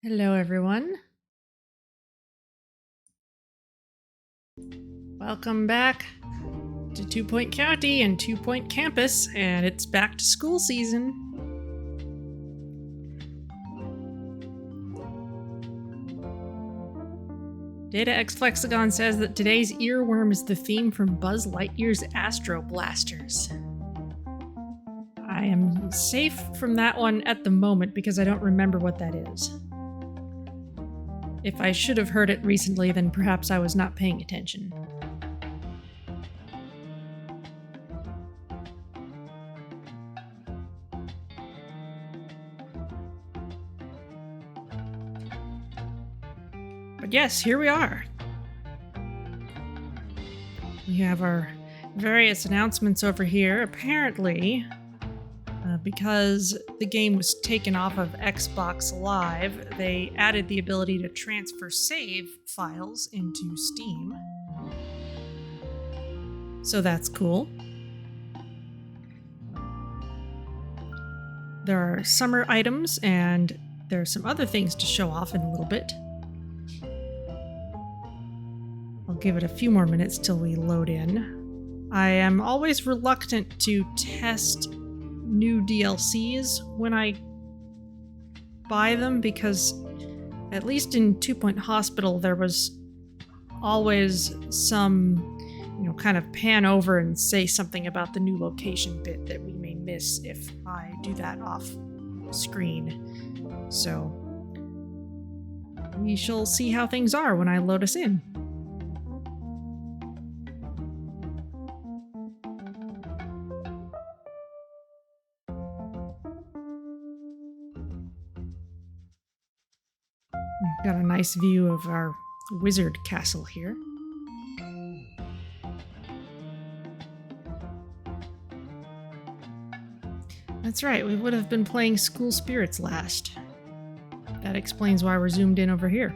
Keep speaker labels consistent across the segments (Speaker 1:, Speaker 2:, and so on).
Speaker 1: Hello, everyone. Welcome back to 2 Point County and 2 Point Campus, and it's back to school season. Data X Flexagon says that today's earworm is the theme from Buzz Lightyear's Astro Blasters. I am safe from that one at the moment because I don't remember what that is. If I should have heard it recently, then perhaps I was not paying attention. But yes, here we are. We have our various announcements over here. Apparently, because the game was taken off of Xbox Live, they added the ability to transfer save files into Steam. So that's cool. There are summer items, and there are some other things to show off in a little bit. I'll give it a few more minutes till we load in. I am always reluctant to test new DLCs when I buy them because at least in 2 Point Hospital there was always some kind of pan over and say something about the new location bit that we may miss if I do that off screen. So we shall see how things are when I load us in. Got a nice view of our wizard castle here. That's right, we would have been playing School Spirits last. That explains why we're zoomed in over here.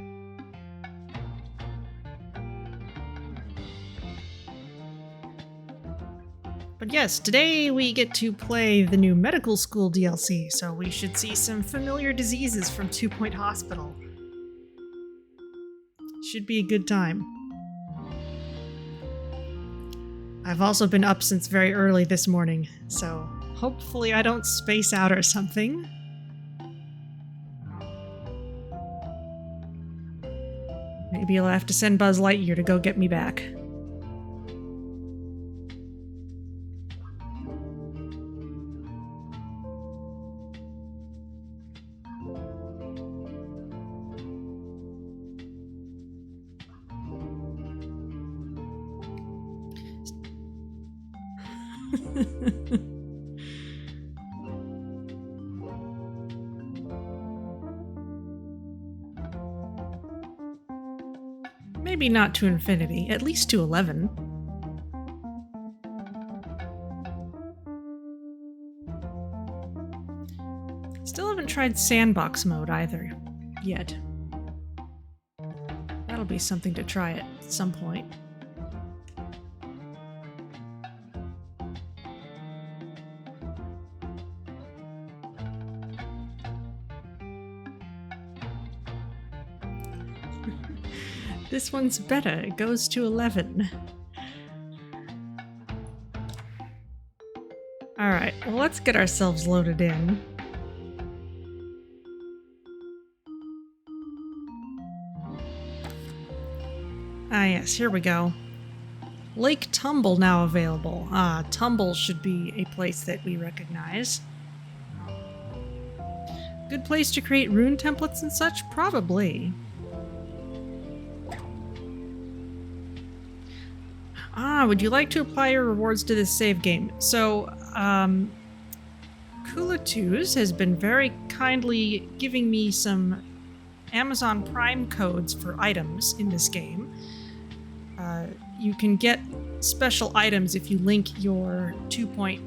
Speaker 1: But yes, today we get to play the new medical school DLC, so we should see some familiar diseases from 2 Point Hospital. Should be a good time. I've also been up since very early this morning, so hopefully I don't space out or something. Maybe I'll have to send Buzz Lightyear to go get me back. Maybe not to infinity, at least to 11. Still haven't tried sandbox mode either, yet. That'll be something to try at some point. This one's better. It goes to 11. Alright, well, let's get ourselves loaded in. Ah yes, here we go. Lake Tumble now available. Tumble should be a place that we recognize. Good place to create rune templates and such? Probably. Would you like to apply your rewards to this save game? So, Kulatus has been very kindly giving me some Amazon Prime codes for items in this game. You can get special items if you link your 2 Point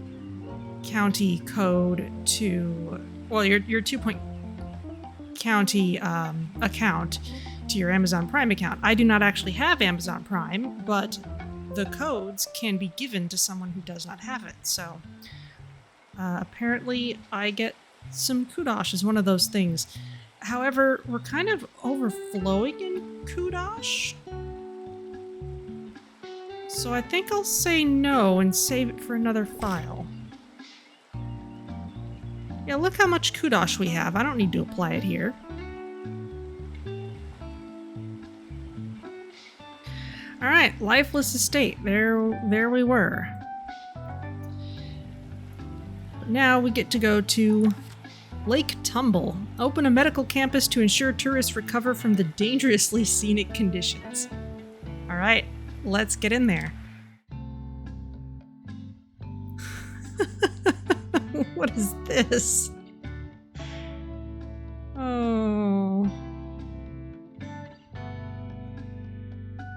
Speaker 1: County code to, well, your 2 Point County account to your Amazon Prime account. I do not actually have Amazon Prime, but the codes can be given to someone who does not have it. So apparently I get some kudos as one of those things. However, we're kind of overflowing in kudosh. So I think I'll say no and save it for another file. Yeah, look how much kudosh we have. I don't need to apply it here. Alright, lifeless estate. There we were. Now we get to go to Lake Tumble. Open a medical campus to ensure tourists recover from the dangerously scenic conditions. Alright, let's get in there. What is this? Oh.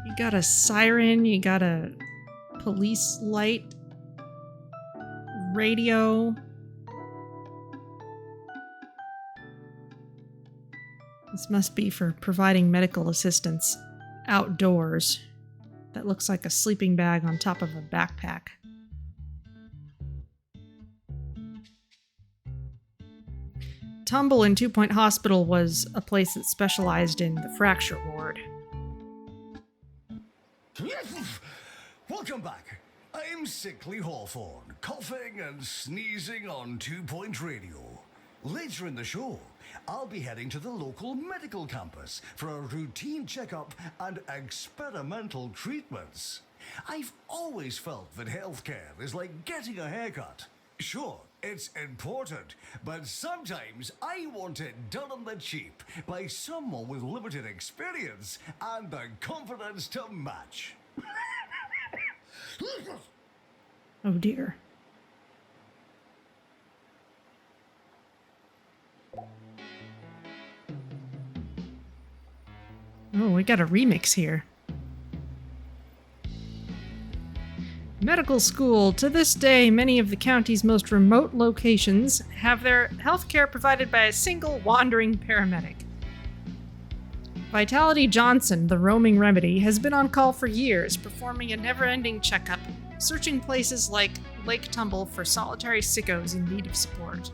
Speaker 1: You got a siren, you got a police light, radio. This must be for providing medical assistance outdoors. That looks like a sleeping bag on top of a backpack. Tumble in 2 Point Hospital was a place that specialized in the fracture ward.
Speaker 2: Welcome back. I'm Sickly Hawthorne, coughing and sneezing on 2 Point Radio. Later in the show, I'll be heading to the local medical campus for a routine checkup and experimental treatments. I've always felt that healthcare is like getting a haircut. Sure, it's important, but sometimes I want it done on the cheap by someone with limited experience and the confidence to match.
Speaker 1: Oh dear. Oh, we got a remix here. Medical school. To this day, many of the county's most remote locations have their healthcare provided by a single wandering paramedic. Vitality Johnson, the roaming remedy, has been on call for years, performing a never-ending checkup, searching places like Lake Tumble for solitary sickos in need of support.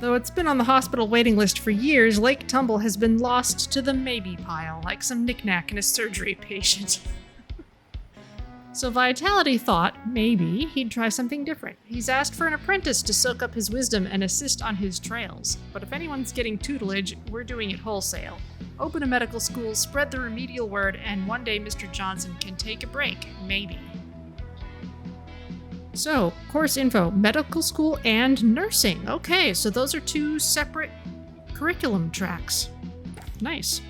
Speaker 1: Though it's been on the hospital waiting list for years, Lake Tumble has been lost to the maybe pile, like some knickknack in a surgery patient. So Vitality thought, maybe, he'd try something different. He's asked for an apprentice to soak up his wisdom and assist on his trails. But if anyone's getting tutelage, we're doing it wholesale. Open a medical school, spread the remedial word, and one day Mr. Johnson can take a break, maybe. So, course info, medical school and nursing. Okay, so those are 2 separate curriculum tracks. Nice.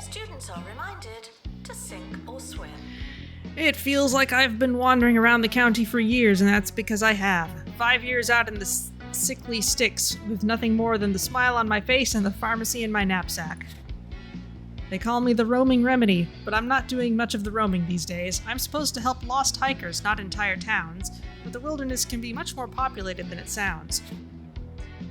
Speaker 3: Students are reminded to sink or swim.
Speaker 1: It feels like I've been wandering around the county for years, and that's because I have. 5 years out in the sickly sticks, with nothing more than the smile on my face and the pharmacy in my knapsack. They call me the roaming remedy, but I'm not doing much of the roaming these days. I'm supposed to help lost hikers, not entire towns, but the wilderness can be much more populated than it sounds.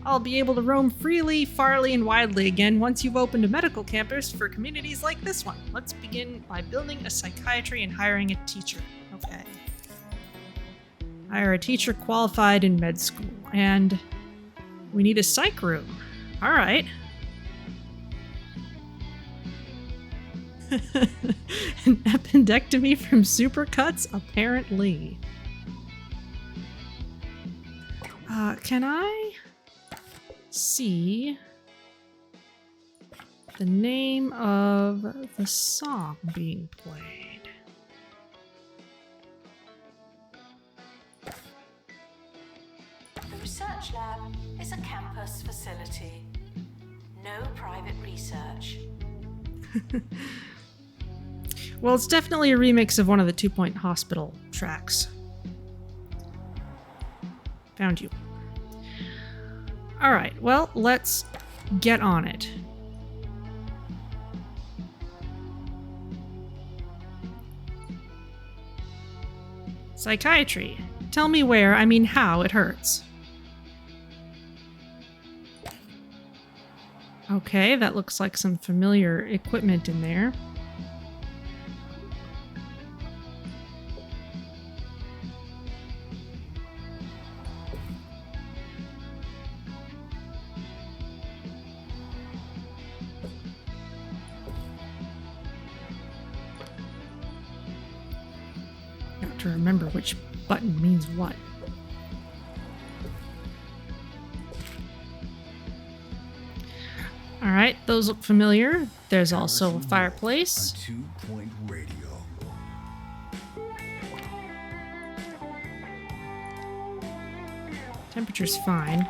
Speaker 1: I'll be able to roam freely, farly, and widely again once you've opened a medical campus for communities like this one. Let's begin by building a psychiatry and hiring a teacher. Okay. Hire a teacher qualified in med school, and we need a psych room. All right. An appendectomy from supercuts? Apparently. Can I see the name of the song being played?
Speaker 3: The research lab is a campus facility. No private research.
Speaker 1: Well, it's definitely a remix of one of the 2 Point Hospital tracks. Found you. Alright, well, let's get on it. Psychiatry. Tell me where, I mean how, it hurts. Okay, that looks like some familiar equipment in there. to remember which button means what. Alright, those look familiar. There's also a fireplace.
Speaker 2: On 2-point radio.
Speaker 1: Temperature's fine.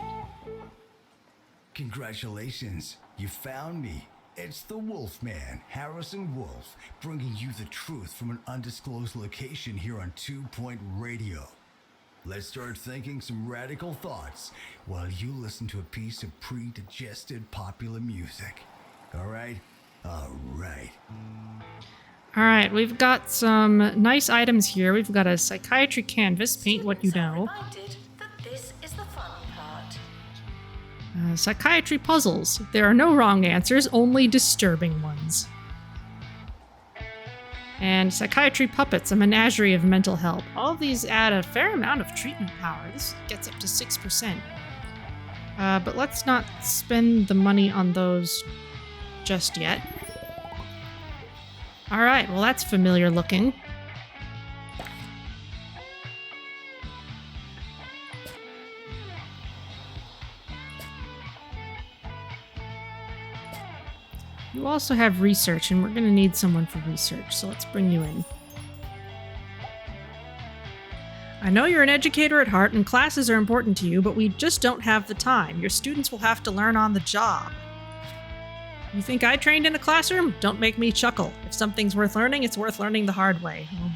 Speaker 2: Congratulations, you found me. It's the Wolfman, Harrison Wolf, bringing you the truth from an undisclosed location here on 2-point radio. Let's start thinking some radical thoughts while you listen to a piece of pre-digested popular music. All right? All right.
Speaker 1: All right, we've got some nice items here. We've got a psychiatry canvas, paint what you know.
Speaker 3: Reminded that this is the fun part.
Speaker 1: Psychiatry puzzles. There are no wrong answers, only disturbing ones. And psychiatry puppets, a menagerie of mental help. All of these add a fair amount of treatment power. This gets up to 6%. But let's not spend the money on those just yet. All right, well that's familiar looking. You also have research, and we're going to need someone for research, so let's bring you in. I know you're an educator at heart, and classes are important to you, but we just don't have the time. Your students will have to learn on the job. You think I trained in a classroom? Don't make me chuckle. If something's worth learning, it's worth learning the hard way. Oh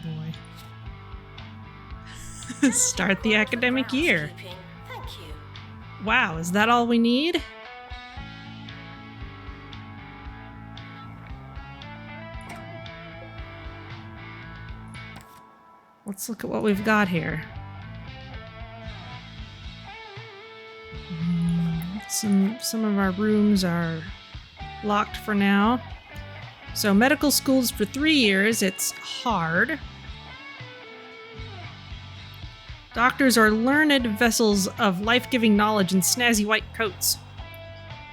Speaker 1: boy. Start the academic year.
Speaker 3: Thank you.
Speaker 1: Wow, is that all we need? Let's look at what we've got here. Some of our rooms are locked for now. So medical school's for 3 years. It's hard. Doctors are learned vessels of life-giving knowledge in snazzy white coats.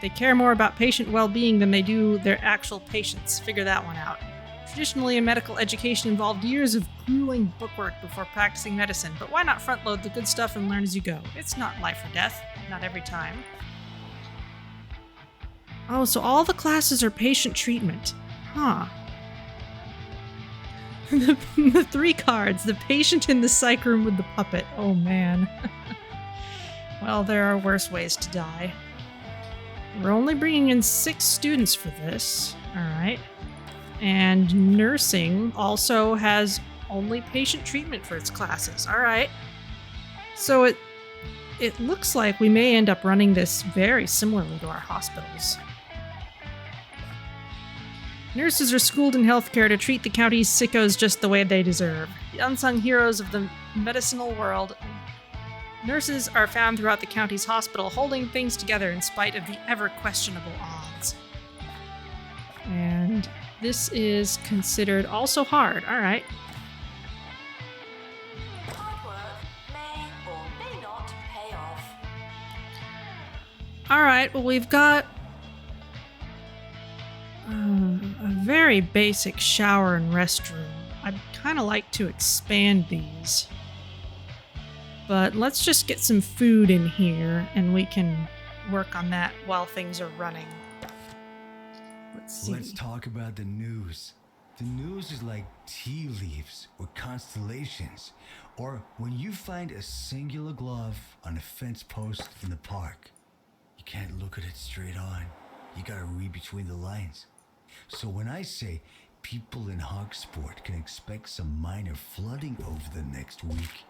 Speaker 1: They care more about patient well-being than they do their actual patients. Figure that one out. Traditionally, a medical education involved years of grueling bookwork before practicing medicine, but why not front-load the good stuff and learn as you go? It's not life or death. Not every time. Oh, so all the classes are patient treatment. Huh. The 3 cards, the patient in the psych room with the puppet. Oh man. Well, there are worse ways to die. We're only bringing in 6 students for this. Alright. And nursing also has only patient treatment for its classes. Alright. So it looks like we may end up running this very similarly to our hospitals. Nurses are schooled in healthcare to treat the county's sickos just the way they deserve. The unsung heroes of the medicinal world. Nurses are found throughout the county's hospital, holding things together in spite of the ever-questionable odds. And this is considered also hard. All right.
Speaker 3: Hard work may or may not pay off.
Speaker 1: All right, well, we've got a very basic shower and restroom. I'd kind of like to expand these. But let's just get some food in here, and we can work on that while things are running. Let's see.
Speaker 2: Let's talk about the news. The news is like tea leaves or constellations, or when you find a singular glove on a fence post in the park. You can't look at it straight on. You gotta read between the lines. So when I say people in Hogsport can expect some minor flooding over the next week,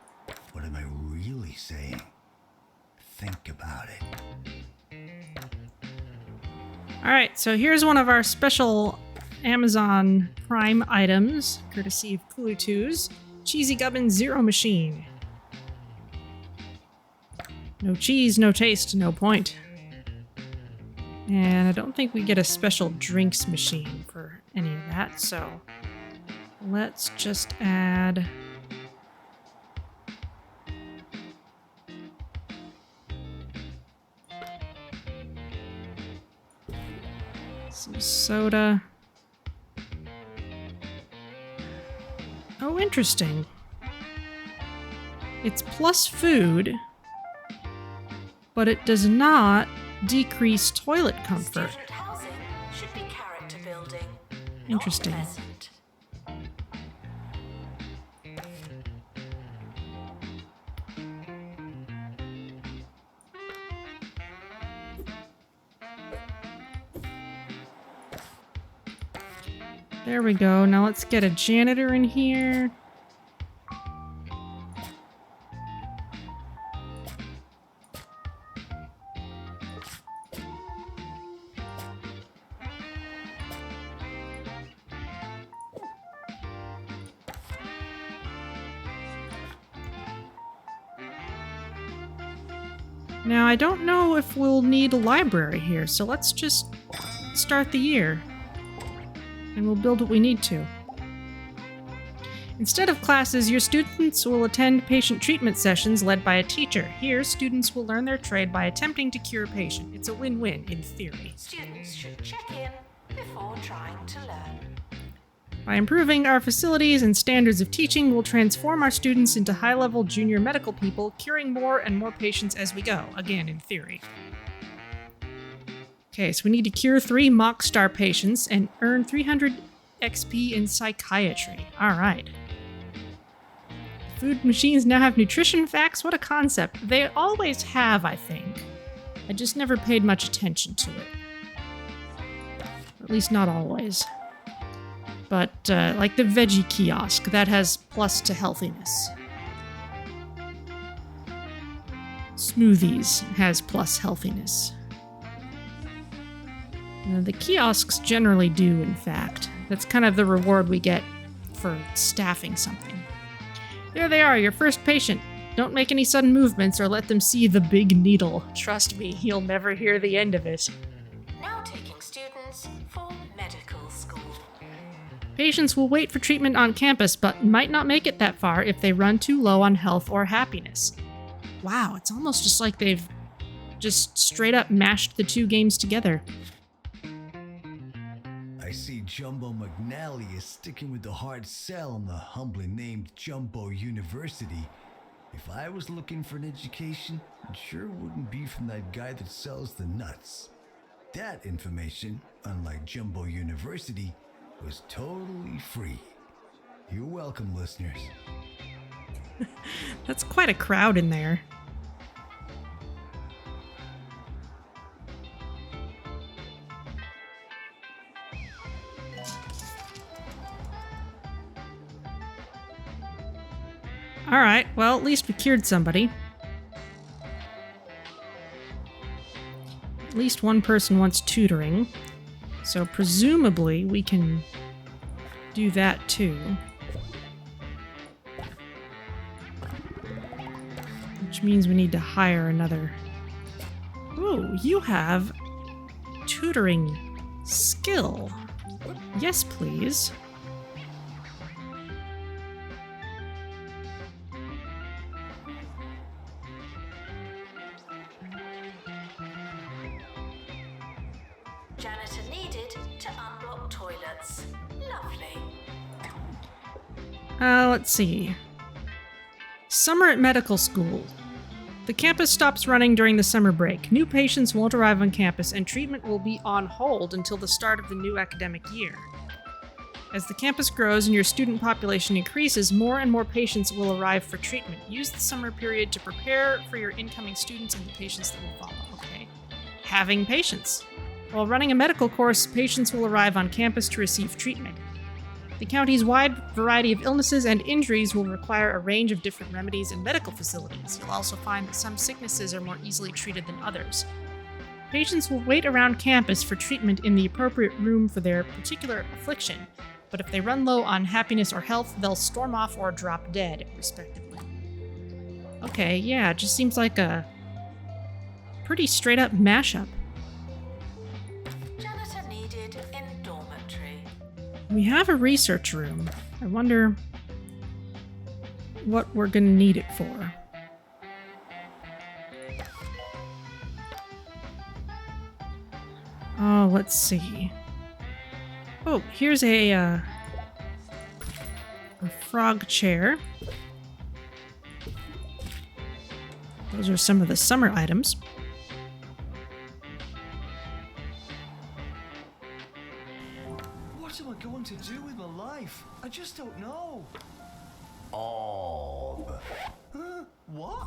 Speaker 2: what am I really saying? Think about it.
Speaker 1: All right, so here's one of our special Amazon Prime items, courtesy of Kulu2's Cheesy Gubbin Zero Machine. No cheese, no taste, no point. And I don't think we get a special drinks machine for any of that, so let's just add some soda. Oh, interesting. It's plus food, but it does not decrease toilet comfort.
Speaker 3: Student housing should be character building.
Speaker 1: Interesting.
Speaker 3: Not pleasant.
Speaker 1: There we go. Now let's get a janitor in here. Now, I don't know if we'll need a library here, so let's just start the year. And we'll build what we need to. Instead of classes, your students will attend patient treatment sessions led by a teacher. Here, students will learn their trade by attempting to cure a patient. It's a win-win, in theory.
Speaker 3: Students should check in before trying to learn.
Speaker 1: By improving our facilities and standards of teaching, we'll transform our students into high-level junior medical people, curing more and more patients as we go. Again, in theory. Okay, so we need to cure 3 mock star patients and earn 300 XP in psychiatry. Alright. Food machines now have nutrition facts? What a concept. They always have, I think. I just never paid much attention to it. Or at least not always. But, like the veggie kiosk, that has plus to healthiness. Smoothies has plus healthiness. The kiosks generally do, in fact. That's kind of the reward we get for staffing something. There they are, your first patient. Don't make any sudden movements or let them see the big needle. Trust me, you'll never hear the end of it.
Speaker 3: Now taking students for medical school.
Speaker 1: Patients will wait for treatment on campus, but might not make it that far if they run too low on health or happiness. Wow, it's almost just like they've just straight up mashed the 2 games together.
Speaker 2: I see Jumbo McNally is sticking with the hard sell on the humbly named Jumbo University. If I was looking for an education, it sure wouldn't be from that guy that sells the nuts. That information, unlike Jumbo University, was totally free. You're welcome, listeners.
Speaker 1: That's quite a crowd in there. Alright, well, at least we cured somebody. At least one person wants tutoring. So presumably we can do that too. Which means we need to hire another. Ooh, you have tutoring skill. Yes, please.
Speaker 3: Janitor needed to unblock toilets. Lovely.
Speaker 1: Let's see. Summer at medical school. The campus stops running during the summer break. New patients won't arrive on campus, and treatment will be on hold until the start of the new academic year. As the campus grows and your student population increases, more and more patients will arrive for treatment. Use the summer period to prepare for your incoming students and the patients that will follow. Okay. Having patients. While running a medical course, patients will arrive on campus to receive treatment. The county's wide variety of illnesses and injuries will require a range of different remedies and medical facilities. You'll also find that some sicknesses are more easily treated than others. Patients will wait around campus for treatment in the appropriate room for their particular affliction, but if they run low on happiness or health, they'll storm off or drop dead, respectively. Okay, yeah, it just seems like a pretty straight-up mashup.
Speaker 3: Janitor needed in dormitory.
Speaker 1: We have a research room. I wonder what we're gonna need it for. Oh, let's see. Oh, here's a frog chair. Those are some of the summer items.
Speaker 2: What am I going to do with my life? I just don't know.
Speaker 4: Orb.
Speaker 2: Huh? What?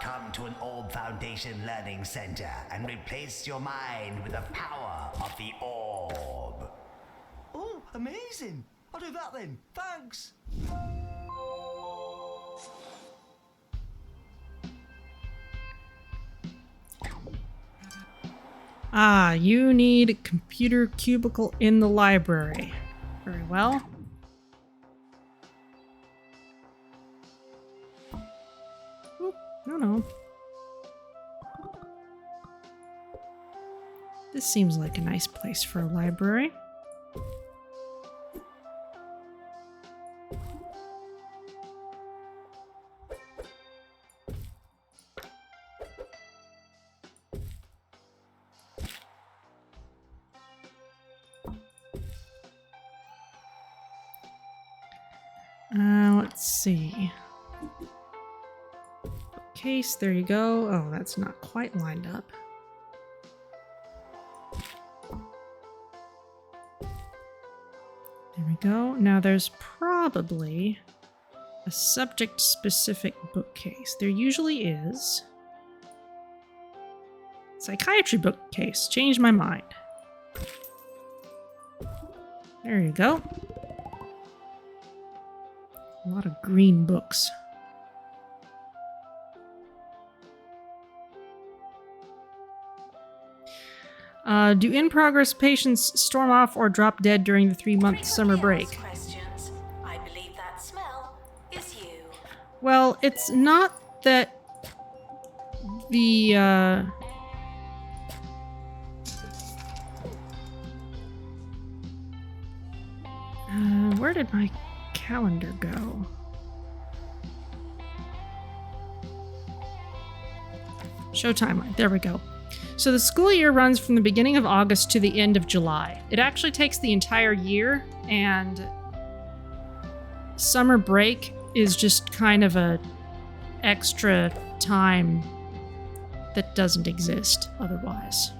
Speaker 4: Come to an Orb Foundation Learning Center and replace your mind with the power of the Orb.
Speaker 2: Oh, amazing. I'll do that then. Thanks.
Speaker 1: Ah, you need a computer cubicle in the library. Very well. Oop, no. This seems like a nice place for a library. Let's see. Case, there you go. Oh, that's not quite lined up. There we go. Now there's probably a subject-specific bookcase. There usually is. Psychiatry bookcase. Changed my mind. There you go. A lot of green books. Do in-progress patients storm off or drop dead during the 3-month summer break?
Speaker 3: Questions. I believe that smell is you.
Speaker 1: Well, it's not that the, where did my calendar go? Show timeline. There we go. So the school year runs from the beginning of August to the end of July. It actually takes the entire year, and summer break is just kind of a extra time that doesn't exist otherwise.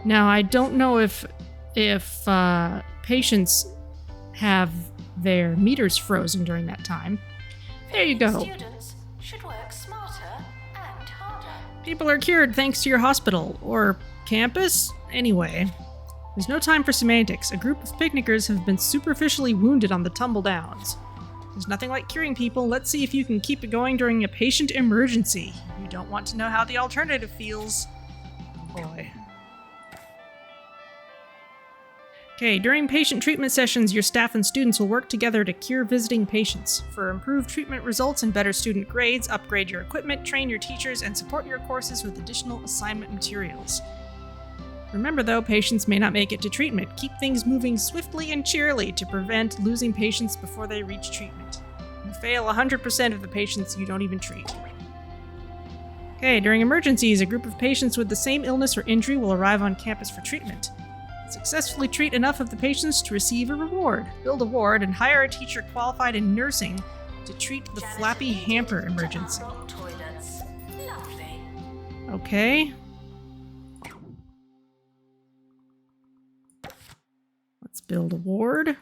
Speaker 1: Now, I don't know if patients have their meters frozen during that time. There you go.
Speaker 3: Students should work smarter and harder.
Speaker 1: People are cured thanks to your hospital or campus. Anyway, there's no time for semantics. A group of picnickers have been superficially wounded on the Tumble Downs. There's nothing like curing people. Let's see if you can keep it going during a patient emergency. You don't want to know how the alternative feels. Boy. Okay, during patient treatment sessions, your staff and students will work together to cure visiting patients. For improved treatment results and better student grades, upgrade your equipment, train your teachers, and support your courses with additional assignment materials. Remember though, patients may not make it to treatment. Keep things moving swiftly and cheerily to prevent losing patients before they reach treatment. You fail 100% of the patients you don't even treat. Okay, during emergencies, a group of patients with the same illness or injury will arrive on campus for treatment. Successfully treat enough of the patients to receive a reward. Build a ward and hire a teacher qualified in nursing to treat the flappy hamper emergency.
Speaker 3: Toilets. Lovely.
Speaker 1: Okay. Let's build a ward.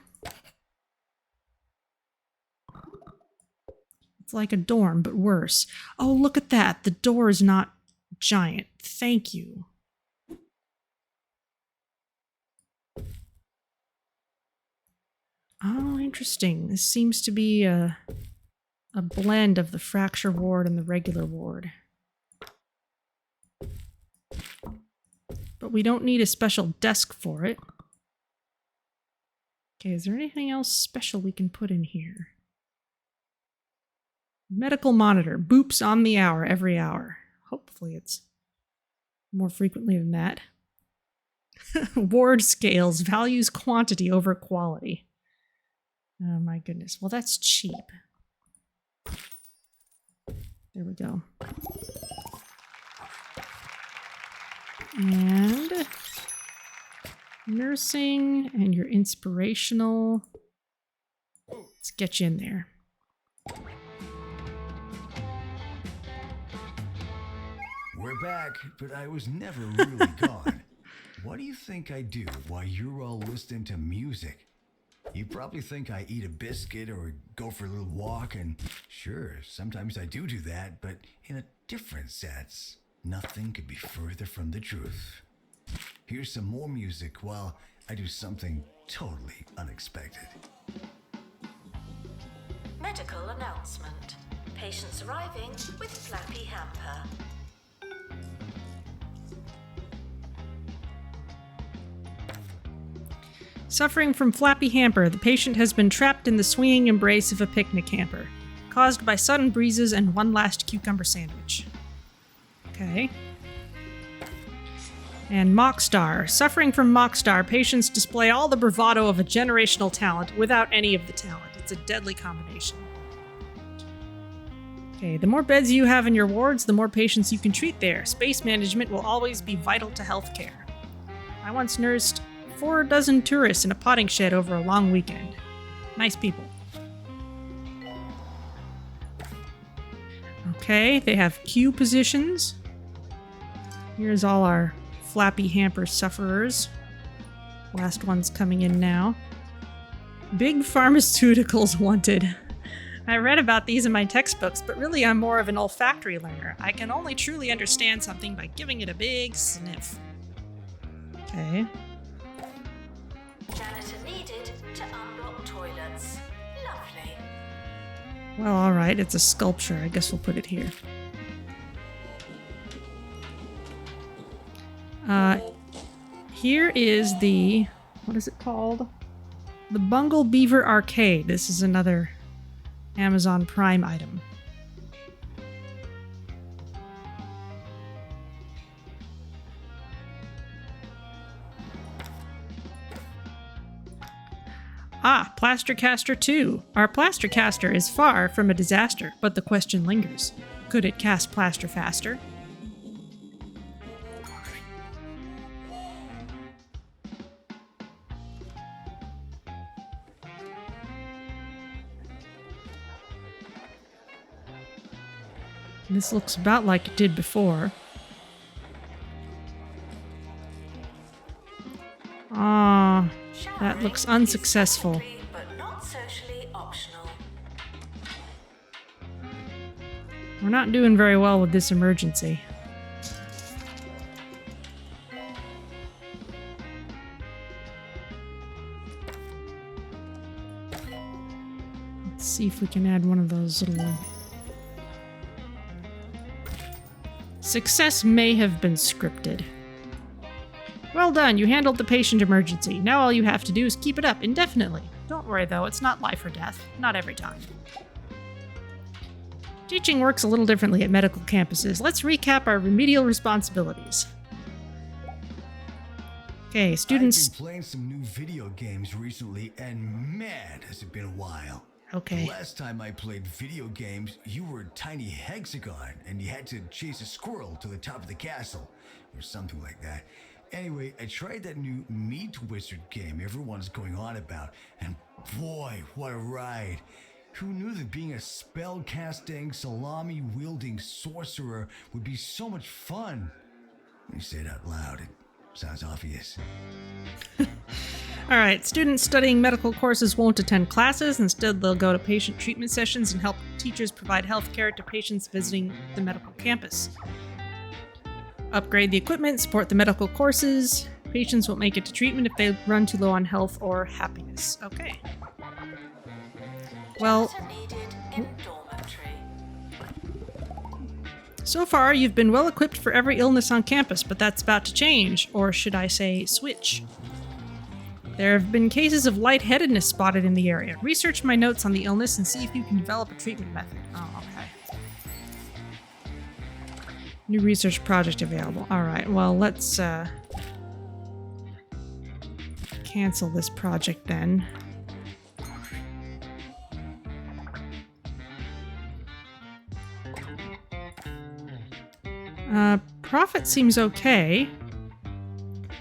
Speaker 1: It's like a dorm, but worse. Oh, look at that. The door is not giant. Thank you. Oh, interesting. This seems to be a blend of the fracture ward and the regular ward. But we don't need a special desk for it. Okay, is there anything else special we can put in here? Medical monitor. Boops on the hour every hour. Hopefully it's more frequently than that. Ward scales. Values quantity over quality. Oh my goodness. Well, that's cheap. There we go. And nursing and your inspirational. Let's get you in there.
Speaker 2: We're back, but I was never really gone. What do you think I do while you're all listening to music? You probably think I eat a biscuit or go for a little walk, and sure, sometimes I do that, but in a different sense. Nothing could be further from the truth. Here's some more music while I do something totally unexpected.
Speaker 3: Medical announcement. Patients arriving with flappy hamper.
Speaker 1: Suffering from flappy hamper, the patient has been trapped in the swinging embrace of a picnic hamper, caused by sudden breezes and one last cucumber sandwich. Okay. And Mockstar. Suffering from Mockstar, patients display all the bravado of a generational talent without any of the talent. It's a deadly combination. Okay, the more beds you have in your wards, the more patients you can treat there. Space management will always be vital to healthcare. I once nursed 4 dozen tourists in a potting shed over a long weekend. Nice people. Okay, they have queue positions. Here's all our flappy hamper sufferers. Last one's coming in now. Big pharmaceuticals wanted. I read about these in my textbooks, but really I'm more of an olfactory learner. I can only truly understand something by giving it a big sniff. Okay.
Speaker 3: Janitor needed to unblock toilets. Lovely.
Speaker 1: Well, alright, it's a sculpture. I guess we'll put it here. Here is the... what is it called? The Bungle Beaver Arcade. This is another Amazon Prime item. Ah, Plastercaster 2. Our Plastercaster is far from a disaster, but the question lingers. Could it cast plaster faster? This looks about like it did before. Ah, that looks unsuccessful.
Speaker 3: But not socially optional.
Speaker 1: We're not doing very well with this emergency. Let's see if we can add one of those little... Success may have been scripted. Well done, you handled the patient emergency. Now all you have to do is keep it up indefinitely. Don't worry though, it's not life or death. Not every time. Teaching works a little differently at medical campuses. Let's recap our remedial responsibilities. Okay, students...
Speaker 2: I've been playing some new video games recently, and man, has it been a while.
Speaker 1: Okay.
Speaker 2: Last time I played video games, you were a tiny hexagon, and you had to chase a squirrel to the top of the castle, or something like that. Anyway, I tried that new Meat Wizard game everyone's going on about, and boy, what a ride. Who knew that being a spell-casting, salami-wielding sorcerer would be so much fun? When you say it out loud, it sounds obvious.
Speaker 1: Alright, students studying medical courses won't attend classes. Instead, they'll go to patient treatment sessions and help teachers provide health care to patients visiting the medical campus. Upgrade the equipment, support the medical courses. Patients won't make it to treatment if they run too low on health or happiness. Okay. Well,
Speaker 3: Janitor needed in dormitory.
Speaker 1: so far you've been well equipped for every illness on campus, but that's about to change, or should I say switch. There have been cases of lightheadedness spotted in the area. Research my notes on the illness and see if you can develop a treatment method. Oh, okay. New research project available. Alright, well, let's cancel this project then. Profit seems okay.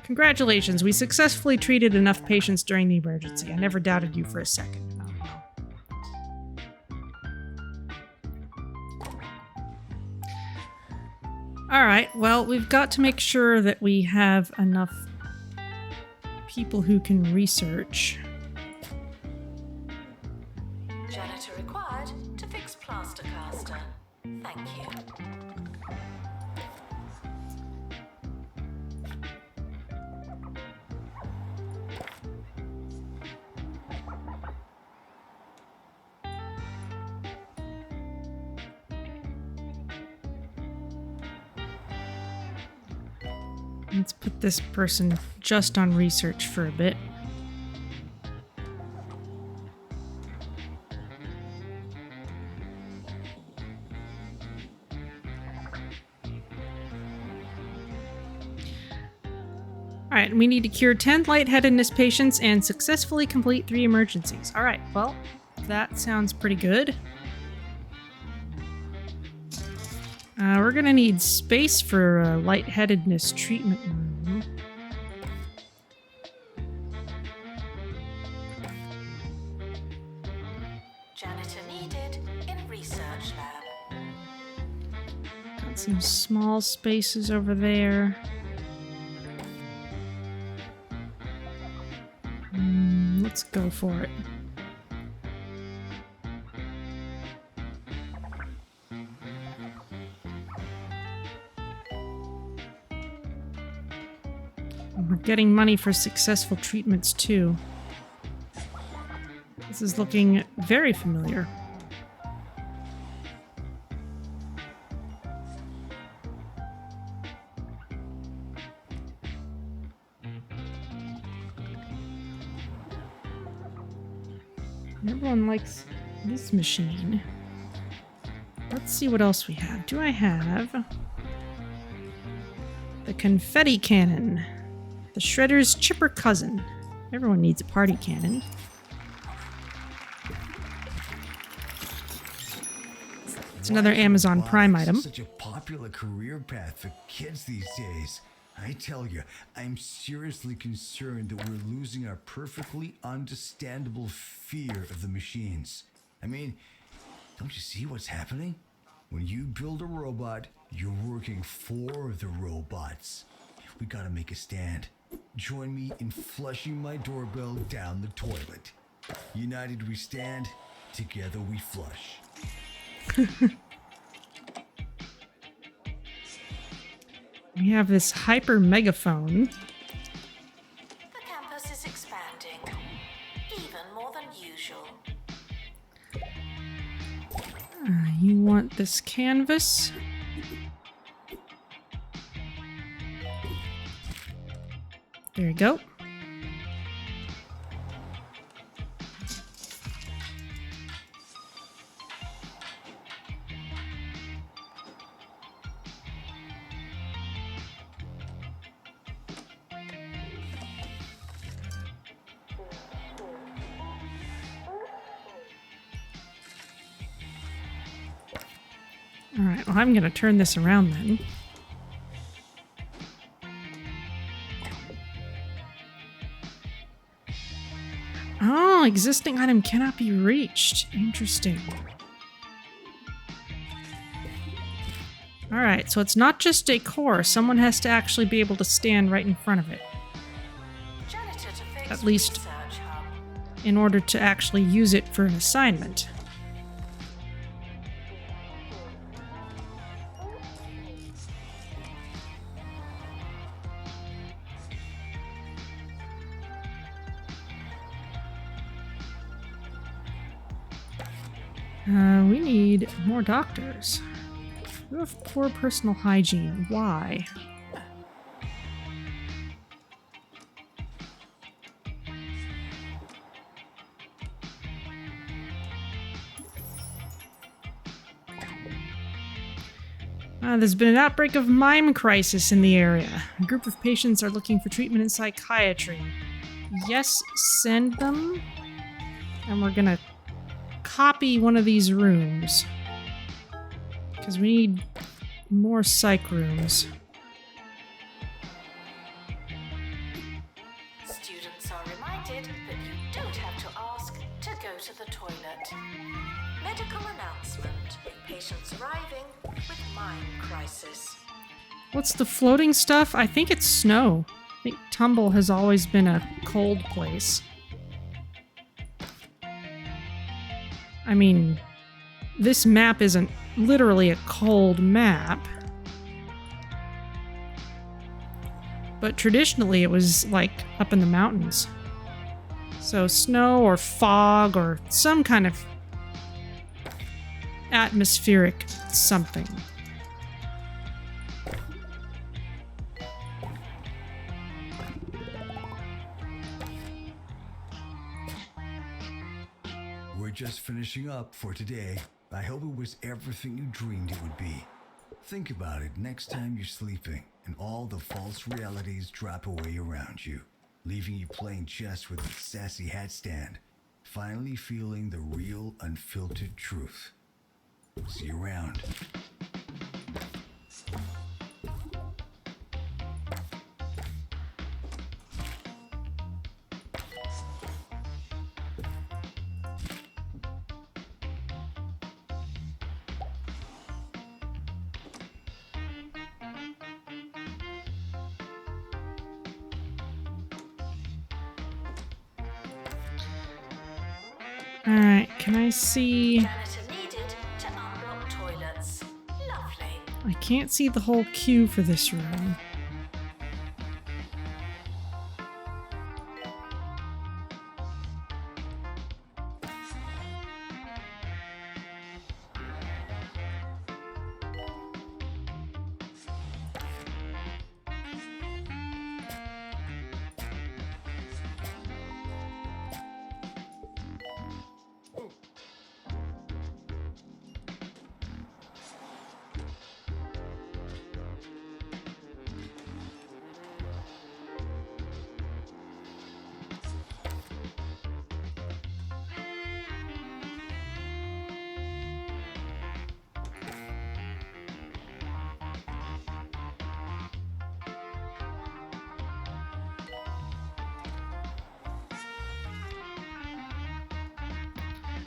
Speaker 1: Congratulations, we successfully treated enough patients during the emergency. I never doubted you for a second. Alright, well, we've got to make sure that we have enough people who can research.
Speaker 3: Janitor required to fix plaster caster. Thank you.
Speaker 1: Let's put this person just on research for a bit. Alright, we need to cure 10 lightheadedness patients and successfully complete 3 emergencies. Alright, well, that sounds pretty good. We're gonna need space for a lightheadedness treatment room.
Speaker 3: Janitor needed in research lab.
Speaker 1: Got some small spaces over there. Let's go for it. We're getting money for successful treatments too. This is looking very familiar. Everyone likes this machine. Let's see what else we have. Do I have the confetti cannon? The Shredder's chipper cousin. Everyone needs a party cannon. It's another Amazon Prime item.
Speaker 2: Such a popular career path for kids these days. I tell you, I'm seriously concerned that we're losing our perfectly understandable fear of the machines. I mean, don't you see what's happening? When you build a robot, you're working for the robots. We gotta make a stand. Join me in flushing my doorbell down the toilet. United we stand, together we flush.
Speaker 1: We have this hyper megaphone.
Speaker 3: The campus is expanding, even more than usual.
Speaker 1: You want this canvas? There you go. All right, well, I'm going to turn this around then. Oh, existing item cannot be reached. Interesting. All right, so it's not just decor. Someone has to actually be able to stand right in front of it.
Speaker 3: Janitor to fix
Speaker 1: At least
Speaker 3: research hub.
Speaker 1: in order to actually use it for an assignment. We need more doctors. You have poor personal hygiene. Why? There's been an outbreak of mime crisis in the area. A group of patients are looking for treatment in psychiatry. Yes, send them. And we're gonna copy one of these rooms. Because we need more psych rooms.
Speaker 3: might have to ask to go to the toilet. Medical announcement. Patients arriving with mind crisis.
Speaker 1: What's the floating stuff? I think it's snow. I think Tumble has always been a cold place. I mean, this map isn't literally a cold map. But traditionally it was like up in the mountains. So snow or fog or some kind of atmospheric something.
Speaker 2: We're just finishing up for today. I hope it was everything you dreamed it would be. Think about it next time you're sleeping and all the false realities drop away around you, leaving you playing chess with a sassy hat stand, finally feeling the real unfiltered truth. See you around.
Speaker 1: Alright, can I see...
Speaker 3: Janitor needed to unblock toilets. Lovely.
Speaker 1: I can't see the whole queue for this room.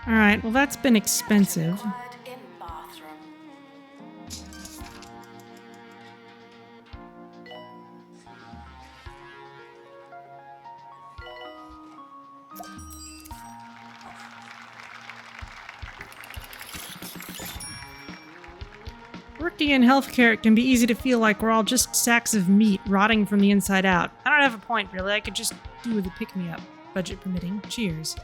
Speaker 1: Alright, well that's been expensive.
Speaker 3: Required in bathroom.
Speaker 1: Working in healthcare, it can be easy to feel like we're all just sacks of meat rotting from the inside out. I don't have a point, really. I could just do with a pick-me-up, budget permitting. Cheers.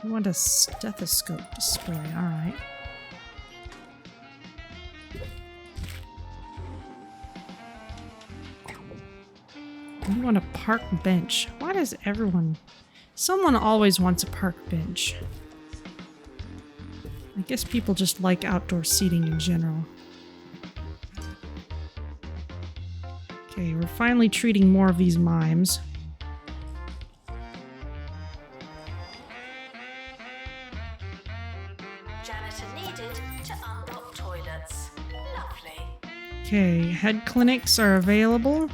Speaker 1: You want a stethoscope display, alright. You want a park bench. Why does everyone... Someone always wants a park bench. I guess people just like outdoor seating in general. Okay, we're finally treating more of these mimes.
Speaker 3: Janitor needed to unblock toilets. Lovely.
Speaker 1: Okay, head clinics are available.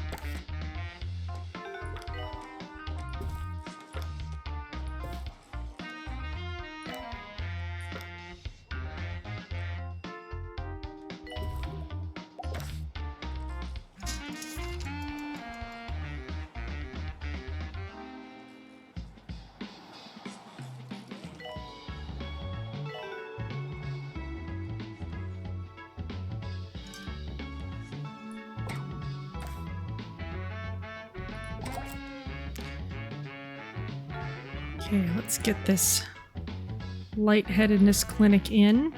Speaker 1: Okay, let's get this lightheadedness clinic in.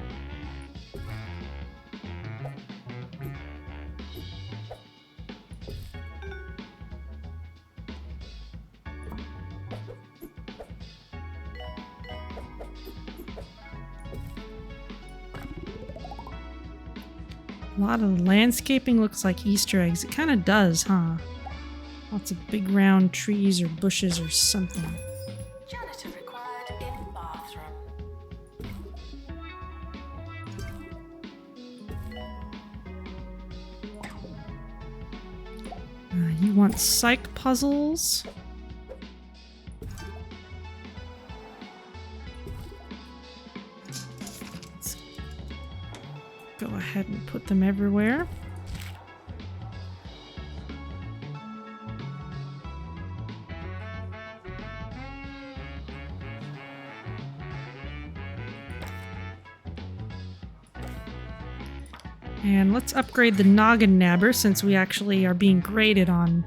Speaker 1: A lot of the landscaping looks like Easter eggs. It kind of does, huh? Lots of big round trees or bushes or something.
Speaker 3: Janitor required in bathroom.
Speaker 1: You want psych puzzles? go ahead and put them everywhere. And let's upgrade the noggin nabber since we actually are being graded on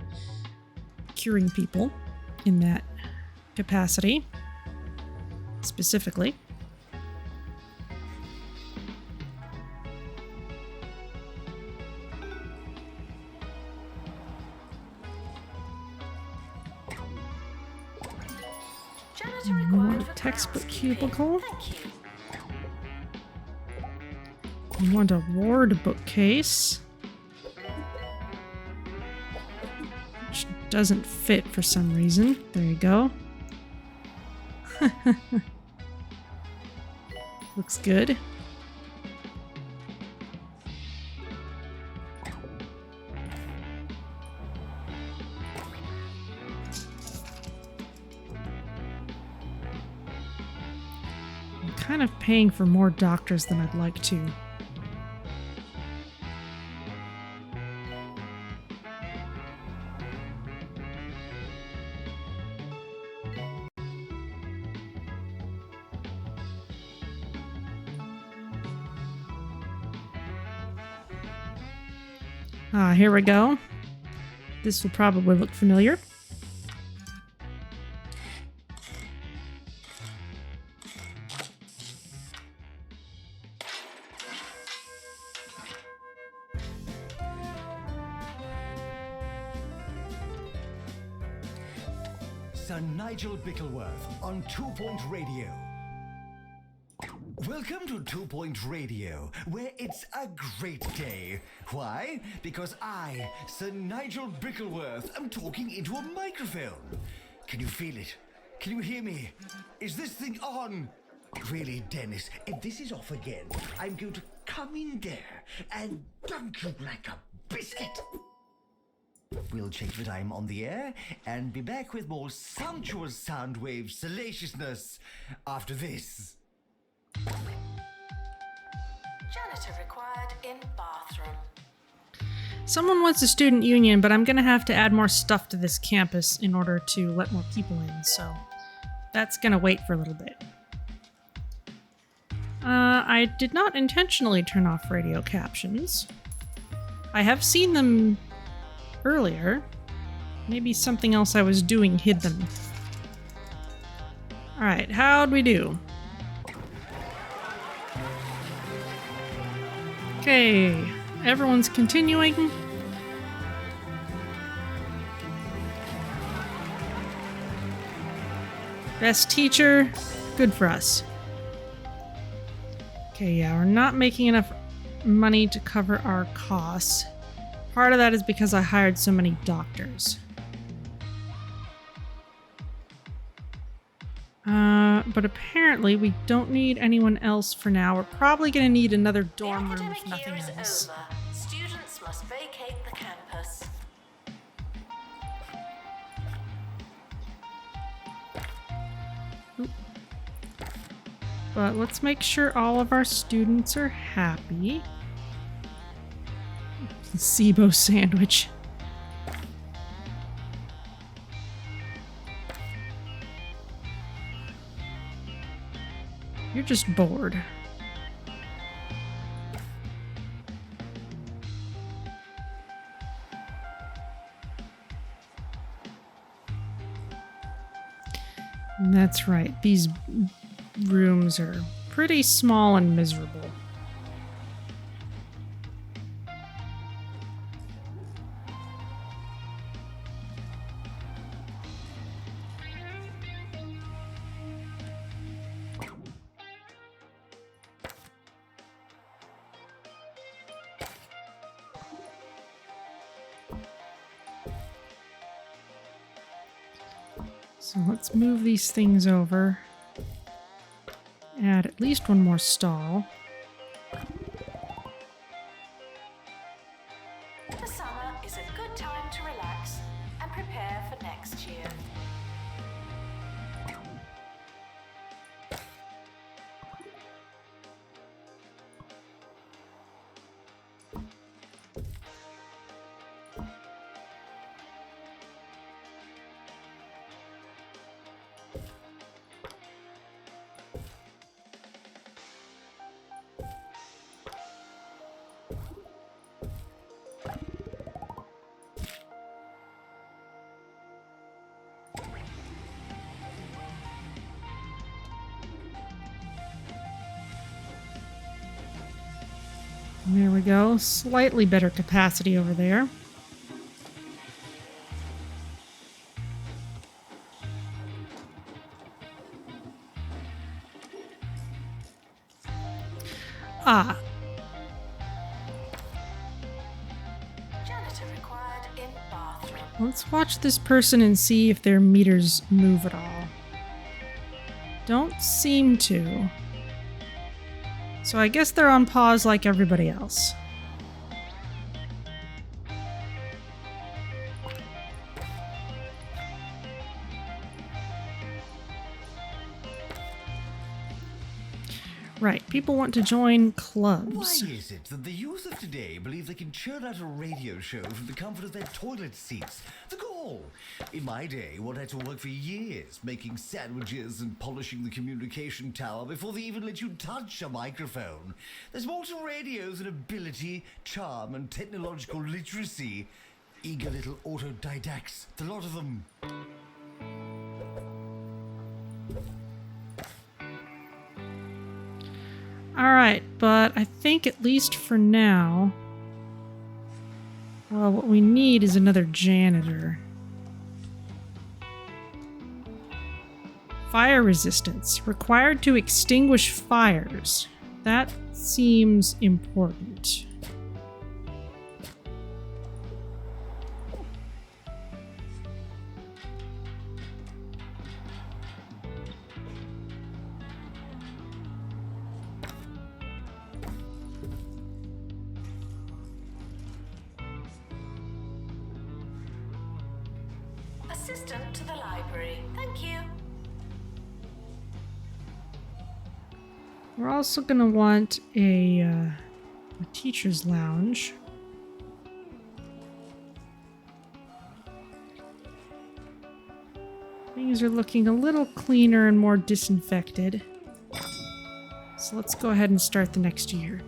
Speaker 1: curing people in that capacity, specifically.
Speaker 3: Janitor required for
Speaker 1: Textbook
Speaker 3: groundskeeping.
Speaker 1: cubicle.
Speaker 3: Thank you.
Speaker 1: We want a ward bookcase, which doesn't fit for some reason. There you go. Looks good. I'm kind of paying for more doctors than I'd like to. Here we go. This will probably look familiar.
Speaker 2: Sir Nigel Bickleworth on 2 Point Radio. Welcome to 2 Point Radio, where it's a great day. Why? Because I, Sir Nigel Bickleworth, am talking into a microphone. Can you feel it? Can you hear me? Is this thing on? Really, Dennis, if this is off again, I'm going to come in there and dunk you like a biscuit. We'll check that I'm on the air and be back with more sumptuous sound wave salaciousness after this.
Speaker 3: Janitor required in bathroom.
Speaker 1: Someone wants a student union, but I'm going to have to add more stuff to this campus in order to let more people in, so that's going to wait for a little bit. I did not intentionally turn off radio captions. I have seen them earlier. Maybe something else I was doing hid them. Alright, how'd we do? Okay, everyone's continuing. Best teacher, good for us. Okay, yeah, we're not making enough money to cover our costs. Part of that is because I hired so many doctors. But apparently we don't need anyone else for now. We're probably going to need another dorm
Speaker 3: The
Speaker 1: room if
Speaker 3: academic
Speaker 1: nothing
Speaker 3: year is
Speaker 1: else.
Speaker 3: over. Students must vacate the campus.
Speaker 1: But let's make sure all of our students are happy. SIBO sandwich. You're just bored. And that's right. These rooms are pretty small and miserable. So let's move these things over. Add at least one more stall.
Speaker 3: The summer is a good time to relax and prepare for next year.
Speaker 1: There we go. Slightly better capacity over there. Ah.
Speaker 3: Janitor required in bathroom.
Speaker 1: Let's watch this person and see if their meters move at all. Don't seem to. So I guess they're on pause like everybody else. Right, people want to join clubs.
Speaker 2: Why is it that the youth of today believe they can churn out a radio show from the comfort of their toilet seats? The gall! In my day, one had to work for years making sandwiches and polishing the communication tower before they even let you touch a microphone. There's more to radio than ability, charm, and technological literacy. Eager little autodidacts, the lot of them.
Speaker 1: Alright, but I think at least for now, well, what we need is another janitor. Fire resistance. Required to extinguish fires. That seems important.
Speaker 3: Assistant to the library. Thank you.
Speaker 1: We're also going to want a teacher's lounge. Things are looking a little cleaner and more disinfected. So let's go ahead and start the next year.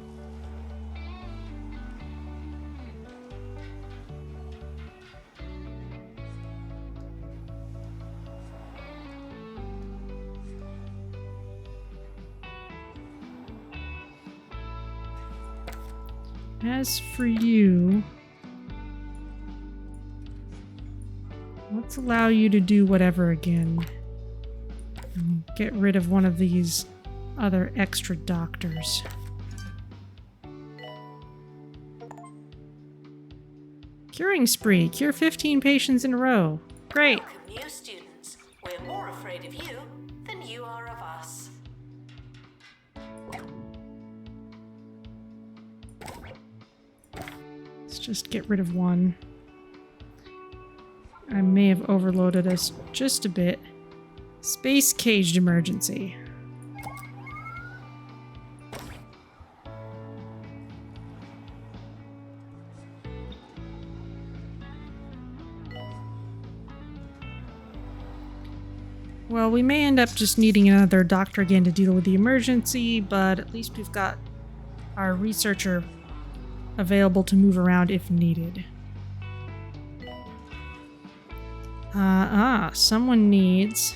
Speaker 1: As for you, let's allow you to do whatever again. And get rid of one of these other extra doctors. Curing spree. Cure 15 patients in a row. Great.
Speaker 3: Welcome, new students. We're more afraid of you than you are of us.
Speaker 1: Let's just get rid of one. I may have overloaded us just a bit. Space caged emergency. Well, we may end up just needing another doctor again to deal with the emergency, but at least we've got our researcher available to move around if needed. Someone needs...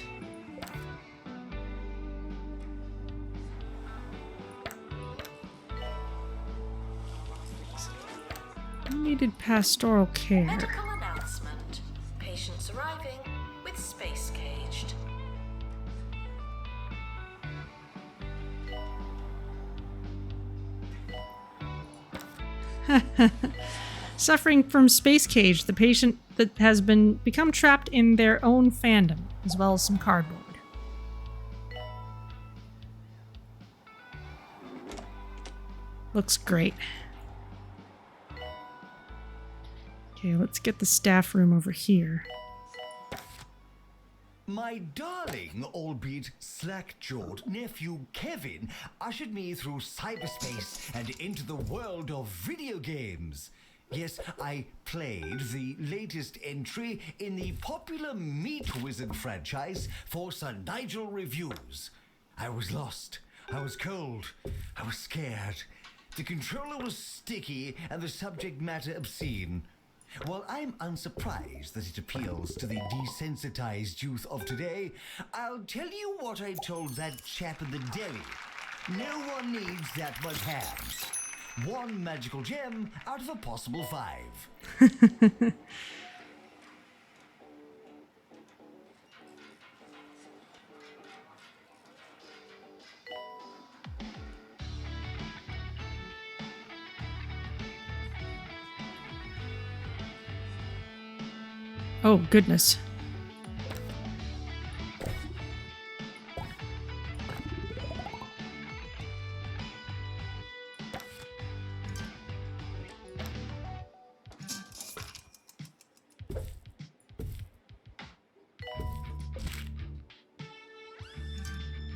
Speaker 1: Who needed pastoral care?
Speaker 3: Medical announcement. Patients arriving with space caged.
Speaker 1: Suffering from space cage, the patient that has become trapped in their own fandom, as well as some cardboard. Looks great. Okay, let's get the staff room over here.
Speaker 2: My darling, albeit slack-jawed nephew Kevin ushered me through cyberspace and into the world of video games. Yes, I played the latest entry in the popular Meat Wizard franchise for Sir Nigel reviews. I was lost, I was cold, I was scared. The controller was sticky and the subject matter obscene. While I'm unsurprised that it appeals to the desensitized youth of today, I'll tell you what I told that chap in the deli. No one needs that much hams. One magical gem out of a possible 5.
Speaker 1: Oh, goodness.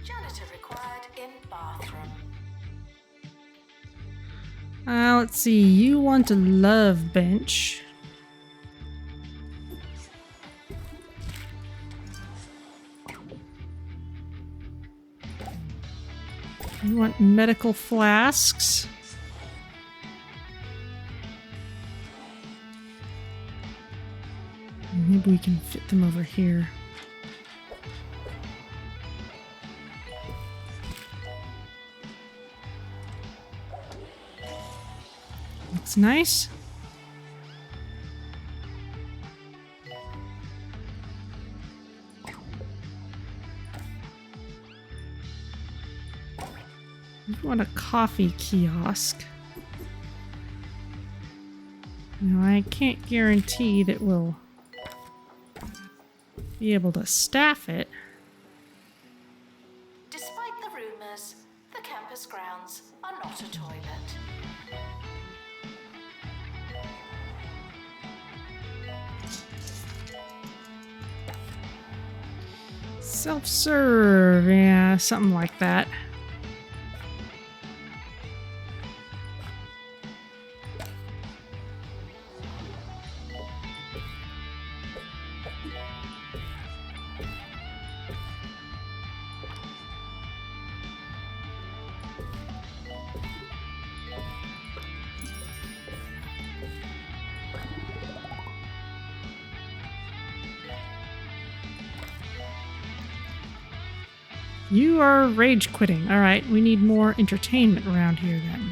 Speaker 3: Janitor required in bathroom.
Speaker 1: Let's see. You want a love bench. You want medical flasks. Maybe we can fit them over here. Looks nice. You want a coffee kiosk. Now, I can't guarantee that we'll be able to staff it.
Speaker 3: Despite the rumors, the campus grounds are not a toilet.
Speaker 1: Self-serve, yeah, something like that. You are rage quitting. All right, we need more entertainment around here then.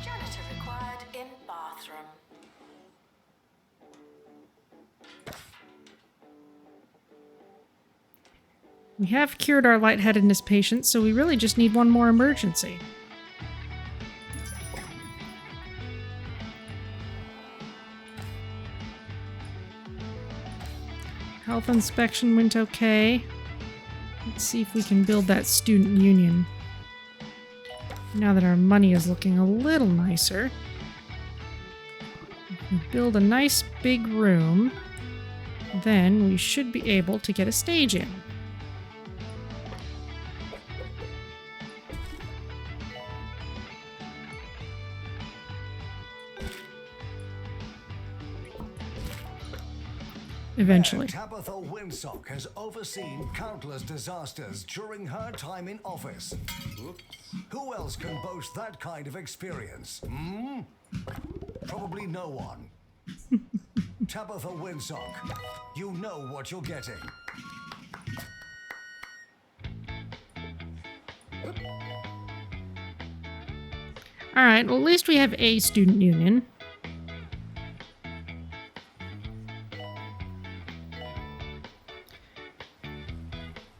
Speaker 3: Janitor required in bathroom.
Speaker 1: We have cured our lightheadedness patient, so we really just need one more emergency. Health inspection went okay. Let's see if we can build that student union. Now that our money is looking a little nicer. If we build a nice big room, then we should be able to get a stage in. Eventually.
Speaker 2: Tabitha Winsock has overseen countless disasters during her time in office. Who else can boast that kind of experience? Probably no one. Tabitha Winsock, you know what you're getting.
Speaker 1: Alright, well at least we have a student union.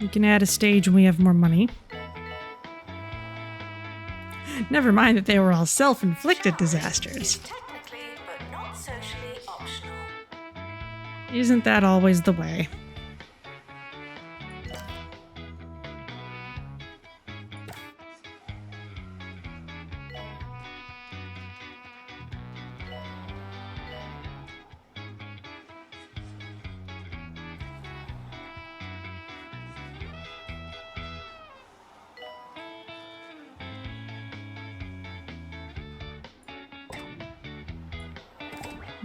Speaker 1: We can add a stage when we have more money. Never mind that they were all self-inflicted disasters.
Speaker 3: Technically, but not socially optional.
Speaker 1: Isn't that always the way?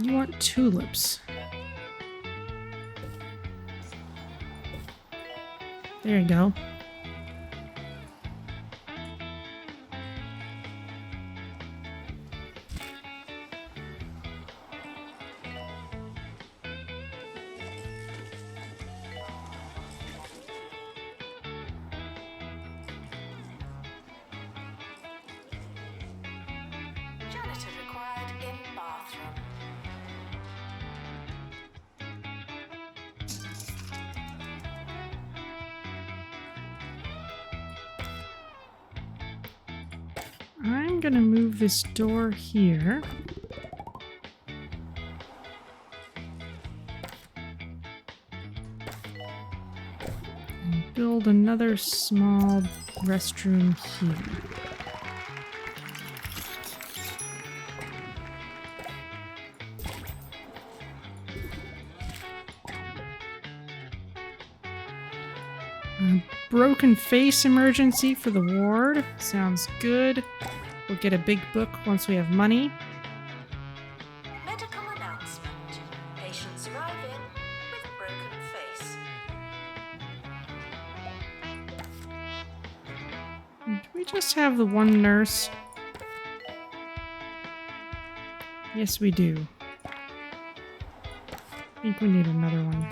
Speaker 1: You want tulips. There you go.
Speaker 3: Janitor required in bathroom.
Speaker 1: I'm gonna move this door here. And build another small restroom here. Broken face emergency for the ward. Sounds good. We'll get a big book once we have money.
Speaker 3: Medical announcement. Patients arriving with broken face.
Speaker 1: Do we just have the one nurse? Yes, we do. I think we need another one.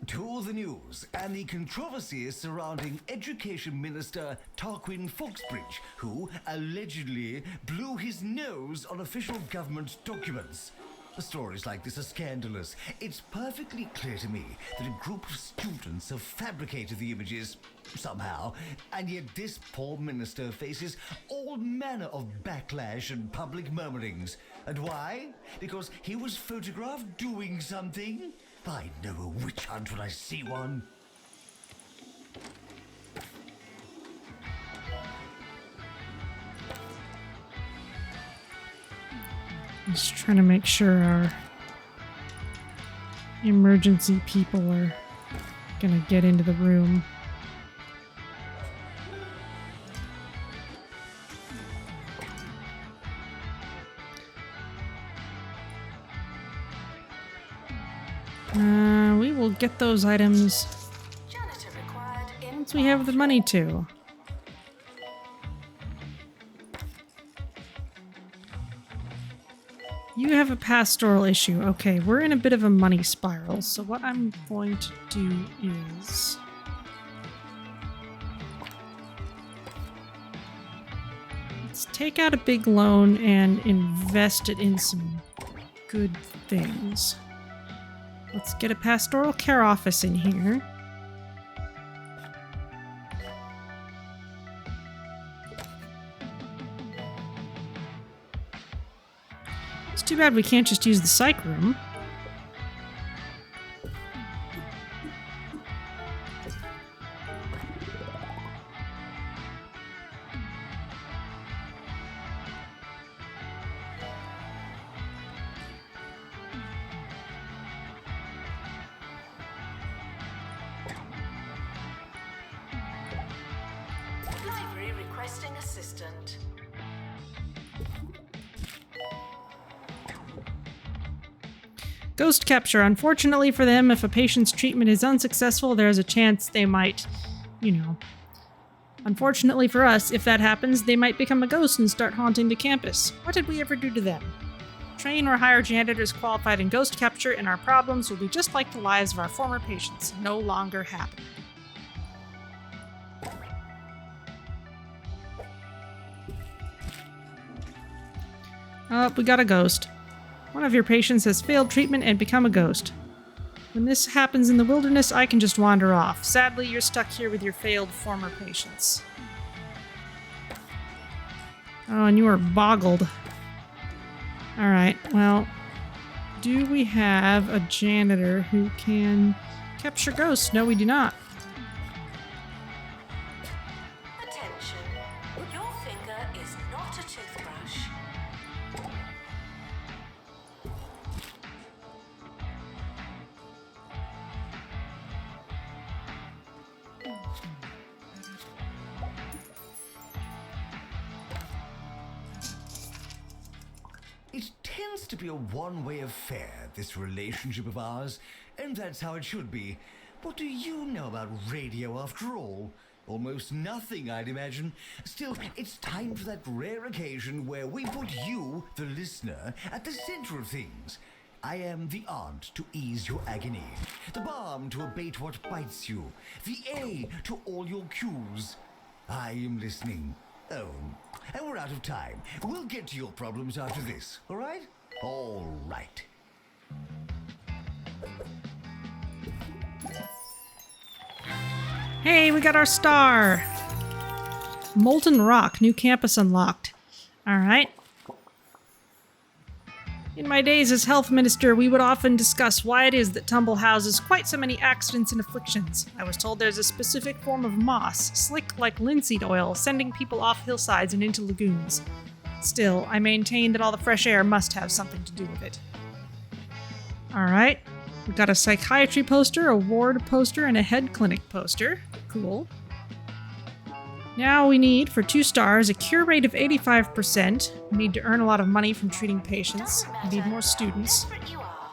Speaker 2: To the news and the controversies surrounding Education Minister Tarquin Foxbridge, who allegedly blew his nose on official government documents. Stories like this are scandalous. It's perfectly clear to me that a group of students have fabricated the images somehow, and yet this poor minister faces all manner of backlash and public murmurings. And why? Because he was photographed doing something? I know a witch hunt when I see one.
Speaker 1: Just trying to make sure our emergency people are gonna get into the room. We will get those items
Speaker 3: Janitor required in
Speaker 1: once we have the money to. You have a pastoral issue. Okay, we're in a bit of a money spiral, so what I'm going to do is... let's take out a big loan and invest it in some good things. Let's get a pastoral care office in here. It's too bad we can't just use the psych room.
Speaker 3: Library requesting assistant.
Speaker 1: Ghost capture. Unfortunately for them, if a patient's treatment is unsuccessful, there's a chance they might, you know. Unfortunately for us, if that happens, they might become a ghost and start haunting the campus. What did we ever do to them? Train or hire janitors qualified in ghost capture, and our problems will be just like the lives of our former patients, no longer happen. Oh, we got a ghost. One of your patients has failed treatment and become a ghost. When this happens in the wilderness, I can just wander off. Sadly, you're stuck here with your failed former patients. Oh, and you are boggled. Alright, well, do we have a janitor who can capture ghosts? No, we do not.
Speaker 3: Attention. Your finger is not a toothbrush.
Speaker 2: It tends wants to be a one-way affair, this relationship of ours, and that's how it should be. What do you know about radio after all? Almost nothing, I'd imagine. Still, it's time for that rare occasion where we put you, the listener, at the center of things. I am the aunt to ease your agony, the balm to abate what bites you, the A to all your cues. I am listening. Oh, and we're out of time. We'll get to your problems after this, all right? All right.
Speaker 1: Hey, we got our star! Molten Rock, new campus unlocked. Alright. In my days as health minister, we would often discuss why it is that Tumble houses quite so many accidents and afflictions. I was told there's a specific form of moss, slick like linseed oil, sending people off hillsides and into lagoons. Still, I maintain that all the fresh air must have something to do with it. Alright. We've got a psychiatry poster, a ward poster, and a head clinic poster. Cool. Now we need, for 2 stars, a cure rate of 85%. We need to earn a lot of money from treating patients. We need more students.
Speaker 3: You are.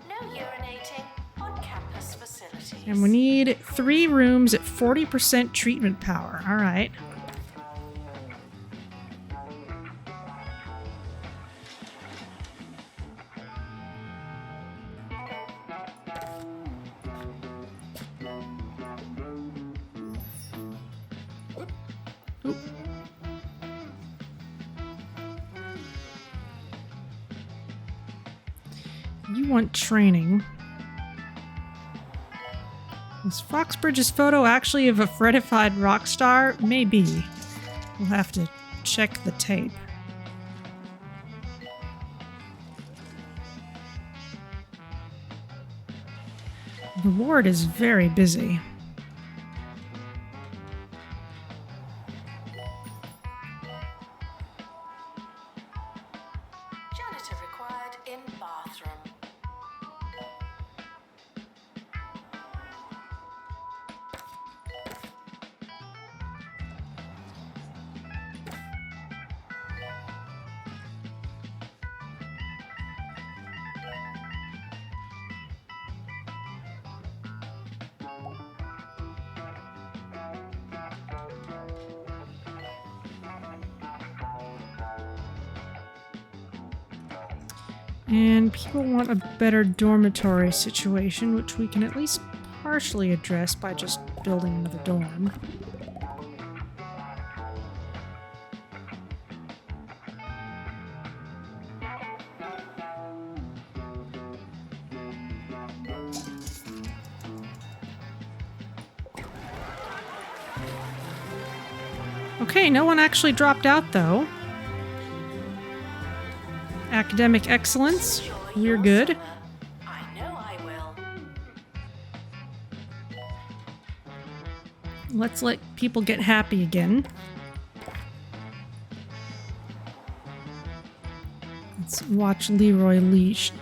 Speaker 3: No urinating on campus facilities.
Speaker 1: And we need 3 rooms at 40% treatment power. Alright. You want training. Was Foxbridge's photo actually of a fredified rock star? Maybe. We'll have to check the tape. The ward is very busy.
Speaker 3: Janitor required in bathroom.
Speaker 1: And people want a better dormitory situation, which we can at least partially address by just building another dorm. Okay, no one actually dropped out though. Academic excellence, we're good.
Speaker 3: I know I will.
Speaker 1: Let's let people get happy again. Let's watch Leroy Leash.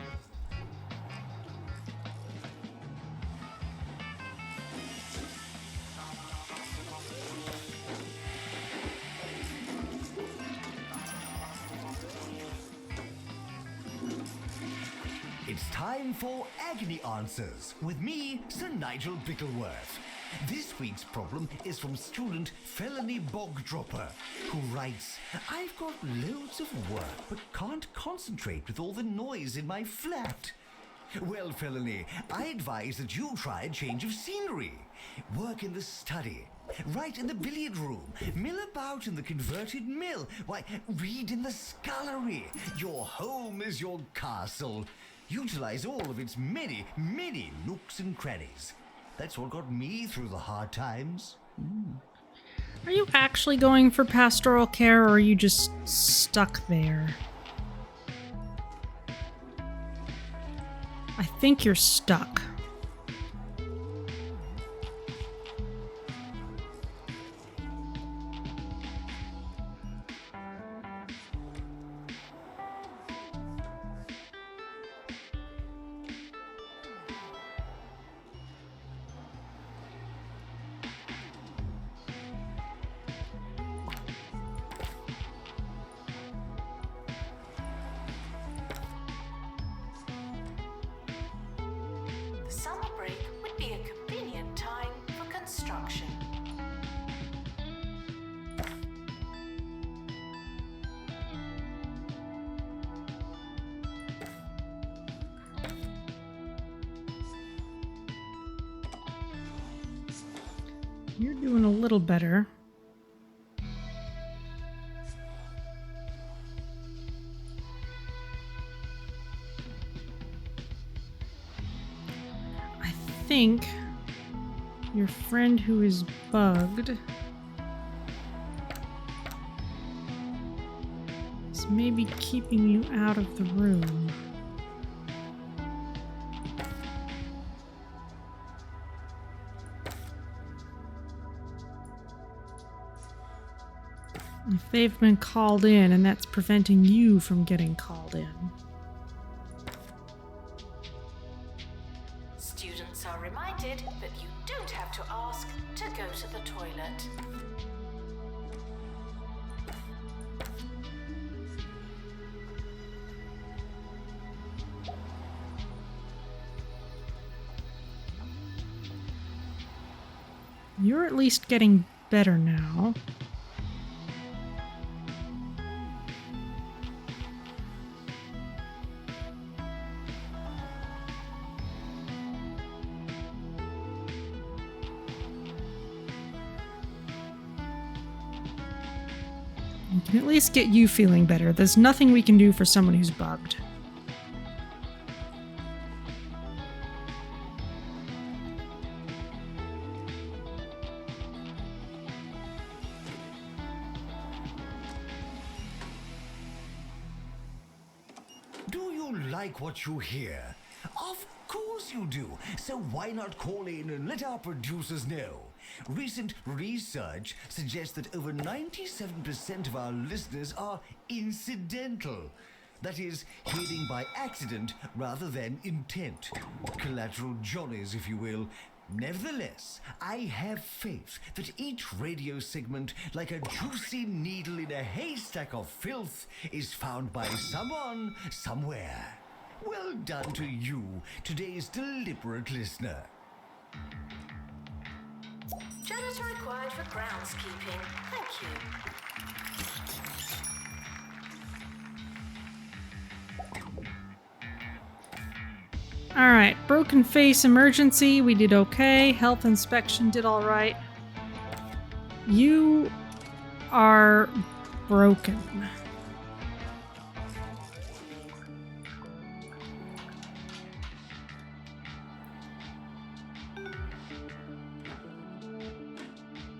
Speaker 2: It's time for Agony Answers with me, Sir Nigel Bickleworth. This week's problem is from student Felony Bogdropper, who writes, I've got loads of work but can't concentrate with all the noise in my flat. Well, Felony, I advise that you try a change of scenery. Work in the study. Write in the billiard room. Mill about in the converted mill. Why, read in the scullery. Your home is your castle. Utilize all of its many, many nooks and crannies. That's what got me through the hard times.
Speaker 1: Are you actually going for pastoral care, or are you just stuck there? I think you're stuck. You're doing a little better. I think your friend who is bugged is maybe keeping you out of the room. If they've been called in and that's preventing you from getting called in.
Speaker 3: Students are reminded that you don't have to ask to go to the toilet.
Speaker 1: You're at least getting better now. We can at least get you feeling better. There's nothing we can do for someone who's bugged.
Speaker 2: Do you like what you hear? Of course you do. So why not call in and let our producers know? Recent research suggests that over 97% of our listeners are incidental. That is, hearing by accident rather than intent. Collateral Johnnies, if you will. Nevertheless, I have faith that each radio segment, like a juicy needle in a haystack of filth, is found by someone, somewhere. Well done to you, today's deliberate listener.
Speaker 3: Janitor required for groundskeeping. Thank you.
Speaker 1: Alright, broken face emergency, we did okay. Health inspection did alright. You are broken.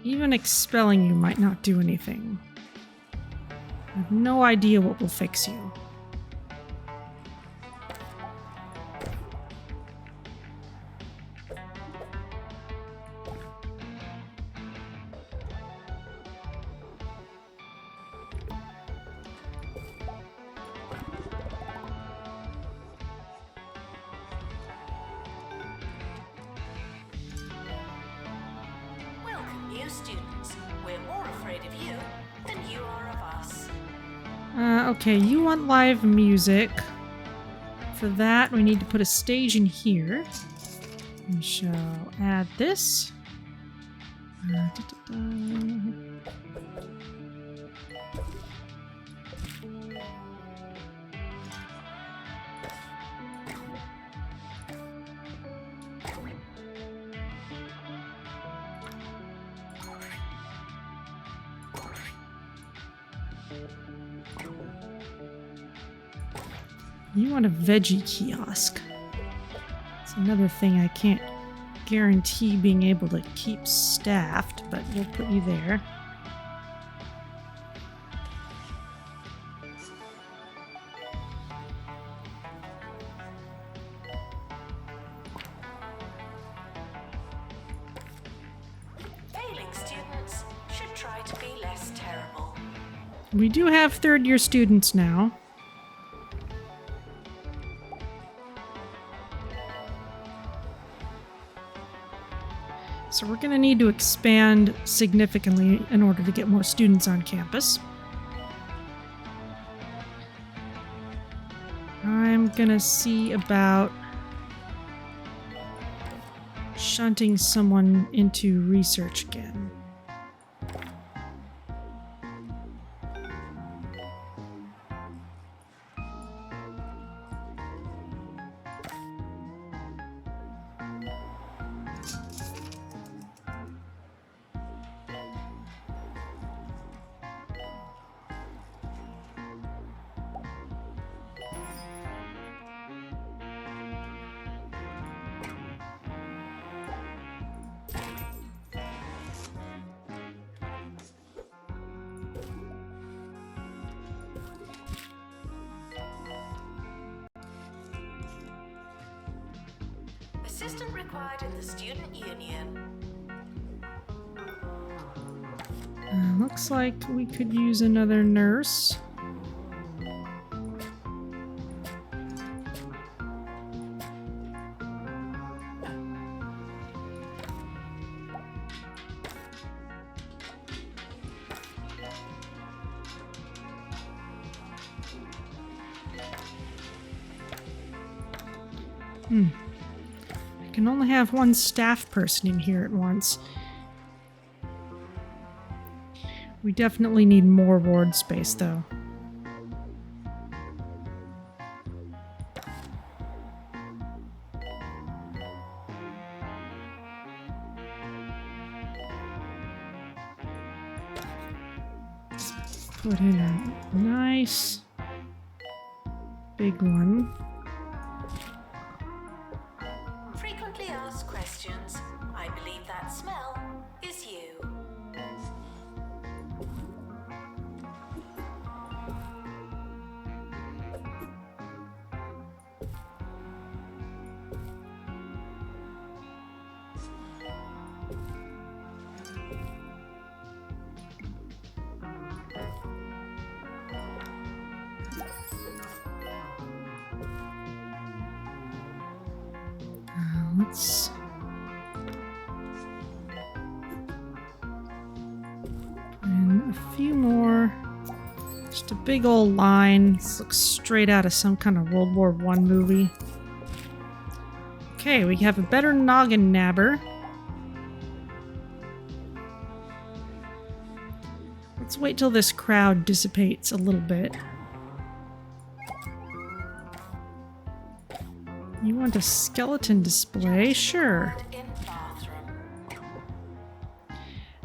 Speaker 1: Even expelling you might not do anything. I have no idea what will fix you.
Speaker 3: Welcome, new students. We're more afraid of you than you are of us.
Speaker 1: Okay, you want live music. For that, we need to put a stage in here. We shall add this. You want a veggie kiosk. It's another thing I can't guarantee being able to keep staffed, but we'll put you there.
Speaker 3: Failing students should try to be less terrible.
Speaker 1: We do have third-year students now. So we're going to need to expand significantly in order to get more students on campus. I'm going to see about shunting someone into research again.
Speaker 3: Assistant required in the student union.
Speaker 1: Looks like we could use another nurse. I can only have one staff person in here at once. We definitely need more ward space, though. Put in a nice big one.
Speaker 3: Frequently asked questions. I believe that smell is you.
Speaker 1: Let's and a few more. Just a big old line. This looks straight out of some kind of World War I movie. Okay, we have a better noggin nabber. Let's wait till this crowd dissipates a little bit. You want a skeleton display? Sure.
Speaker 3: In bathroom.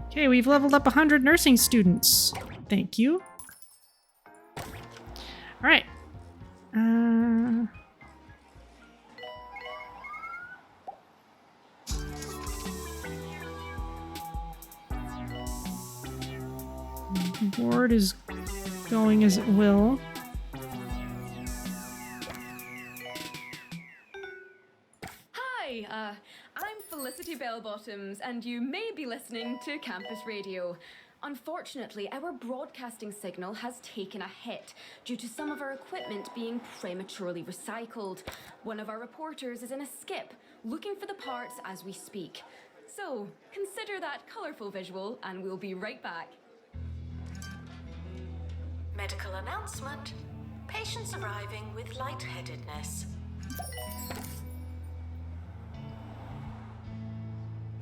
Speaker 1: Okay, we've leveled up 100 nursing students. Thank you. Alright. The ward is going as it will.
Speaker 5: Hi, I'm Felicity Bellbottoms, and you may be listening to Campus Radio. Unfortunately, our broadcasting signal has taken a hit due to some of our equipment being prematurely recycled. One of our reporters is in a skip, looking for the parts as we speak. So, consider that colourful visual, and we'll be right back.
Speaker 3: Medical announcement. Patients arriving with lightheadedness.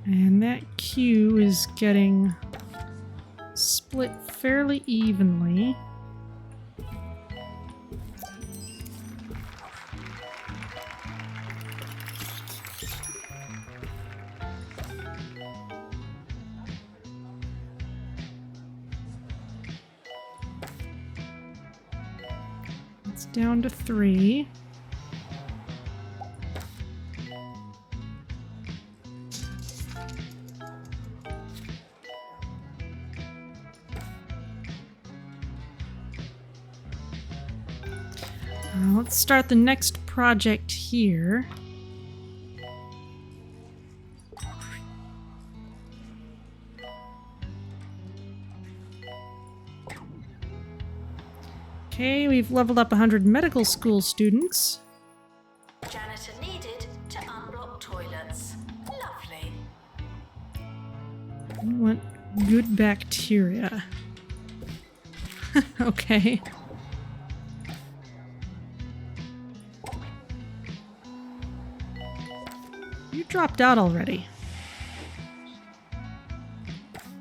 Speaker 1: And that queue is getting split fairly evenly. It's down to 3. Let's start the next project here. Okay, we've leveled up 100 medical school students.
Speaker 3: Janitor needed to unblock toilets. Lovely.
Speaker 1: We want good bacteria. Okay. You dropped out already.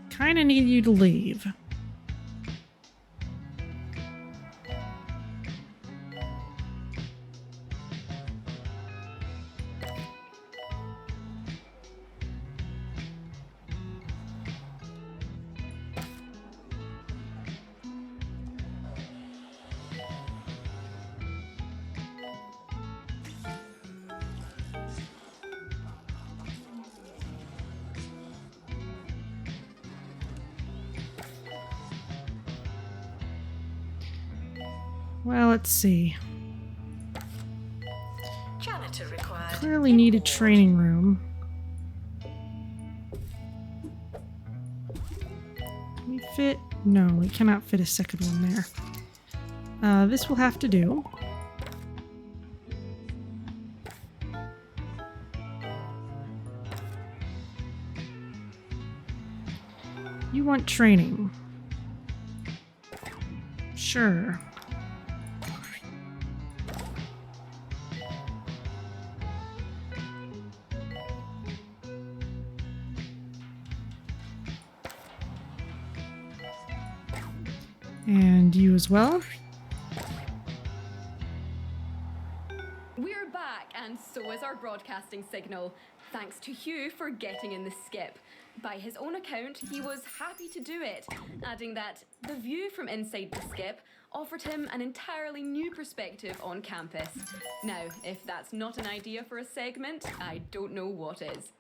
Speaker 1: Kinda need you to leave. Well, let's see.
Speaker 3: Janitor required.
Speaker 1: clearly need a training room. Can we fit? No, we cannot fit a second one there. This will have to do. You want training? Sure. And you as well?
Speaker 5: We're back, and so is our broadcasting signal. Thanks to Hugh for getting in the skip. By his own account, he was happy to do it, adding that the view from inside the skip offered him an entirely new perspective on campus. Now, if that's not an idea for a segment, I don't know what is.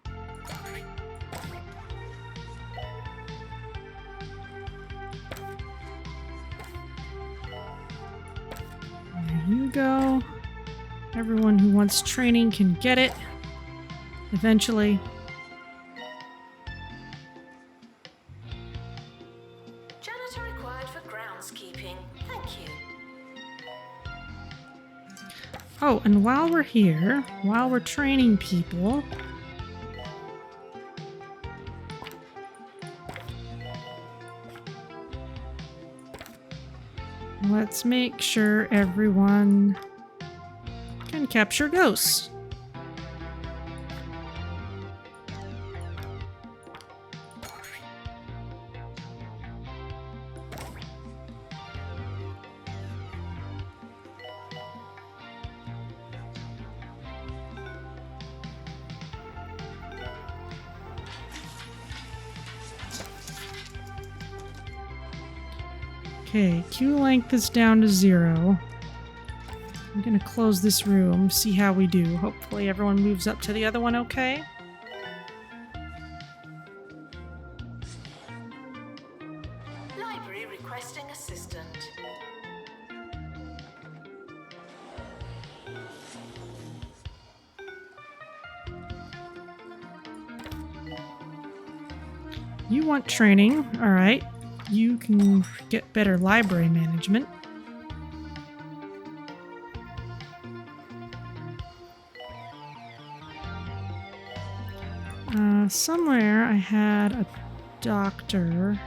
Speaker 1: There you go. Everyone who wants training can get it. Eventually.
Speaker 3: Janitor required for groundskeeping. Thank you.
Speaker 1: Oh, and while we're here, while we're training people, let's make sure everyone can capture ghosts. Okay, queue length is down to 0. I'm gonna close this room, see how we do. Hopefully everyone moves up to the other one okay.
Speaker 3: Library requesting assistant.
Speaker 1: You want training, alright. You can get better library management. Somewhere I had a doctor.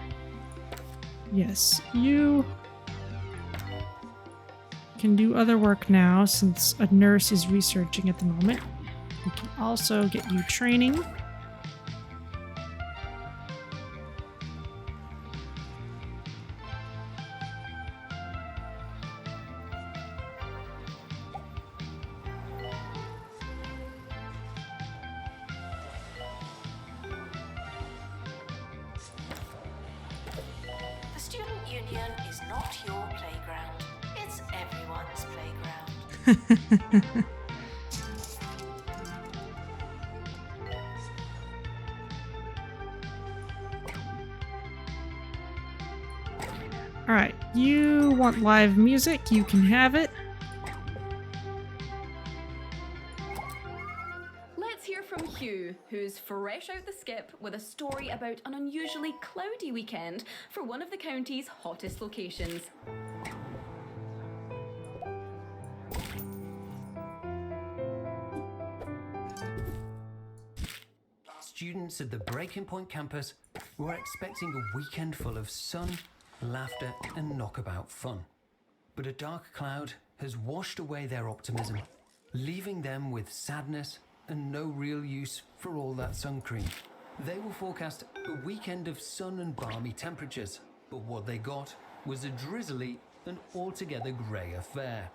Speaker 1: Yes, you can do other work now since a nurse is researching at the moment. We can also get you training.
Speaker 3: The student union is not your playground. It's everyone's playground.
Speaker 1: Alright, you want live music, you can have it.
Speaker 5: Let's hear from Hugh, who's fresh out the skip with a story about an unusually cloudy weekend for one of the county's hottest locations.
Speaker 6: Students at the Breaking Point campus were expecting a weekend full of sun, laughter, and knockabout fun. But a dark cloud has washed away their optimism, leaving them with sadness and no real use for all that sun cream. They were forecast a weekend of sun and balmy temperatures, but what they got was a drizzly and altogether grey affair.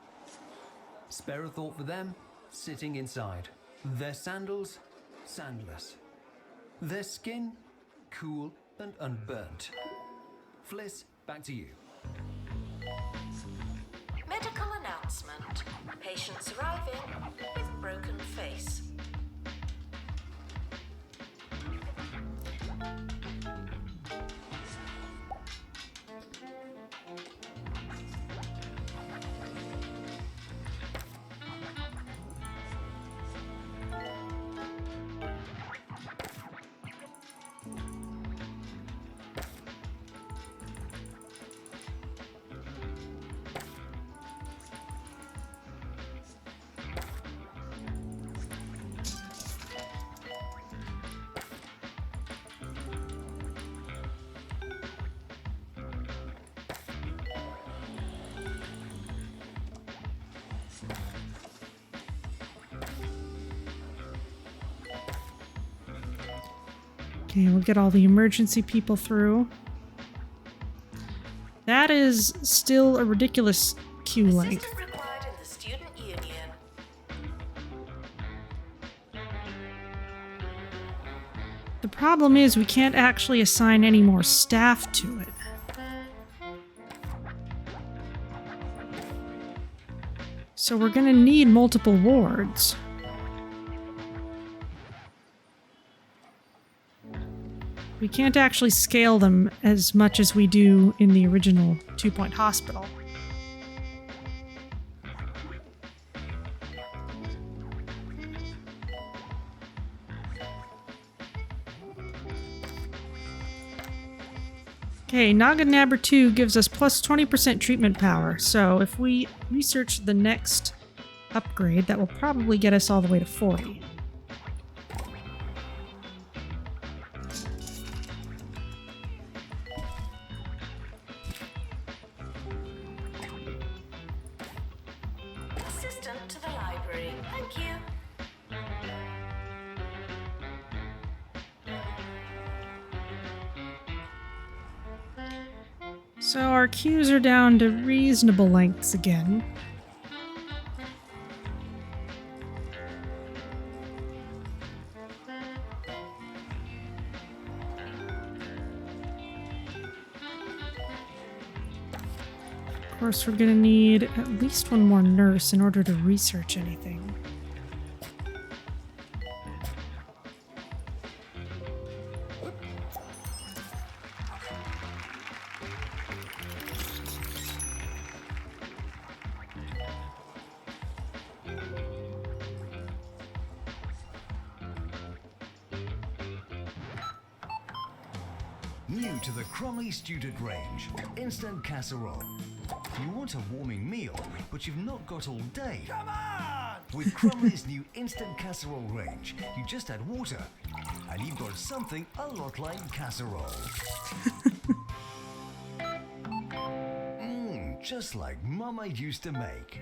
Speaker 6: Spare a thought for them, sitting inside. Their sandals, sandless. Their skin, cool and unburnt. Fliss, back to you.
Speaker 3: Medical announcement. Patients arriving with broken face.
Speaker 1: Okay, we'll get all the emergency people through. That is still a ridiculous queue length.
Speaker 3: Assistant required in the student union.
Speaker 1: The problem is we can't actually assign any more staff to it. So we're gonna need multiple wards. We can't actually scale them as much as we do in the original 2-point hospital. Okay, Naganabber 2 gives us plus 20% treatment power, so if we research the next upgrade, that will probably get us all the way to 40.
Speaker 3: Assistant to the library. Thank you.
Speaker 1: So our queues are down to reasonable lengths again. Of course, we're gonna need at least one more nurse in order to research anything.
Speaker 2: New to the Cromley student range, instant casserole. You want a warming meal, but you've not got all day. Come on! With Cromley's new instant casserole range, you just add water, and you've got something a lot like casserole. Just like Mama used to make.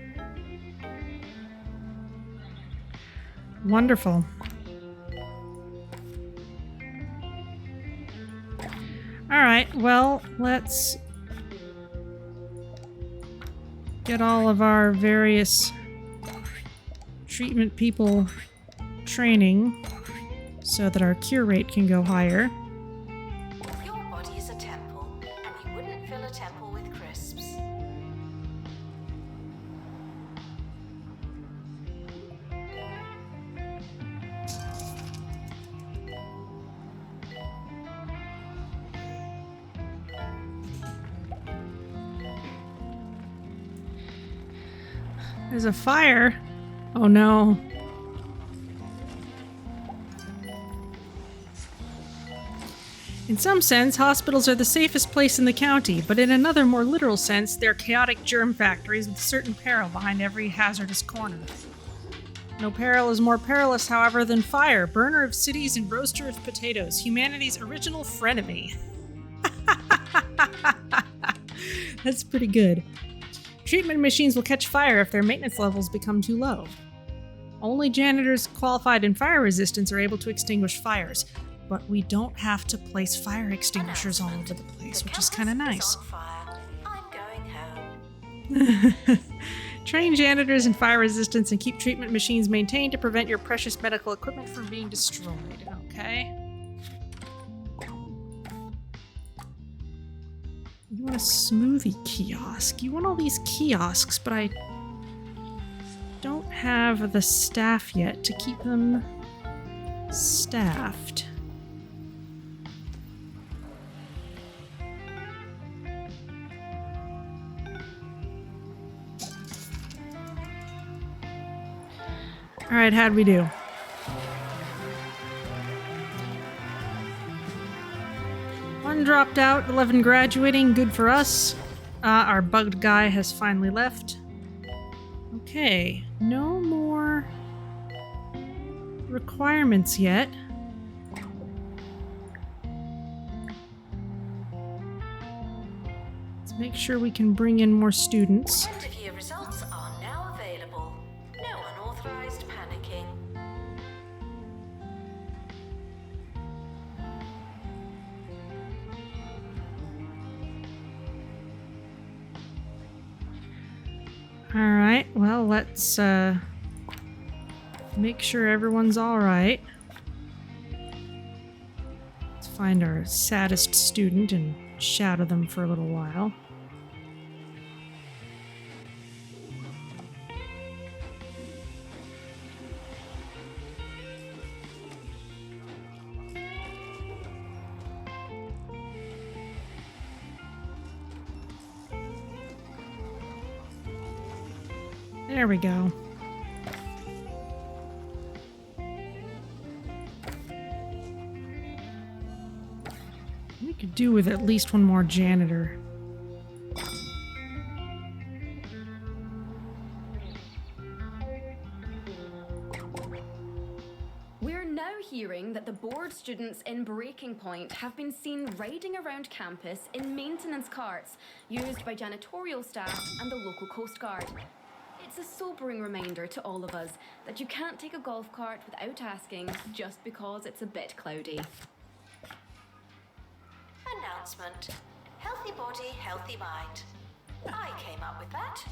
Speaker 1: Wonderful. Alright, well, let's get all of our various treatment people training so that our cure rate can go higher.
Speaker 3: Your body is a temple, and you wouldn't fill a temple with crisps.
Speaker 1: There's a fire. Oh no. In some sense, hospitals are the safest place in the county, but in another more literal sense, they're chaotic germ factories with certain peril behind every hazardous corner. No peril is more perilous, however, than fire, burner of cities and roaster of potatoes, humanity's original frenemy. That's pretty good. Treatment machines will catch fire if their maintenance levels become too low. Only janitors qualified in fire resistance are able to extinguish fires, but we don't have to place fire extinguishers all over the place, which is kind of nice.
Speaker 3: On fire. I'm going home.
Speaker 1: Train janitors in fire resistance and keep treatment machines maintained to prevent your precious medical equipment from being destroyed. Okay. You want a smoothie kiosk. You want all these kiosks, but I don't have the staff yet to keep them staffed. Alright, how'd we do? One dropped out, 11 graduating, good for us. Our bugged guy has finally left. Okay, no more requirements yet. Let's make sure we can bring in more students.
Speaker 3: Interview results are now available. No unauthorized panicking.
Speaker 1: Alright, well, let's make sure everyone's alright. Let's find our saddest student and shadow them for a little while. There we go. We could do with at least one more janitor.
Speaker 5: We're now hearing that the bored students in Breaking Point have been seen riding around campus in maintenance carts used by janitorial staff and the local Coast Guard. It's a sobering reminder to all of us that you can't take a golf cart without asking just because it's a bit cloudy.
Speaker 3: Announcement. Healthy body, healthy mind. I came up with that.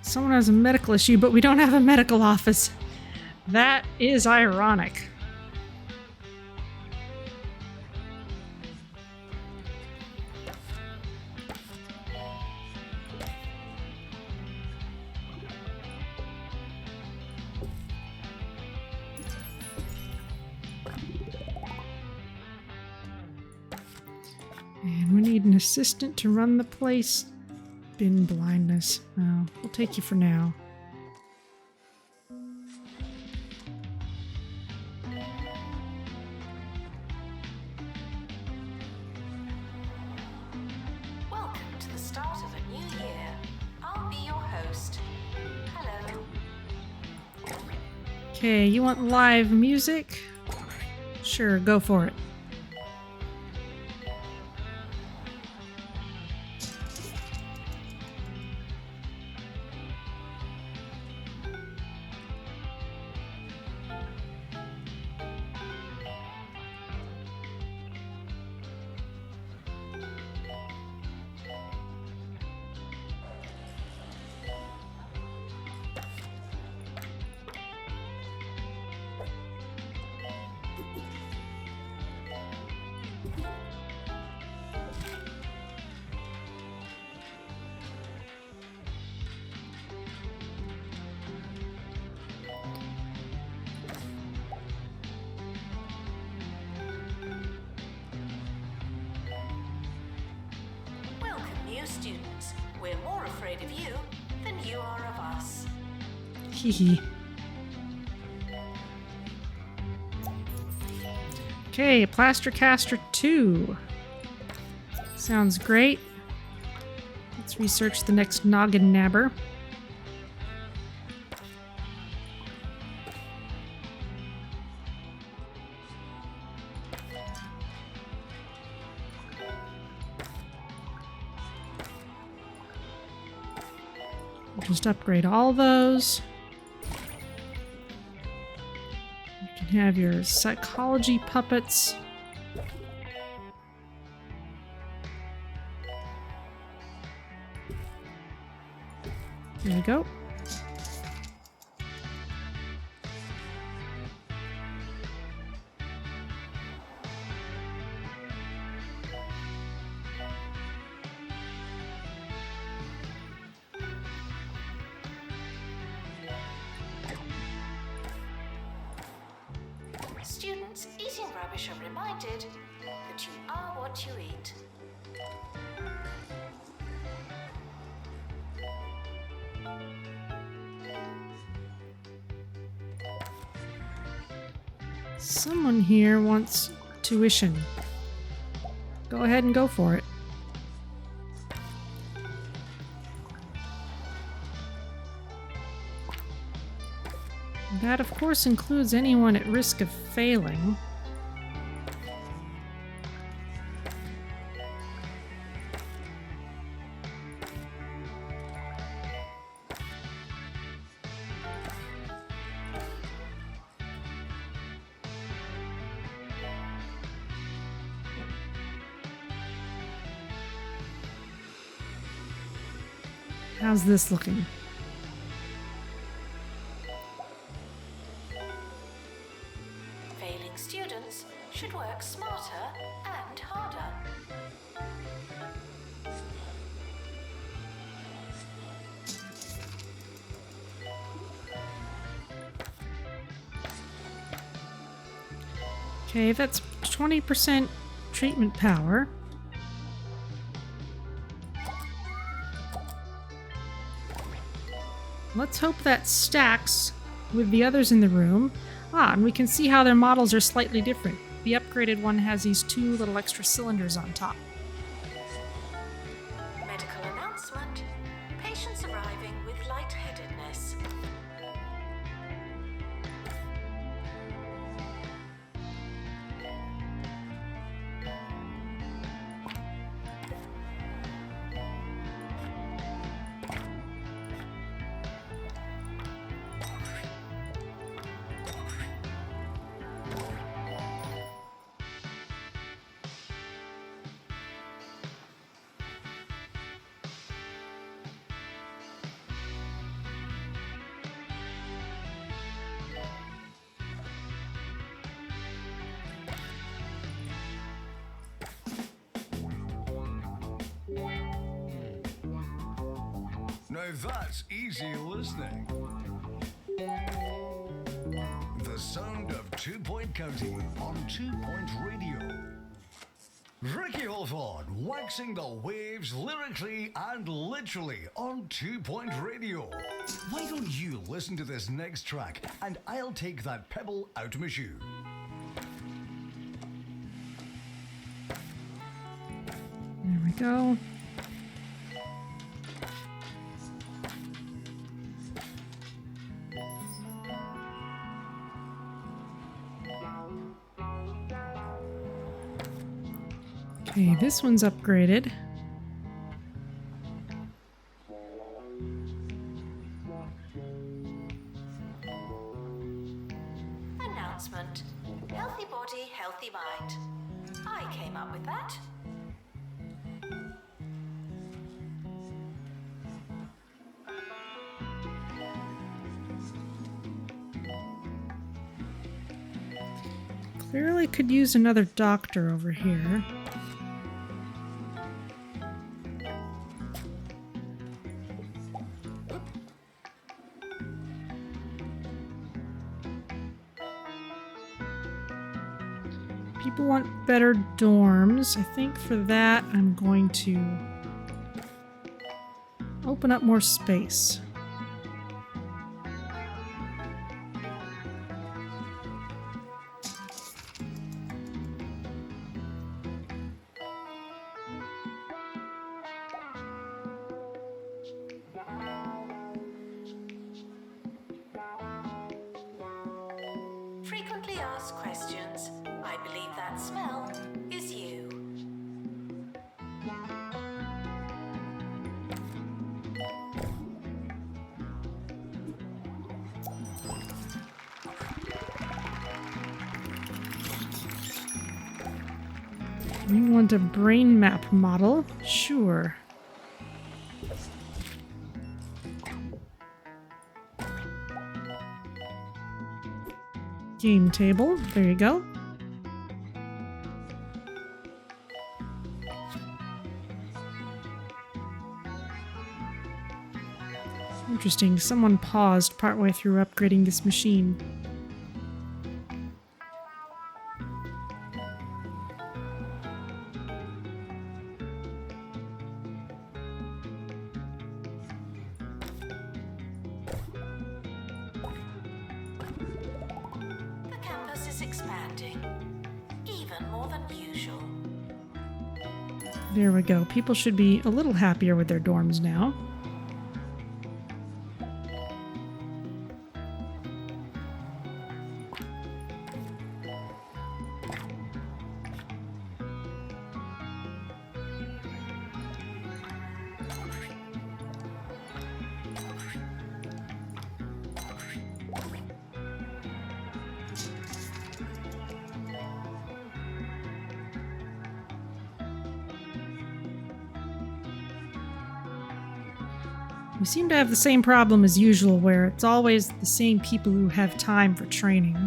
Speaker 1: Someone has a medical issue, but we don't have a medical office. That is ironic. And we need an assistant to run the place. Bin blindness. Oh, we'll take you for now.
Speaker 3: Welcome to the start of a new year. I'll be your host. Hello.
Speaker 1: Okay, you want live music? Sure, go for it.
Speaker 3: Welcome, new students. We're more afraid of you than you are of us.
Speaker 1: Hehe. Okay, Plaster Caster 2. Sounds great. Let's research the next noggin nabber. Just upgrade all those. You can have your psychology puppets. There we go.
Speaker 3: Students eating rubbish are reminded that you are what you eat.
Speaker 1: Someone here wants tuition. Go ahead and go for it. That, of course, includes anyone at risk of failing. How's this looking?
Speaker 3: Failing students should work smarter and harder.
Speaker 1: Okay, that's 20% treatment power. Let's hope that stacks with the others in the room. Ah, and we can see how their models are slightly different. The upgraded one has these 2 little extra cylinders on top.
Speaker 3: Medical announcement. Patients arriving with lightheadedness.
Speaker 2: Now that's easy listening. The sound of 2 Point County on 2 Point Radio. Ricky Hawthorne waxing the waves lyrically and literally on 2 Point Radio. Why don't you listen to this next track and I'll take that pebble out of my shoe.
Speaker 1: There we go. Okay, this one's upgraded.
Speaker 3: Announcement. Healthy body, healthy mind. I came up with that.
Speaker 1: Clearly could use another doctor over here. People want better dorms. I think for that I'm going to open up more space.
Speaker 3: Frequently asked questions. I believe that smell is you.
Speaker 1: You want a brain map model? Sure. Game table. There you go. Interesting. Someone paused partway through upgrading this machine.
Speaker 3: The campus is expanding, even more than usual.
Speaker 1: There we go. People should be a little happier with their dorms now. We seem to have the same problem as usual, where it's always the same people who have time for training.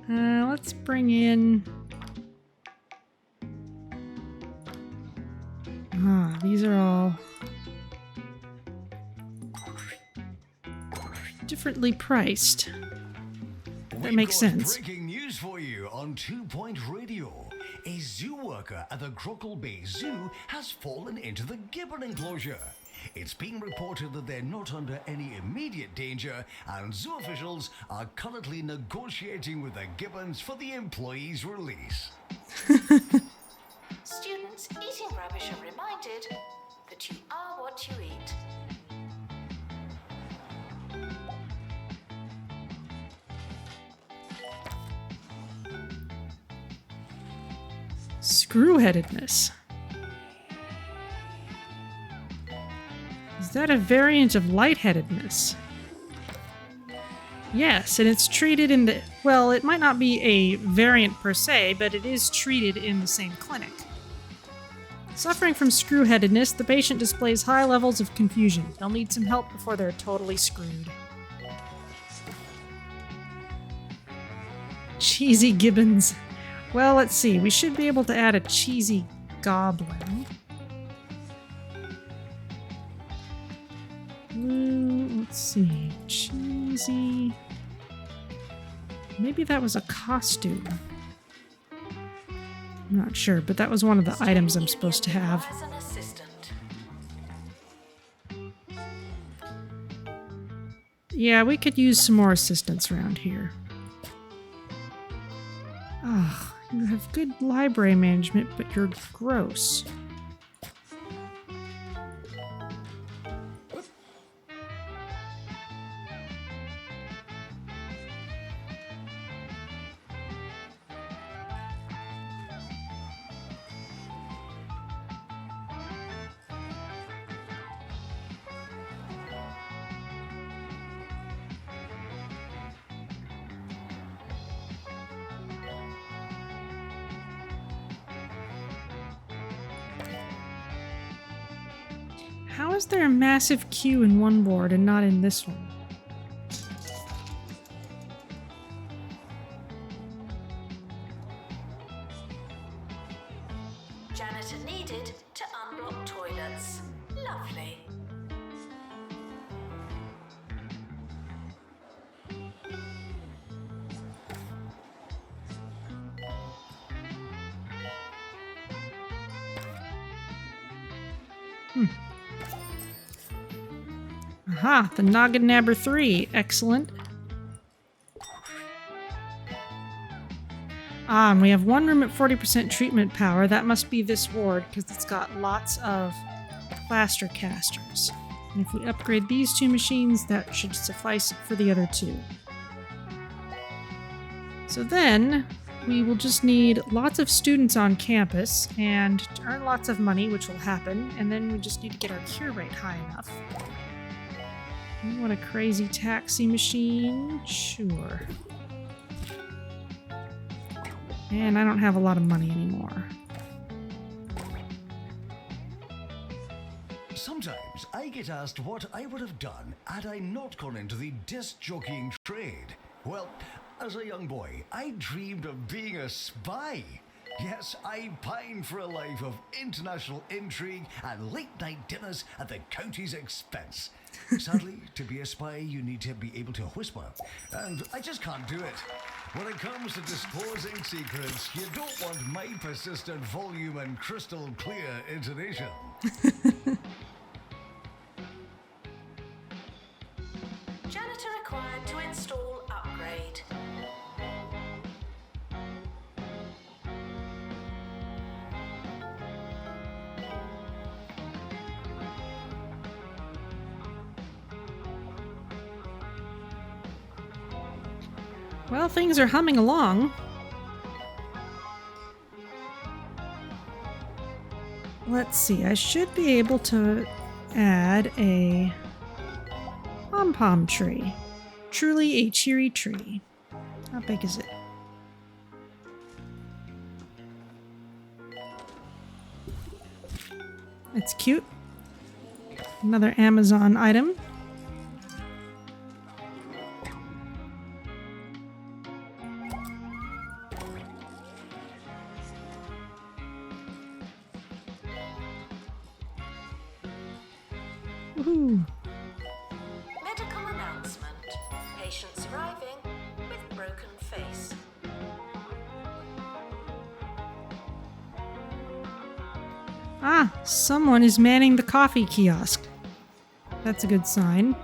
Speaker 1: Let's bring in... these are all differently priced. That makes sense.
Speaker 2: Breaking news for you on 2 Point Radio. A zoo worker at the Crockle Bay Zoo has fallen into the gibbon enclosure. It's been reported that they're not under any immediate danger, and zoo officials are currently negotiating with the gibbons for the employee's release.
Speaker 3: Students eating rubbish are reminded that you are what you eat.
Speaker 1: Screw-headedness. Is that a variant of lightheadedness? Yes, and it's treated in the... Well, it might not be a variant per se, but it is treated in the same clinic. Suffering from screw-headedness, the patient displays high levels of confusion. They'll need some help before they're totally screwed. Cheesy gibbons. Well, let's see. We should be able to add a cheesy goblin. Let's see. Cheesy. Maybe that was a costume. I'm not sure, but that was one of the items I'm supposed to have.
Speaker 3: As an assistant.
Speaker 1: Yeah, we could use some more assistants around here. Ugh, you have good library management, but you're gross. How is there a massive queue in one board and not in this one?
Speaker 3: Janitor needed to unblock toilets. Lovely.
Speaker 1: Aha, the Noggin Nabber 3. Excellent. Ah, and we have one room at 40% treatment power. That must be this ward, because it's got lots of plaster casters. And if we upgrade these two machines, that should suffice for the other two. So then, we will just need lots of students on campus, and to earn lots of money, which will happen, and then we just need to get our cure rate high enough. You want a crazy taxi machine? Sure. And I don't have a lot of money anymore.
Speaker 2: Sometimes I get asked what I would have done had I not gone into the disc jockeying trade. Well, as a young boy, I dreamed of being a spy. Yes, I pined for a life of international intrigue and late-night dinners at the county's expense. Sadly, to be a spy, you need to be able to whisper, and I just can't do it. When it comes to disclosing secrets, you don't want my persistent volume and crystal clear intonation.
Speaker 3: Janitor required to install upgrade.
Speaker 1: Well, things are humming along. Let's see, I should be able to add a pom-pom tree. Truly a cheery tree. How big is it? It's cute. Another Amazon item. Woohoo!
Speaker 3: Medical announcement. Patients arriving with broken face.
Speaker 1: Ah, someone is manning the coffee kiosk. That's a good sign.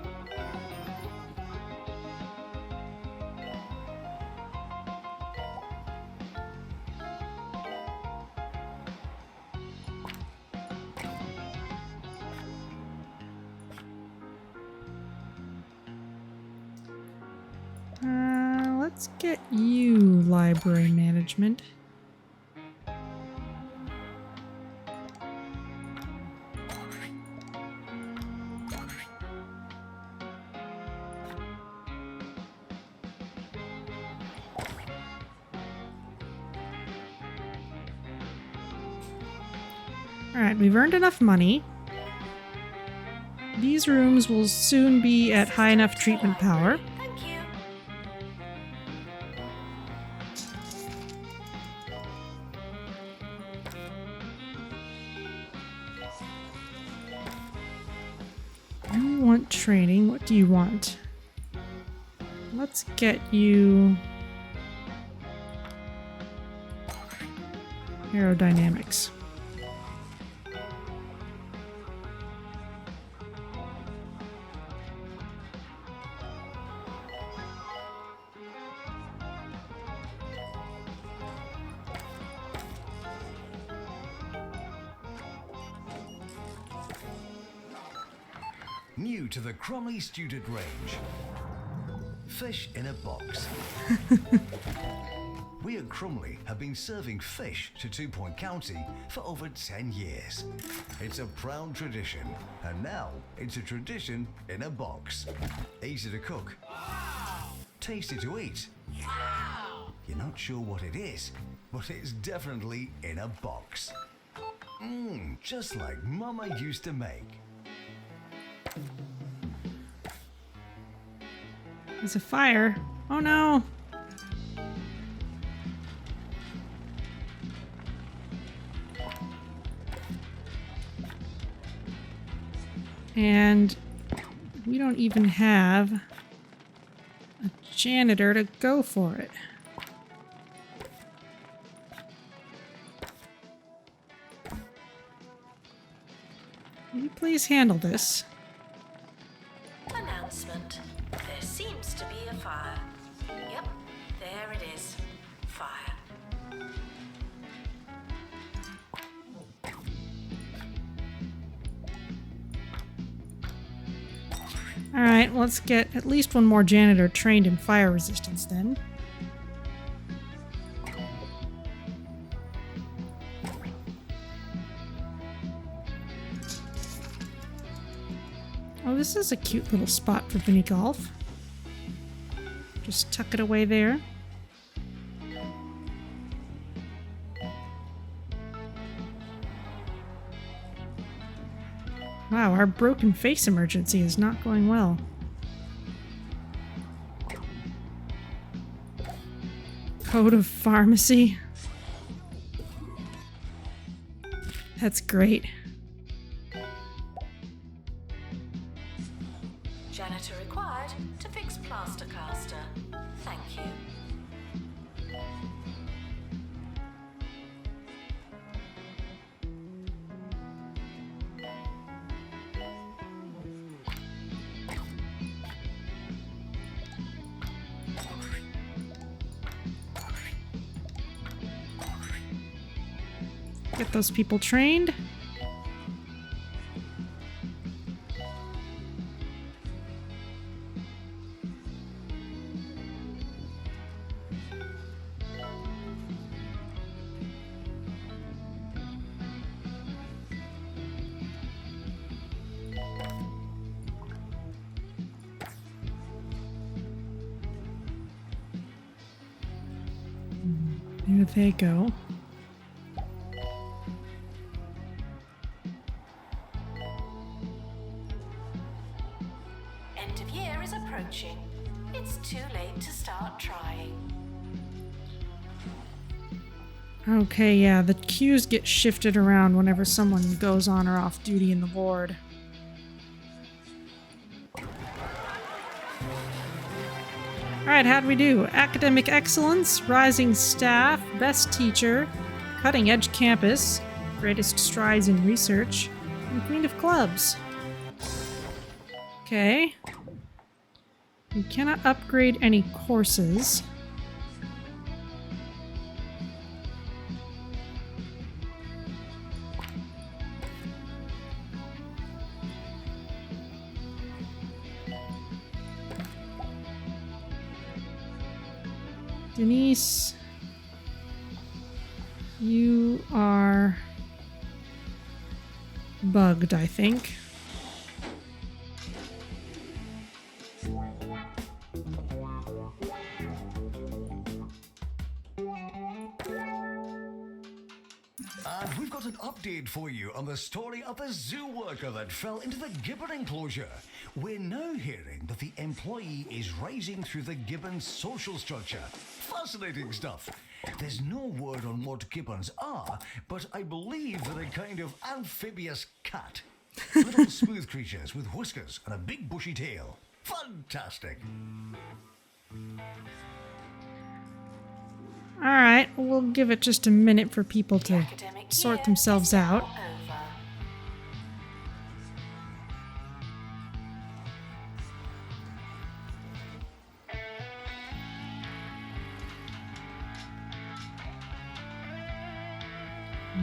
Speaker 1: Let's get you library management. Alright, we've earned enough money. These rooms will soon be at high enough treatment power.
Speaker 3: Thank you.
Speaker 1: You want training. What do you want? Let's get you aerodynamics.
Speaker 2: New to the Cromley student range. Fish in a box. We at Cromley have been serving fish to 2 Point County for over 10 years. It's a proud tradition, and now it's a tradition in a box. Easy to cook. Tasty to eat. You're not sure what it is, but it's definitely in a box. Just like Mama used to make.
Speaker 1: There's a fire. Oh no! And we don't even have a janitor to go for it. Will you please handle this?
Speaker 3: Announcement. There seems to be a fire. Yep, there it is. Fire.
Speaker 1: Alright, let's get at least one more janitor trained in fire resistance then. Oh, this is a cute little spot for mini golf. Just tuck it away there. Wow, our broken face emergency is not going well. Code of pharmacy. That's great.
Speaker 3: Janitor required to fix plaster caster. Thank you.
Speaker 1: Get those people trained. Here they go.
Speaker 3: End of year is approaching. It's too late to start trying.
Speaker 1: Okay, yeah, the cues get shifted around whenever someone goes on or off duty in the ward. Alright, how'd we do? Academic excellence, rising staff, best teacher, cutting edge campus, greatest strides in research, and queen of clubs. Okay. We cannot upgrade any courses. Denise, you are bugged, I think.
Speaker 2: And we've got an update for you on the story of the zoo worker that fell into the gibbon enclosure. We're now hearing that the employee is rising through the gibbon's social structure. Fascinating stuff. There's no word on what gibbons are, but I believe they're a kind of amphibious cat. Little smooth creatures with whiskers and a big bushy tail. Fantastic.
Speaker 1: Alright, we'll give it just a minute for people to sort themselves out.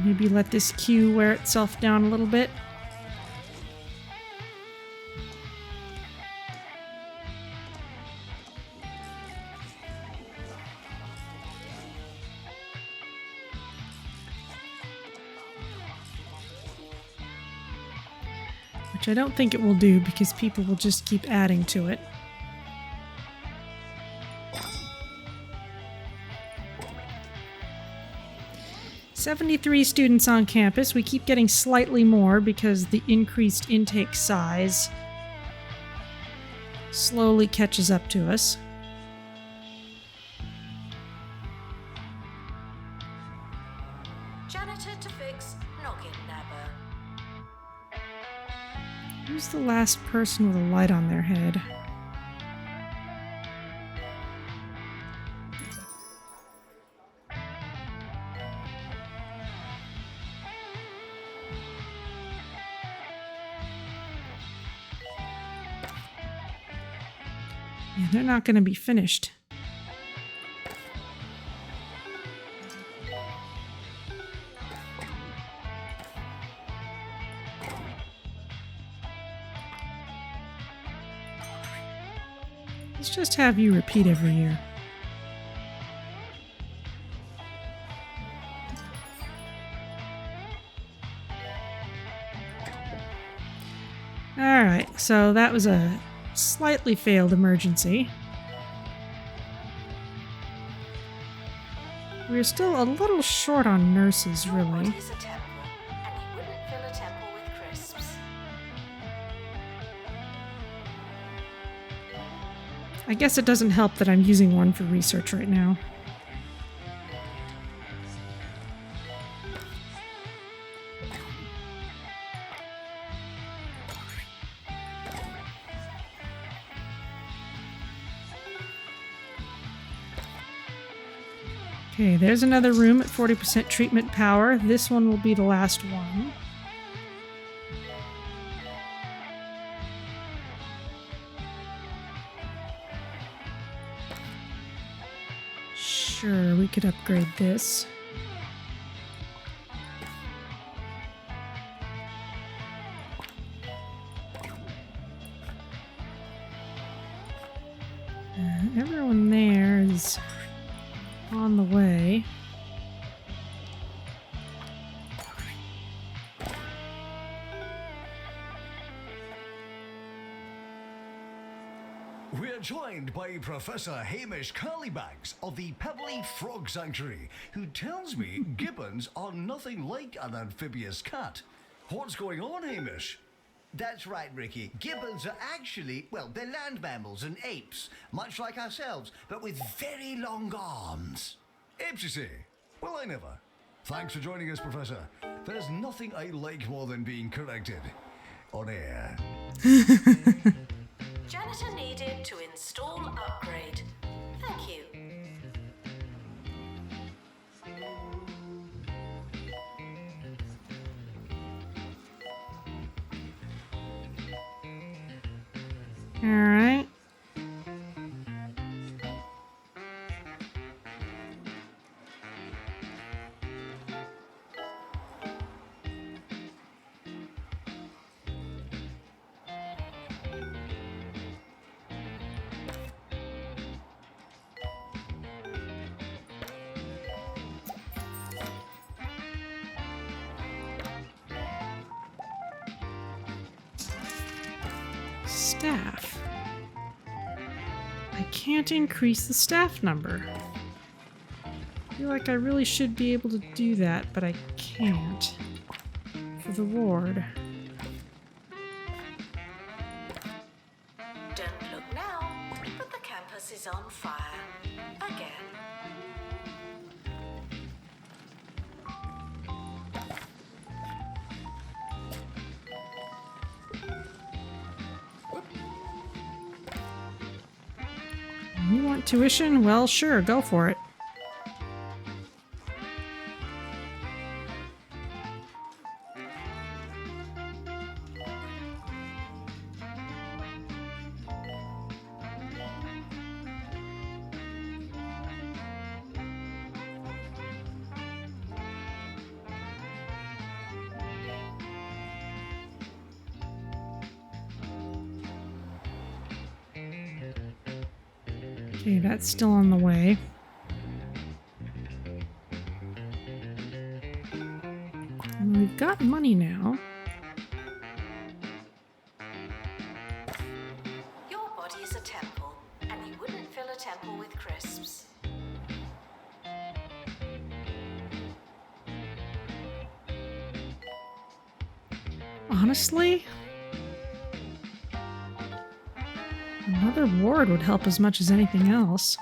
Speaker 1: Maybe let this queue wear itself down a little bit. Which I don't think it will do because people will just keep adding to it. "73 students on campus." We keep getting slightly more because the increased intake size slowly catches up to us.
Speaker 3: Janitor to fix noggin nabber.
Speaker 1: Who's the last person with a light on their head? Yeah, they're not going to be finished. Let's just have you repeat every year. Alright, so that was a slightly failed emergency. We're still a little short on nurses, really.
Speaker 3: What is a temple? And you wouldn't fill a temple with crisps.
Speaker 1: I guess it doesn't help that I'm using one for research right now. Okay, there's another room at 40% treatment power. This one will be the last one. Sure, we could upgrade this. Everyone there is on the way.
Speaker 2: We're We're joined by Professor Hamish Curlybags of the Pebbly Frog Sanctuary, who tells me gibbons are nothing like an amphibious cat. What's going on, Hamish?
Speaker 4: That's right, Ricky. Gibbons are actually, well, they're land mammals and apes, much like ourselves, but with very long arms.
Speaker 2: Apes, you say? Well, I never. Thanks for joining us, Professor. There's nothing I like more than being corrected. On air.
Speaker 3: Janitor needed to install upgrade. Thank you.
Speaker 1: All right. Staff. I can't increase the staff number. I feel like I really should be able to do that, but I can't. For the ward.
Speaker 3: Don't look now, but the campus is on fire. Again.
Speaker 1: You want tuition? Well, sure, go for it. Okay, that's still on the way. And we've got money now.
Speaker 3: Your body is a temple, and you wouldn't fill a temple with crisps.
Speaker 1: Honestly? Another ward would help as much as anything else.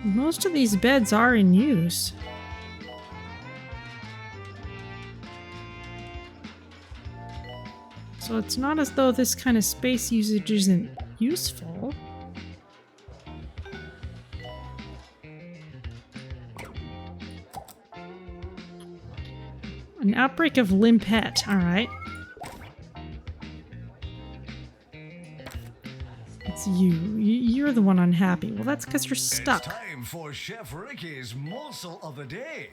Speaker 1: Most of these beds are in use. So it's not as though this kind of space usage isn't useful. An outbreak of limpet, alright. It's you. You're the one unhappy. Well, that's because you're stuck.
Speaker 2: It's time for Chef Ricky's morsel of the day.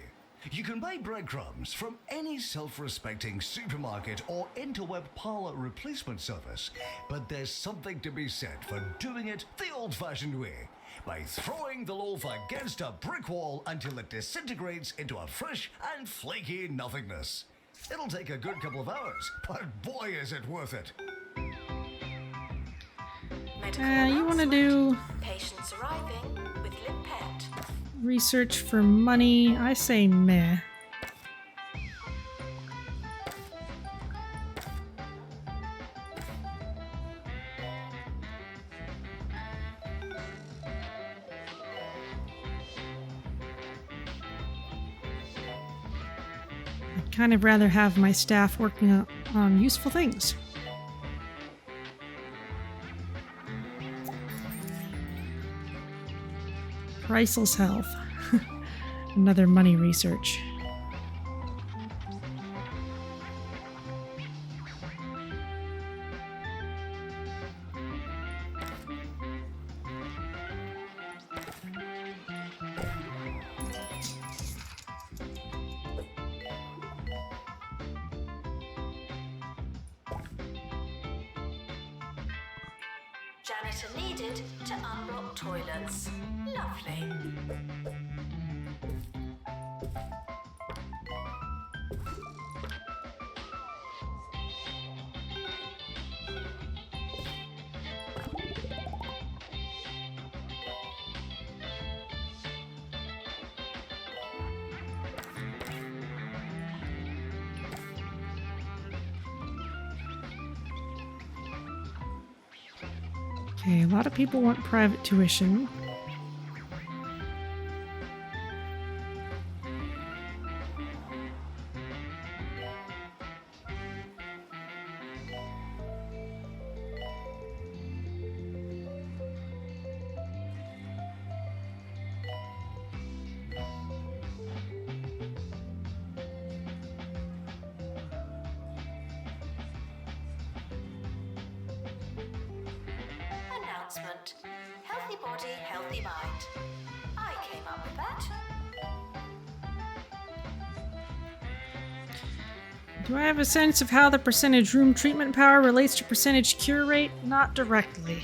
Speaker 2: You can buy breadcrumbs from any self-respecting supermarket or interweb parlor replacement service, but there's something to be said for doing it the old-fashioned way, by throwing the loaf against a brick wall until it disintegrates into a fresh and flaky nothingness. It'll take a good couple of hours, but boy is it worth it.
Speaker 1: You want to do
Speaker 3: Patients arriving with limpet.
Speaker 1: research for money? I say meh. I'd kind of rather have my staff working on useful things. Priceless health. Another money research.
Speaker 3: janitor needed to unblock toilets. Lovely.
Speaker 1: Okay, a lot of people want private tuition.
Speaker 3: Announcement. Healthy body, healthy mind. I came up with that.
Speaker 1: Do I have a sense of how the percentage room treatment power relates to percentage cure rate? Not directly.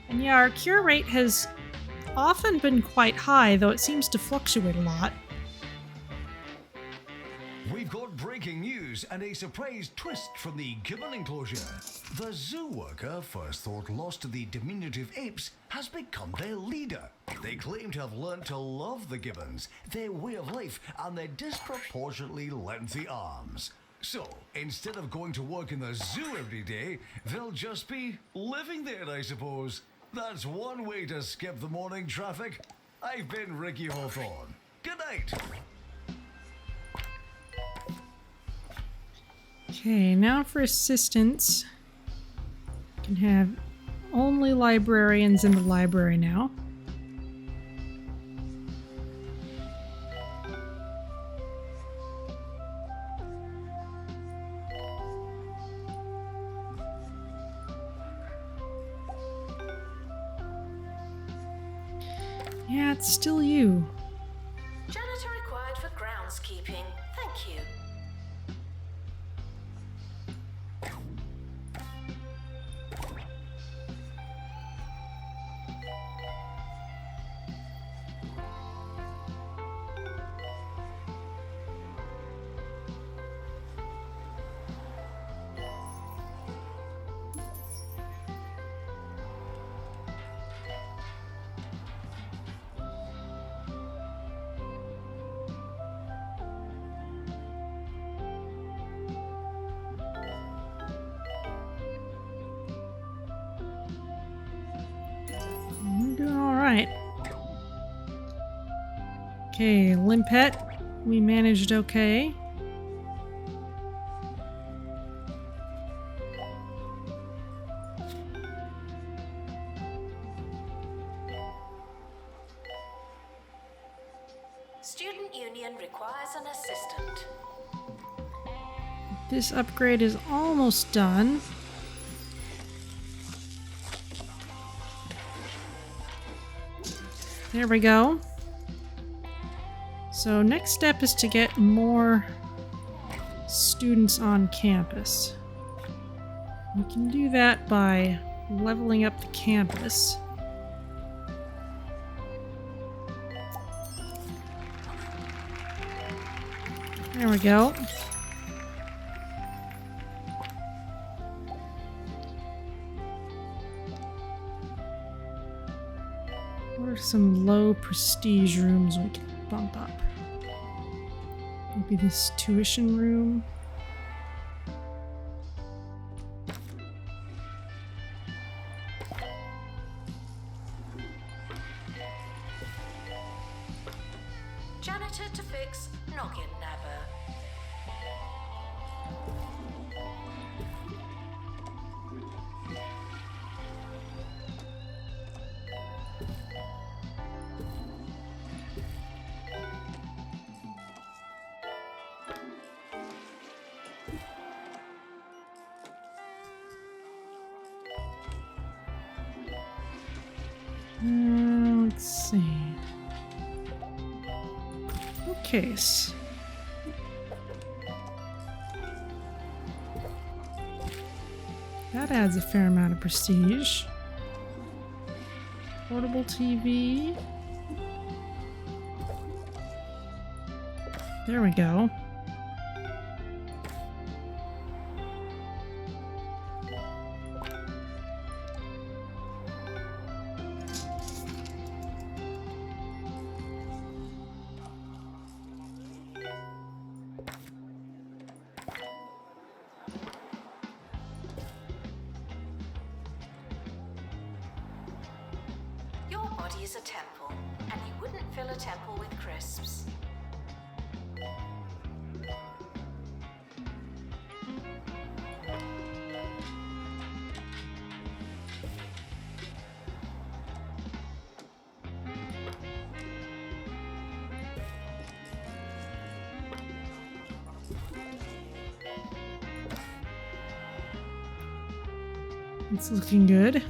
Speaker 1: And yeah, our cure rate has often been quite high, though it seems to fluctuate a lot.
Speaker 2: We've got breaking news and a surprise twist from the gibbon enclosure. The zoo worker, first thought lost to the diminutive apes, has become their leader. They claim to have learned to love the gibbons, their way of life, and their disproportionately lengthy arms. So, instead of going to work in the zoo every day, they'll just be living there, I suppose. That's one way to skip the morning traffic. I've been Ricky Hawthorne. Good night.
Speaker 1: Okay, now for assistants. Can have only librarians in the library now. Yeah, it's still you.
Speaker 3: Janitor required for groundskeeping. Thank you.
Speaker 1: We're doing alright. Okay, Limpet. We managed okay.
Speaker 3: Student union requires an assistant.
Speaker 1: This upgrade is almost done. There we go. So next step is to get more students on campus. We can do that by leveling up the campus. There we go. What are some low prestige rooms we can bump up? Maybe this tuition room.
Speaker 3: Janitor to fix noggin nabber.
Speaker 1: Let's see. Bookcase. That adds a fair amount of prestige. Portable TV. There we go.
Speaker 3: Your body is a temple, and you wouldn't fill a temple with crisps.
Speaker 1: It's looking good.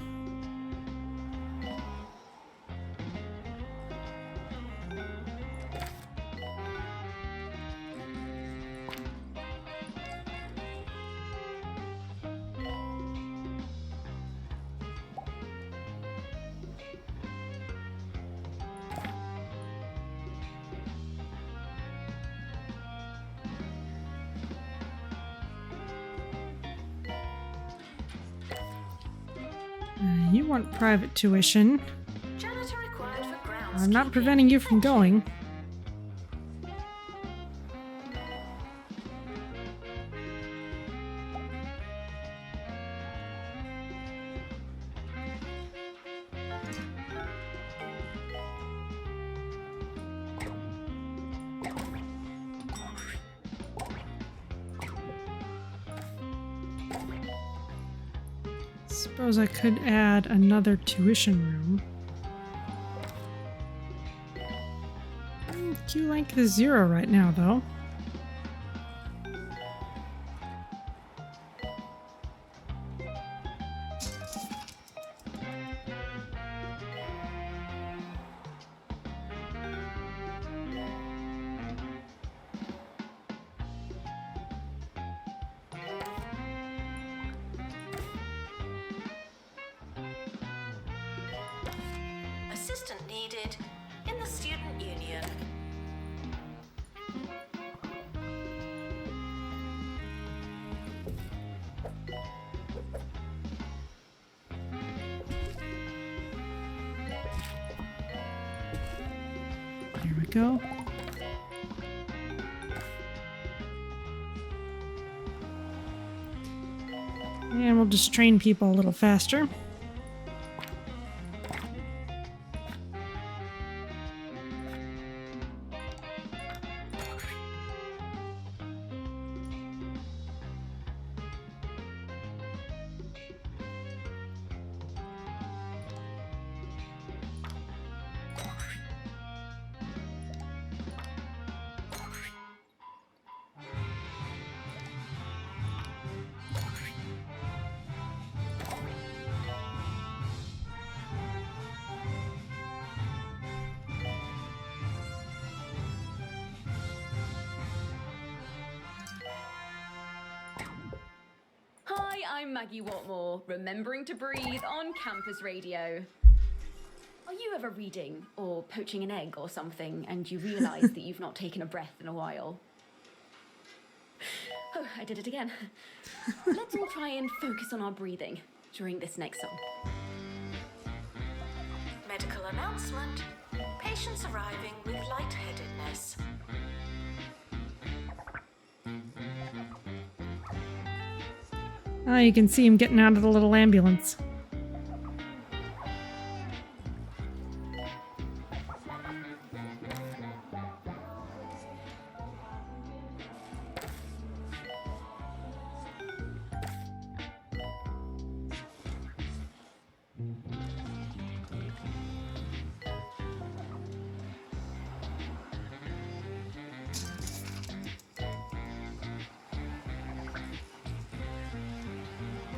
Speaker 1: You want private tuition.
Speaker 3: Janitor required for groundskeeping.
Speaker 1: I'm not preventing you from going. Suppose I could add another tuition room. Queue length is 0 right now, though.
Speaker 3: Assistant needed in the student union.
Speaker 1: Here we go. And we'll just train people a little faster.
Speaker 5: Hi, I'm Maggie Watmore, remembering to breathe on campus radio. Are you ever reading or poaching an egg or something and you realise that you've not taken a breath in a while? Oh, I did it again. Let's all try and focus on our breathing during this next song.
Speaker 3: Medical announcement. Patients arriving with lightheadedness.
Speaker 1: Ah, you can see him getting out of the little ambulance.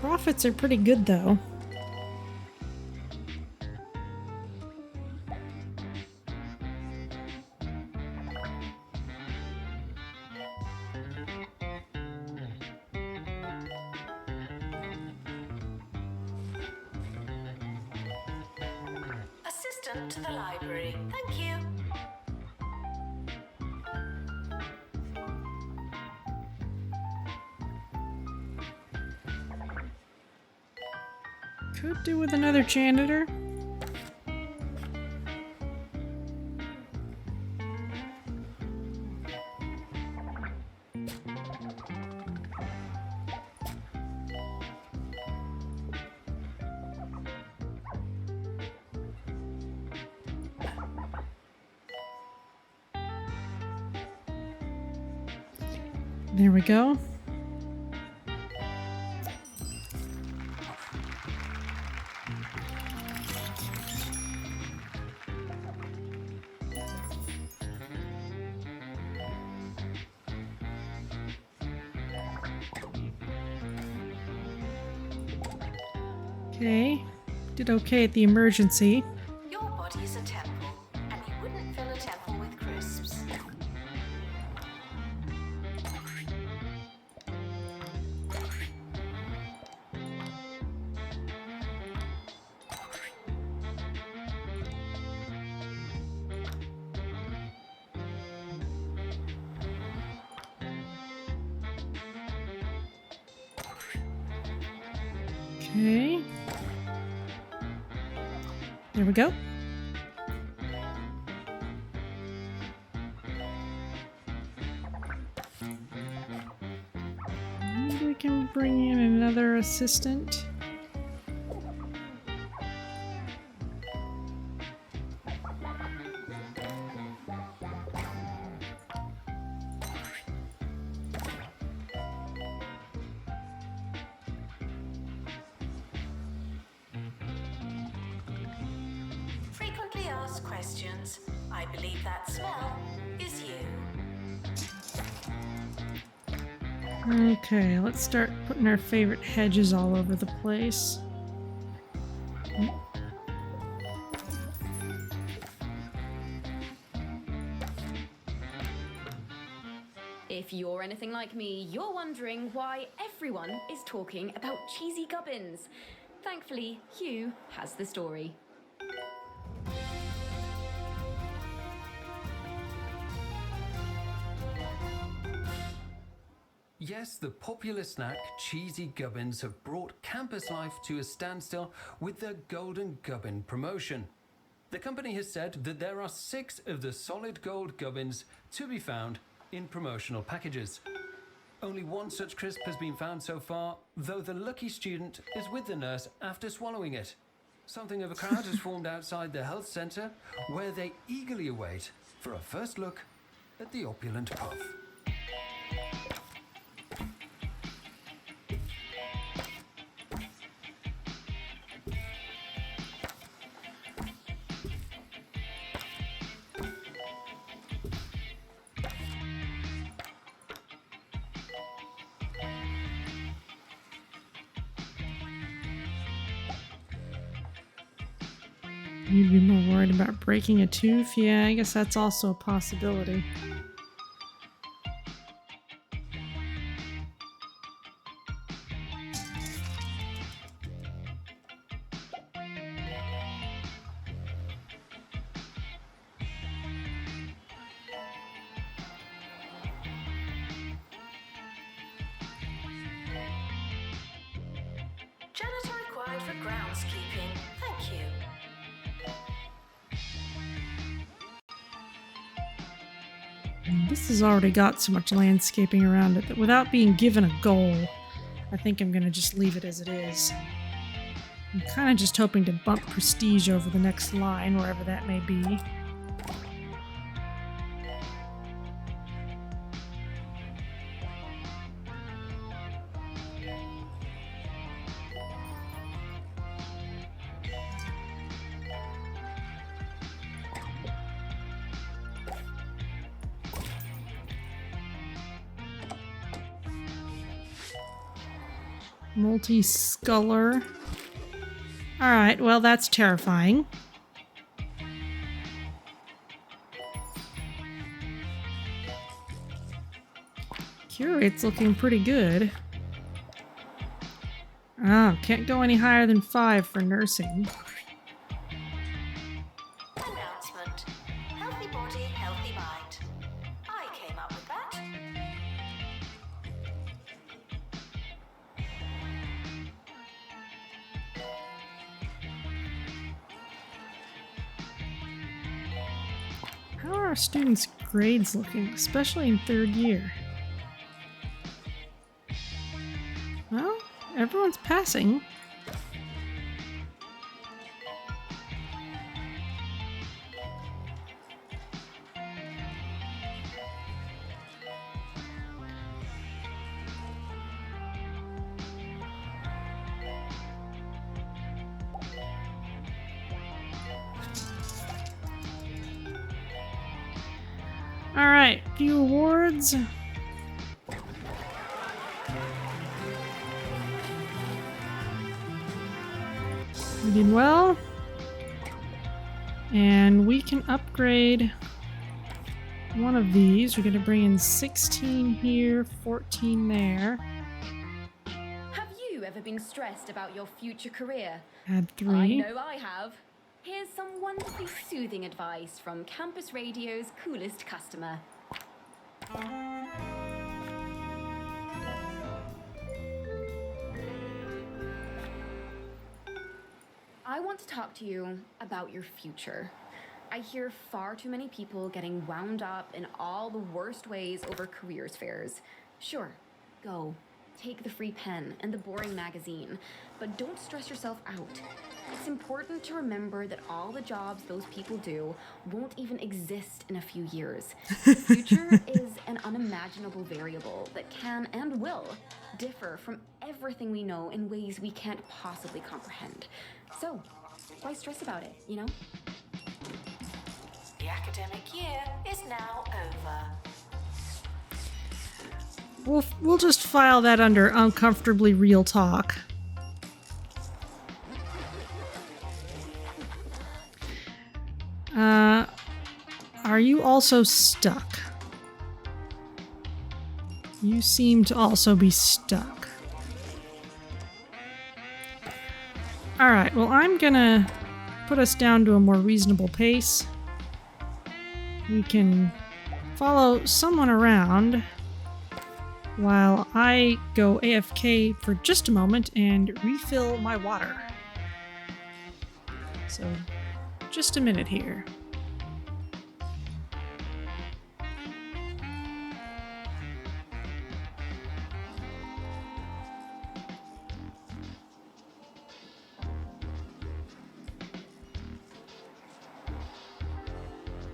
Speaker 1: Profits are pretty good, though.
Speaker 3: assistant to the library. Thank you.
Speaker 1: Could do with another janitor. There we go. Okay, did okay at the emergency.
Speaker 3: Your body is a temple, and you wouldn't fill a temple with crisps.
Speaker 1: Okay. There we go. Maybe we can bring in another assistant.
Speaker 3: Frequently asked questions. I believe that smell is you.
Speaker 1: Okay, let's start putting our favorite hedges all over the place.
Speaker 5: If you're anything like me, you're wondering why everyone is talking about cheesy gubbins. Thankfully, Hugh has the story.
Speaker 6: Yes, the popular snack Cheesy Gubbins have brought campus life to a standstill with their Golden Gubbin promotion. The company has said that there are 6 of the solid gold gubbins to be found in promotional packages. Only one such crisp has been found so far, though the lucky student is with the nurse after swallowing it. Something of a crowd has formed outside the health centre, where they eagerly await for a first look at the opulent puff.
Speaker 1: You'd be more worried about breaking a tooth? Yeah, I guess that's also a possibility.
Speaker 3: Janitor required for groundskeeping. Thank you.
Speaker 1: This has already got so much landscaping around it that without being given a goal, I think I'm going to just leave it as it is. I'm kind of just hoping to bump prestige over the next line, wherever that may be. Multi-sculler. Alright, well that's terrifying. Cure rate's looking pretty good. Oh, can't go any higher than 5 for nursing. How are our students' grades looking, especially in third year? Well, everyone's passing. Alright, few awards. We did well. And we can upgrade one of these. We're going to bring in 16 here, 14 there.
Speaker 5: Have you ever been stressed about your future career?
Speaker 1: Add 3.
Speaker 5: I know I have. Here's some wonderfully soothing advice from Campus Radio's coolest customer. I want to talk to you about your future. I hear far too many people getting wound up in all the worst ways over careers fairs. Sure, go. Take the free pen and the boring magazine, but don't stress yourself out. It's important to remember that all the jobs those people do won't even exist in a few years. The future is an unimaginable variable that can and will differ from everything we know in ways we can't possibly comprehend. So, why stress about it, you know?
Speaker 3: The academic year is now over.
Speaker 1: We'll just file that under uncomfortably real talk. Are you also stuck? You seem to also be stuck. Alright, well I'm gonna put us down to a more reasonable pace. We can follow someone around while I go AFK for just a moment and refill my water. So, just a minute here.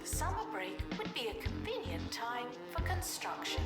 Speaker 3: The summer break would be a convenient time for construction.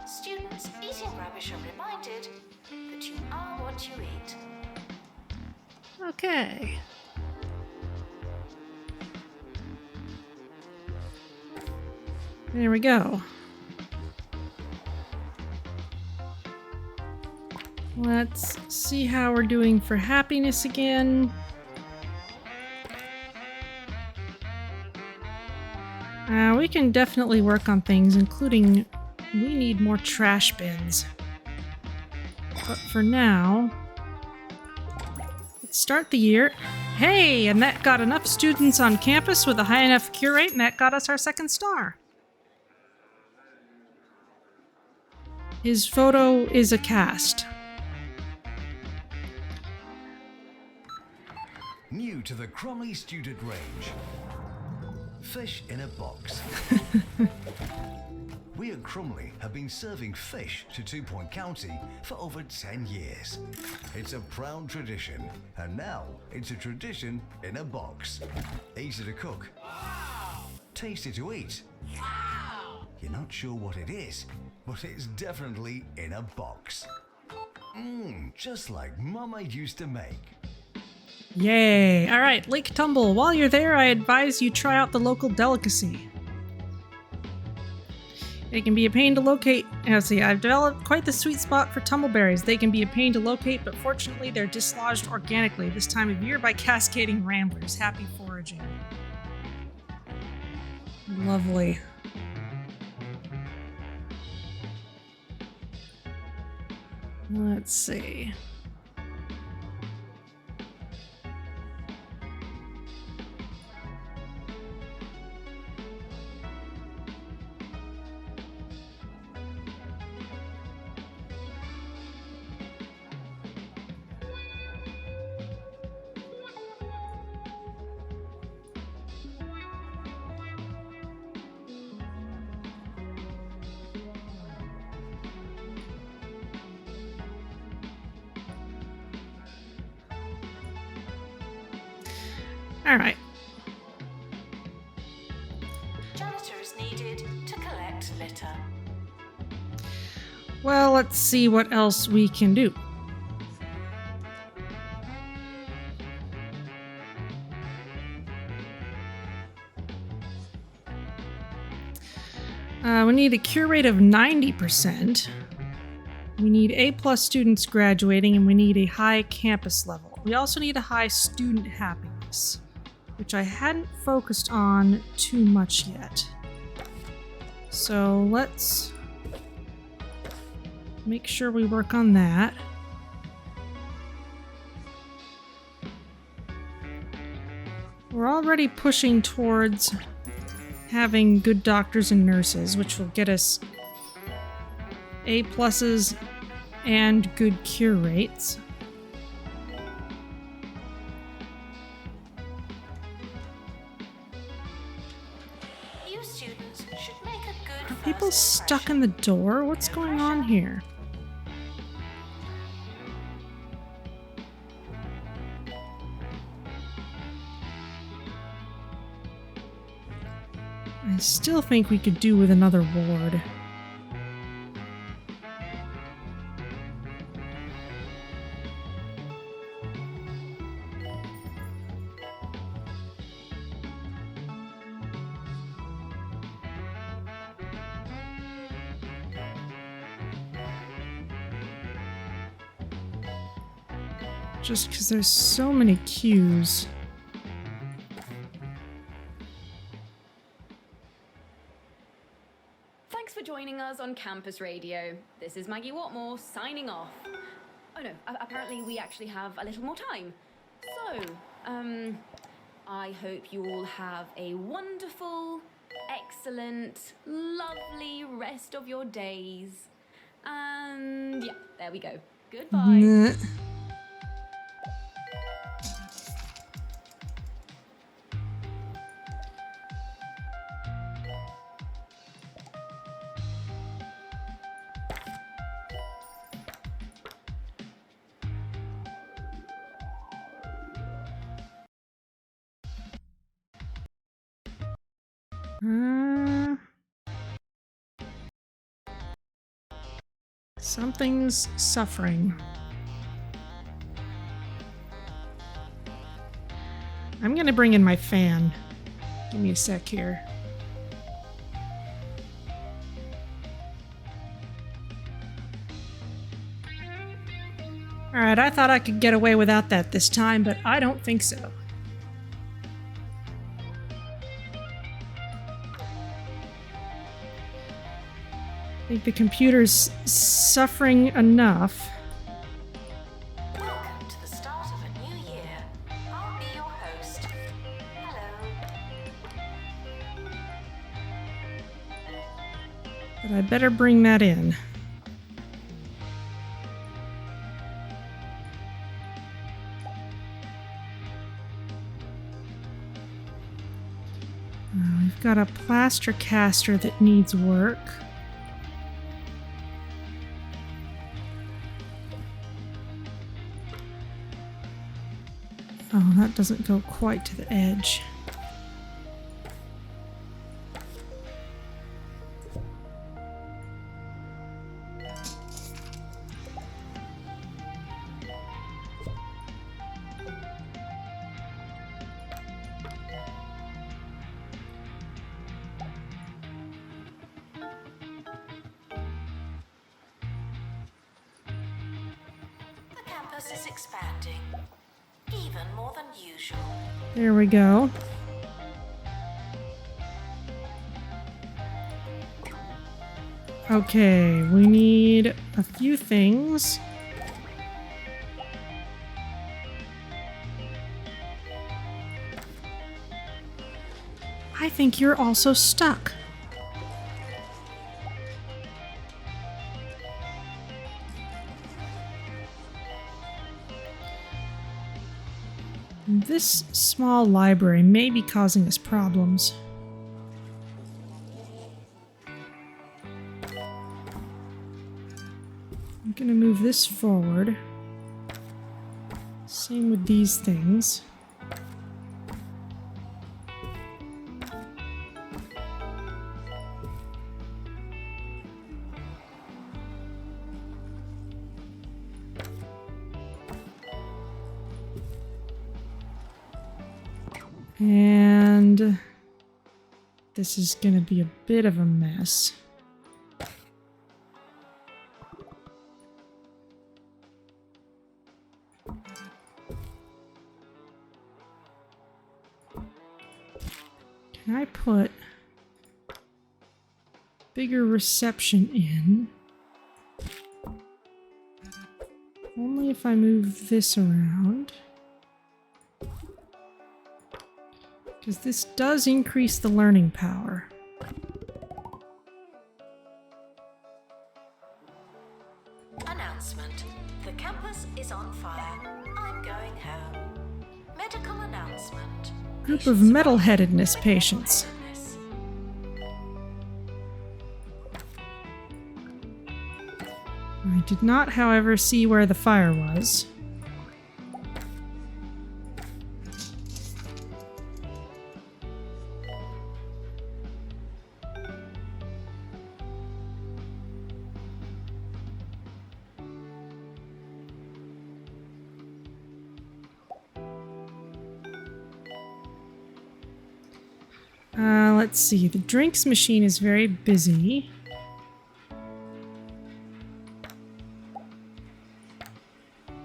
Speaker 3: Students eating rubbish are reminded that you are what you eat.
Speaker 1: Okay. There we go. Let's see how we're doing for happiness again. We can definitely work on things, including we need more trash bins. But for now, let's start the year. Hey, and that got enough students on campus with a high enough cure rate, and that got us our second star. His photo is a cast.
Speaker 2: New to the Cromley student range. Fish in a box. We at Cromley have been serving fish to 2 Point County for over 10 years. It's a proud tradition, and now it's a tradition in a box. Easy to cook. Tasty to eat. You're not sure what it is, but it's definitely in a box. Just like Mama used to make.
Speaker 1: Yay! Alright, Lake Tumble. While you're there, I advise you try out the local delicacy. It can be a pain to locate. Let's see, I've developed quite the sweet spot for tumbleberries. They can be a pain to locate, but fortunately they're dislodged organically this time of year by cascading ramblers. Happy foraging. Lovely. Let's see. All right.
Speaker 3: Janitor is needed to collect litter.
Speaker 1: Well, let's see what else we can do. We need a cure rate of 90%. We need A+ students graduating, and we need a high campus level. We also need a high student happiness, which I hadn't focused on too much yet. So let's make sure we work on that. We're already pushing towards having good doctors and nurses, which will get us A+ and good cure rates.
Speaker 3: You students should make a good
Speaker 1: Are people
Speaker 3: first
Speaker 1: stuck in the door? What's going on here? I still think we could do with another ward. Just because there's so many queues.
Speaker 5: Thanks for joining us on Campus Radio. This is Maggie Watmore signing off. Oh no, apparently we actually have a little more time. So, I hope you all have a wonderful, excellent, lovely rest of your days. And yeah, there we go. Goodbye.
Speaker 1: Nah. Something's suffering. I'm gonna bring in my fan. Give me a sec here. Alright, I thought I could get away without that this time, but I don't think so. I think the computer's suffering enough.
Speaker 3: Welcome to the start of a new year. I'll be your host. Hello.
Speaker 1: But I better bring that in. We've got a plaster caster that needs work. Oh, that doesn't go quite to the edge.
Speaker 3: campus is expanding, even more than usual.
Speaker 1: There we go. Okay, we need a few things. I think you're also stuck. This small library may be causing us problems. I'm gonna move this forward. Same with these things. And this is gonna be a bit of a mess. Can I put bigger reception in? Only if I move this around. Because this does increase the learning power.
Speaker 3: Announcement. The campus is on fire. I'm going home. Medical announcement.
Speaker 1: Group of metal-headedness patients. I did not, however, see where the fire was. Let's see. The drinks machine is very busy.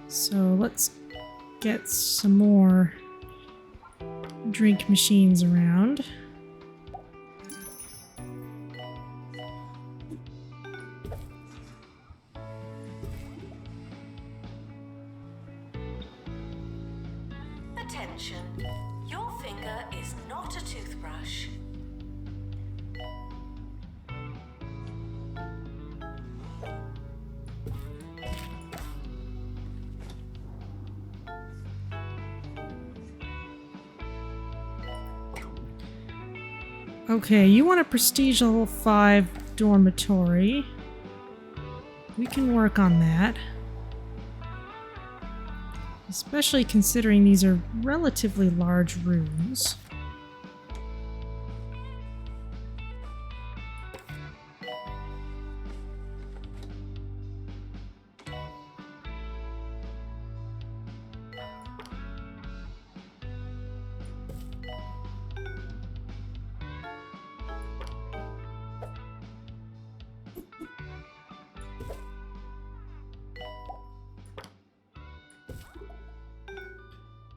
Speaker 1: So let's get some more drink machines around.
Speaker 3: Attention. Your finger is not a toothbrush.
Speaker 1: Okay, you want a prestige level 5 dormitory. We can work on that. Especially considering these are relatively large rooms.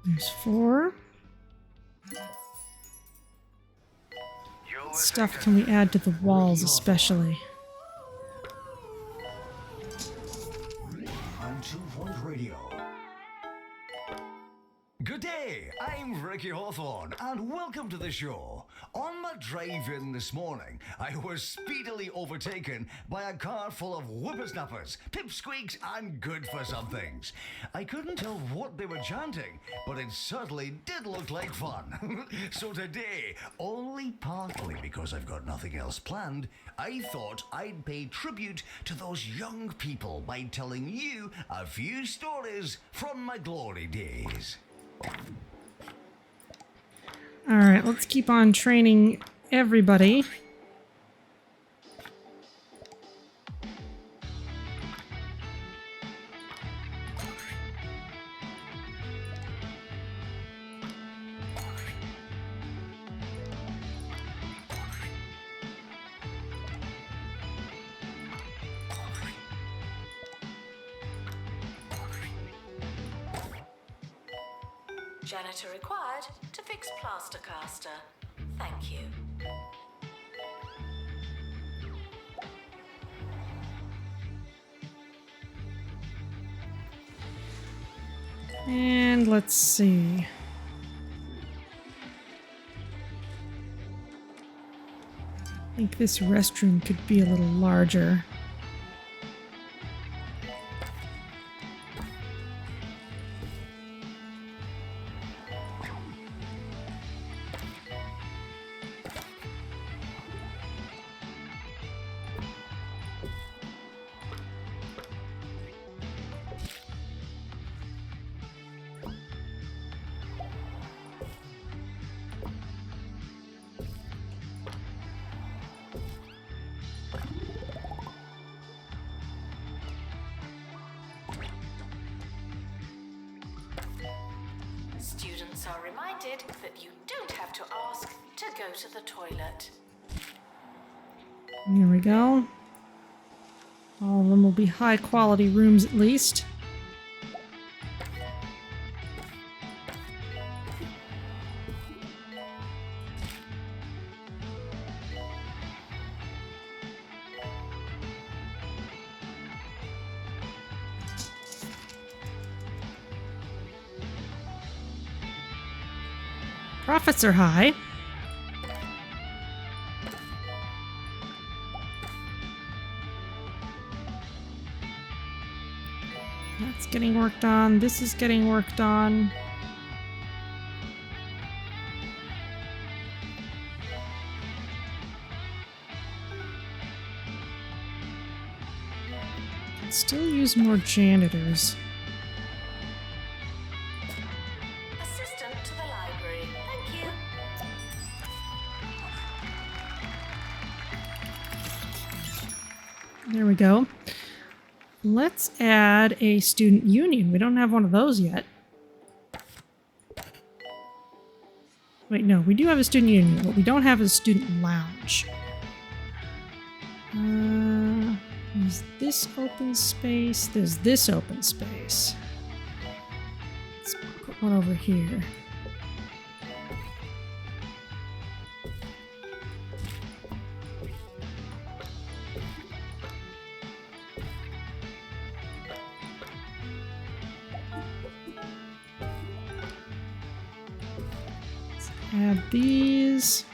Speaker 1: There's 4. What stuff can we add to the walls especially?
Speaker 2: On 2 Point Radio. Good day, I'm Ricky Hawthorne, and welcome to the show. On my drive-in this morning, I was speedily overtaken by a car full of whippersnappers, pipsqueaks, and good-for-somethings. I couldn't tell what they were chanting, but it certainly did look like fun. So today, only partly because I've got nothing else planned, I thought I'd pay tribute to those young people by telling you a few stories from my glory days.
Speaker 1: Alright, let's keep on training everybody.
Speaker 3: Janitor required to fix plaster caster. Thank you.
Speaker 1: And let's see. I think this restroom could be a little larger.
Speaker 3: Students are reminded that you don't have to ask to go to the toilet.
Speaker 1: There we go. All of them will be high quality rooms at least. Profits are high. That's getting worked on. This is getting worked on. Could still use more janitors.
Speaker 3: Assistant to the library. Thank you.
Speaker 1: There we go. Let's add a student union. We don't have one of those yet. Wait, no, we do have a student union. What we don't have is a student lounge. There's this open space. There's this open space. Let's put one over here. Add these.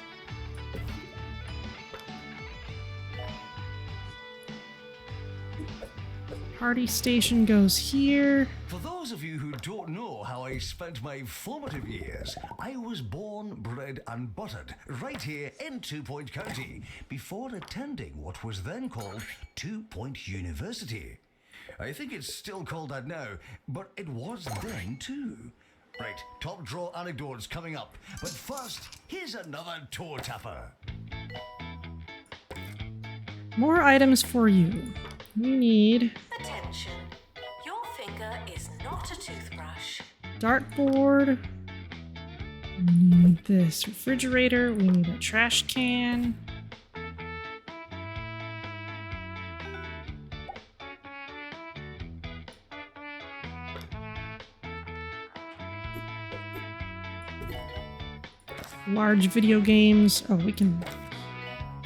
Speaker 1: Party station goes here.
Speaker 2: For those of you who don't know how I spent my formative years, I was born, bred and buttered right here in 2 Point County before attending what was then called 2 Point University. I think it's still called that now, but it was then too. Right, top drawer anecdotes coming up. But first, here's another toe tapper.
Speaker 1: More items for you. We need
Speaker 3: Attention. Your finger is not a toothbrush.
Speaker 1: dartboard. We need this refrigerator. We need a trash can. Large video games. Oh, we can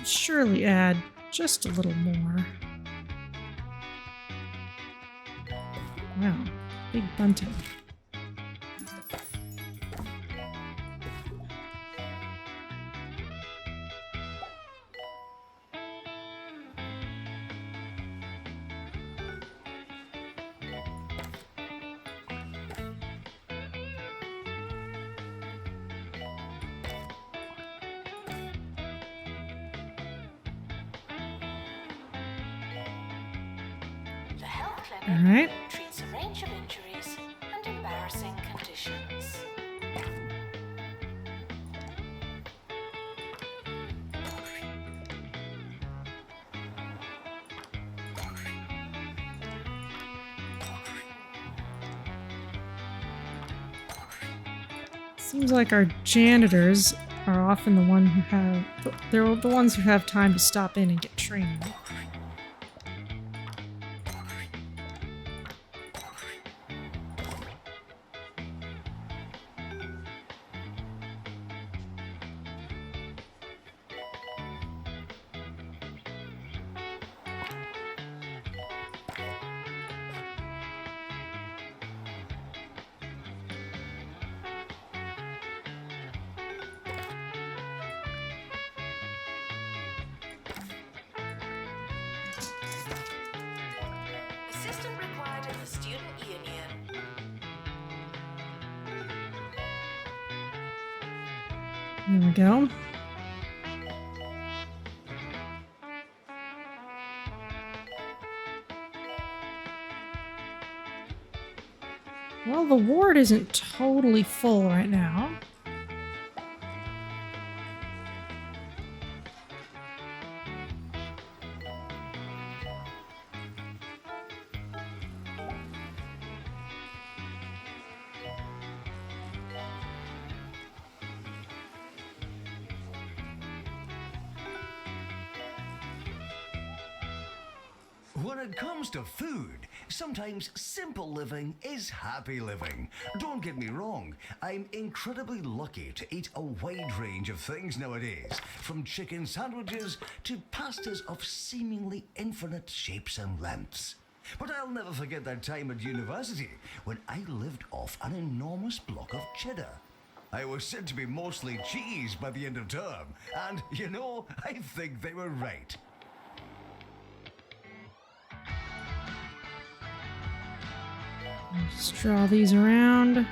Speaker 1: surely add just a little more. Wow, big bunting.
Speaker 3: The health clinic
Speaker 1: All right.
Speaker 3: treats a range of injuries and embarrassing conditions.
Speaker 1: Seems like our janitors are often the one who have they're the ones who have time to stop in and get trained.
Speaker 3: Assistant required in the student union.
Speaker 1: There we go. Well, the ward isn't totally full right now.
Speaker 2: When it comes to food, sometimes simple living is happy living. Don't get me wrong, I'm incredibly lucky to eat a wide range of things nowadays, from chicken sandwiches to pastas of seemingly infinite shapes and lengths. But I'll never forget that time at university when I lived off an enormous block of cheddar. I was said to be mostly cheese by the end of term, and you know, I think they were right.
Speaker 1: Just draw these around.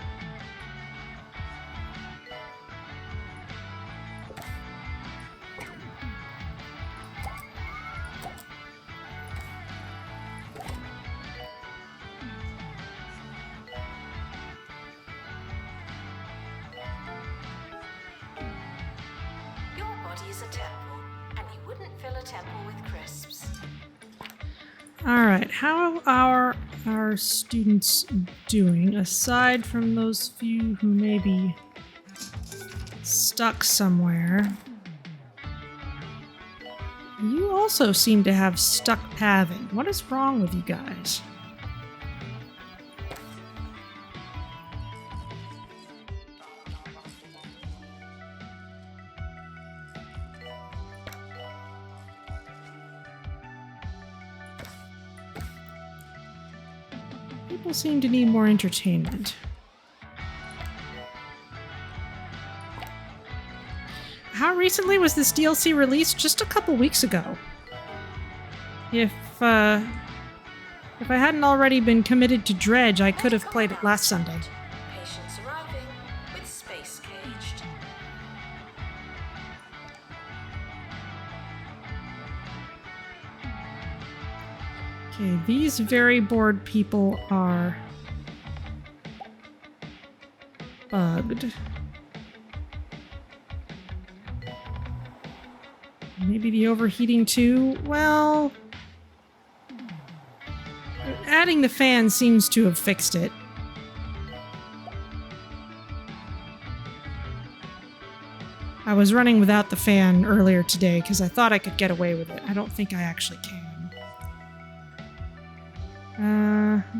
Speaker 3: Your body is a temple, and you wouldn't fill a temple with crisps.
Speaker 1: All right, how are our students doing, aside from those few who may be stuck somewhere? You also seem to have stuck pathing. What is wrong with you guys? People seem to need more entertainment. How recently was this DLC released? Just a couple weeks ago. If I hadn't already been committed to Dredge, I could have played it last Sunday.
Speaker 3: Patients arriving with space caged.
Speaker 1: Okay, these very bored people are bugged. Maybe the overheating too? Well, adding the fan seems to have fixed it. I was running without the fan earlier today because I thought I could get away with it. I don't think I actually can.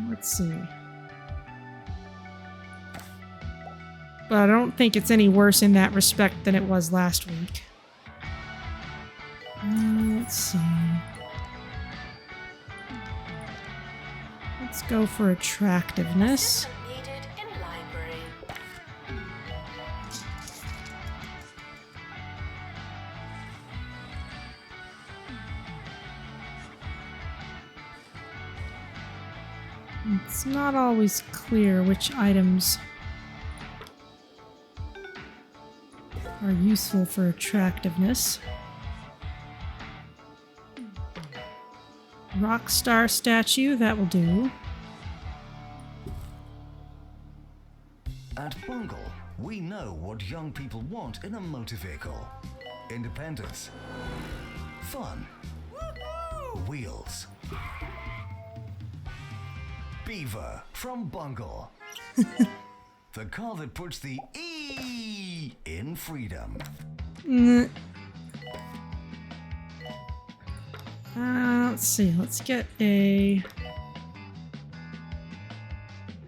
Speaker 1: Let's see. But I don't think it's any worse in that respect than it was last week. Let's see. Let's go for attractiveness.
Speaker 3: Assistant needed in library.
Speaker 1: It's not always clear which items are useful for attractiveness. Rockstar statue, that will do.
Speaker 2: At Bungle, we know what young people want in a motor vehicle. Independence. Fun. Wheels. Beaver from Bungle. The car that puts the E in freedom.
Speaker 1: Let's see, let's get a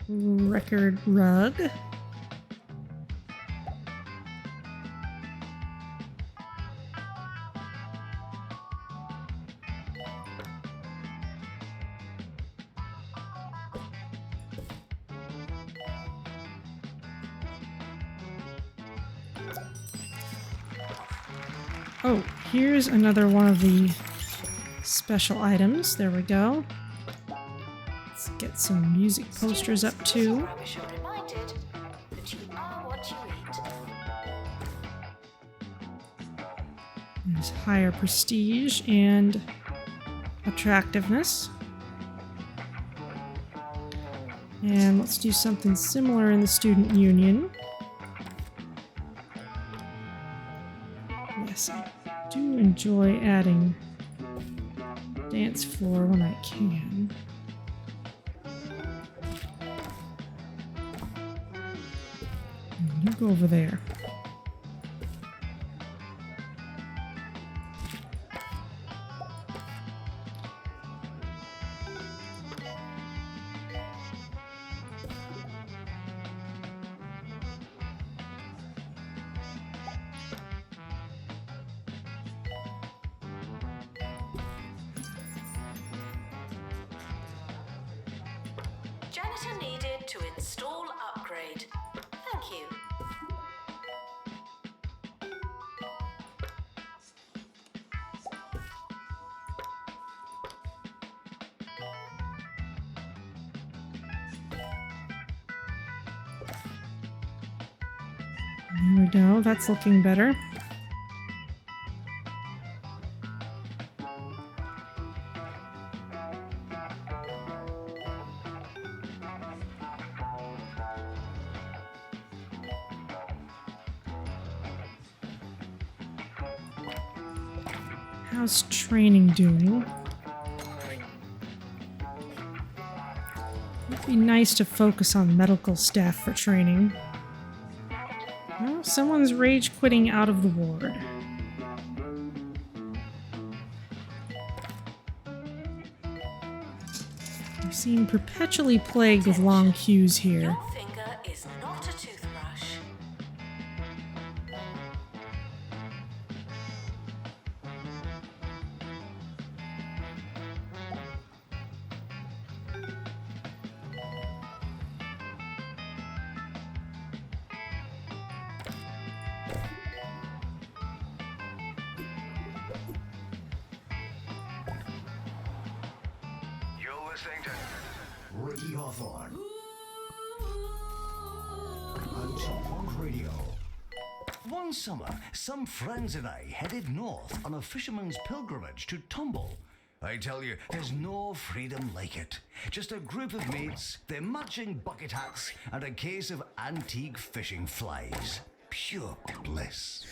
Speaker 1: record rug. Oh, here's another one of the special items. There we go. some music posters up too.
Speaker 3: Rubbish are reminded that you are what you eat.
Speaker 1: There's higher prestige and attractiveness. And let's do something similar in the student union. Yes, I do enjoy adding dance floor when I can. You go over there.
Speaker 3: Janitor needed to install upgrade. Thank you.
Speaker 1: There we go, that's looking better. How's training doing? It'd be nice to focus on medical staff for training. Well, someone's rage quitting out of the ward. We seem perpetually plagued with long queues here.
Speaker 3: Your finger is not a toothbrush.
Speaker 2: You're listening to Ricky Hawthorne on Tumble Radio. One summer, some friends and I headed north on a fisherman's pilgrimage to Tumble. I tell you, there's no freedom like it. Just a group of mates, their matching bucket hats, and a case of antique fishing flies. Pure bliss.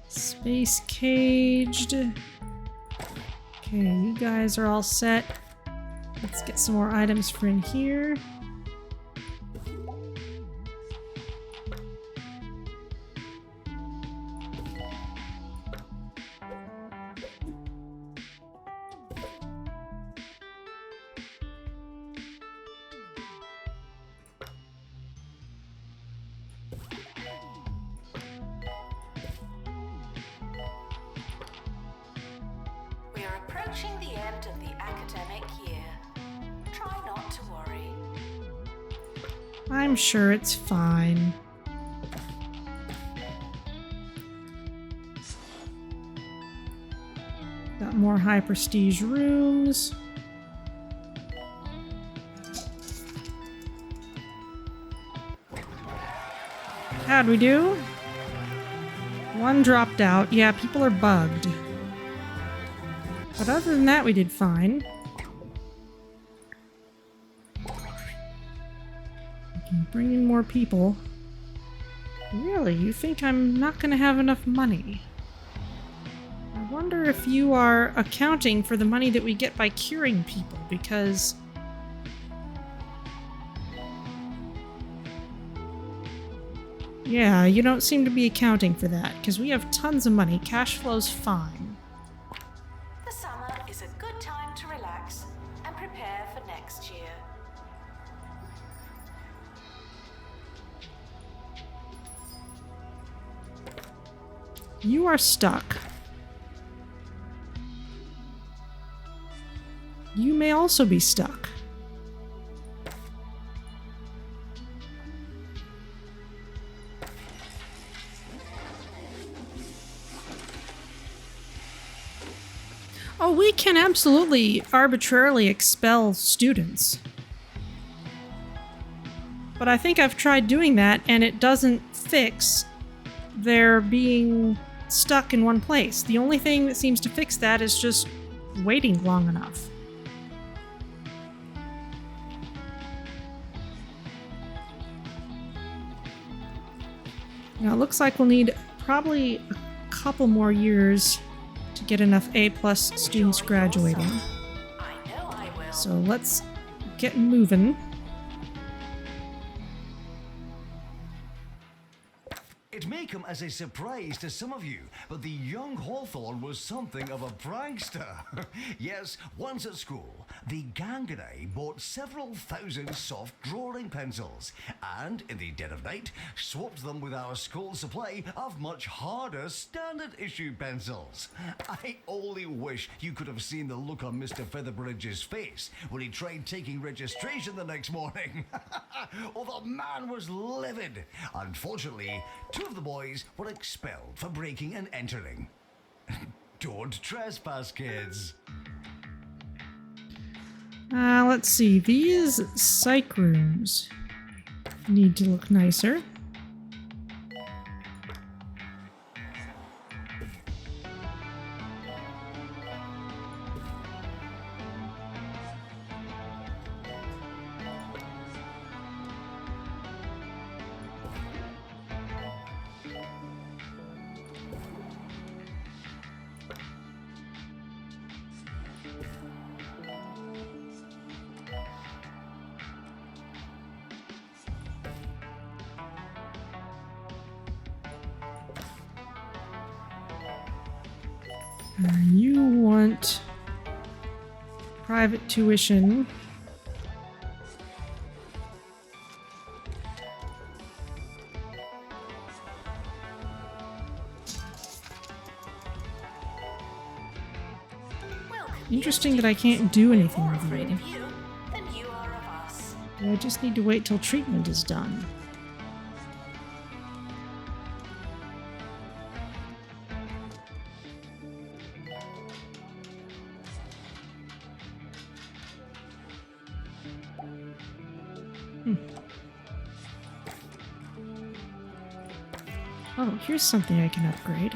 Speaker 1: Space caged. Okay, you guys are all set. Let's get some more items for in here.
Speaker 3: We are approaching the end of the academic year. Try not to worry.
Speaker 1: I'm sure it's fine. Got more high prestige rooms. How'd we do? One dropped out. Yeah, people are bugged. But other than that, we did fine. We can bring in more people. Really? You think I'm not gonna have enough money? I wonder if you are accounting for the money that we get by curing people, because... Yeah, you don't seem to be accounting for that, because we have tons of money. Cash flow's fine.
Speaker 3: The summer is a good time to relax and prepare for next year.
Speaker 1: You are stuck. You may also be stuck. Oh, we can absolutely arbitrarily expel students. But I think I've tried doing that, and it doesn't fix their being stuck in one place. The only thing that seems to fix that is just waiting long enough. Now, it looks like we'll need probably a couple more years to get enough A+ students graduating.
Speaker 3: I know I will.
Speaker 1: So let's get moving.
Speaker 2: It may come as a surprise to some of you, but the young Hawthorne was something of a prankster. Yes, once at school, the gang and I bought several thousand soft drawing pencils, and in the dead of night, swapped them with our school supply of much harder standard issue pencils. I only wish you could have seen the look on Mr. Featherbridge's face when he tried taking registration the next morning. Oh, the man was livid. Unfortunately, two of the boys were expelled for breaking and entering. Don't trespass, kids.
Speaker 1: Let's see. These psych rooms need to look nicer. You want private tuition. Interesting that I can't do anything
Speaker 3: More
Speaker 1: with
Speaker 3: afraid
Speaker 1: you.
Speaker 3: of you than you are of us.
Speaker 1: I just need to wait till treatment is done. Oh, here's something I can upgrade.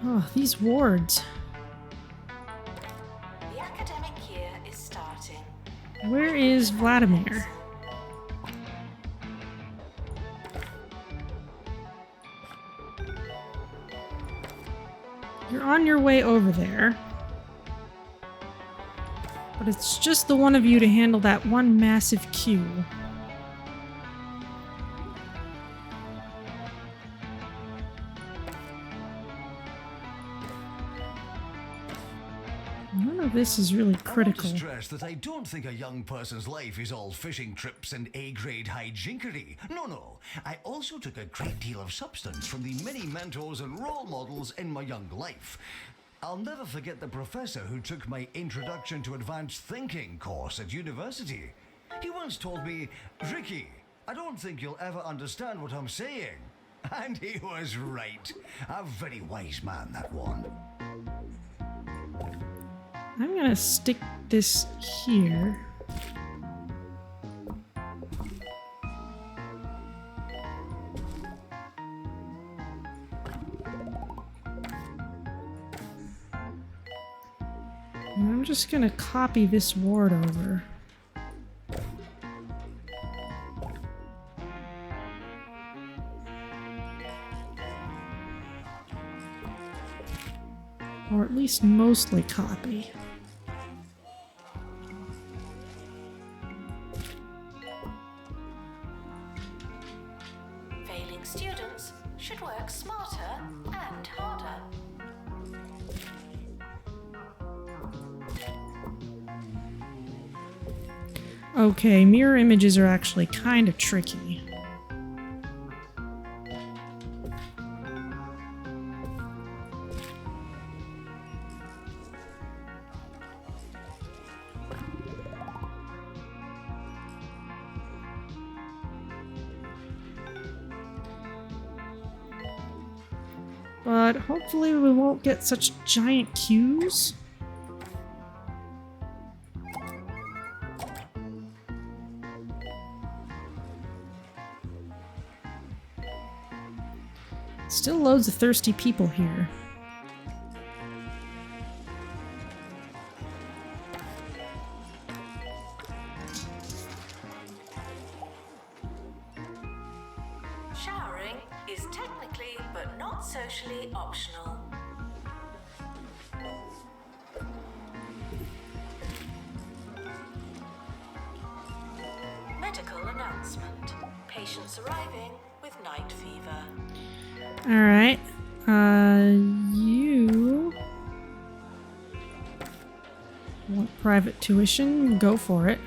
Speaker 1: Oh, these wards.
Speaker 3: The academic year is starting.
Speaker 1: Where is Vladimir? You're on your way over there. But it's just the one of you to handle that one massive queue. None of this is really critical.
Speaker 2: I want to stress that I don't think a young person's life is all fishing trips and A-grade hijinkery. No. I also took a great deal of substance from the many mentors and role models in my young life. I'll never forget the professor who took my Introduction to Advanced Thinking course at university. He once told me, "Ricky, I don't think you'll ever understand what I'm saying." And he was right. A very wise man, that one.
Speaker 1: I'm gonna stick this here. And I'm just gonna copy this ward over. Or at least mostly copy.
Speaker 3: Failing students should work smarter and harder.
Speaker 1: Okay, mirror images are actually kind of tricky. But hopefully we won't get such giant queues. Still loads of thirsty people here.
Speaker 3: Showering is technically but not socially optional. Medical announcement. Patients arriving with night fever.
Speaker 1: Alright. You want private tuition? Go for it.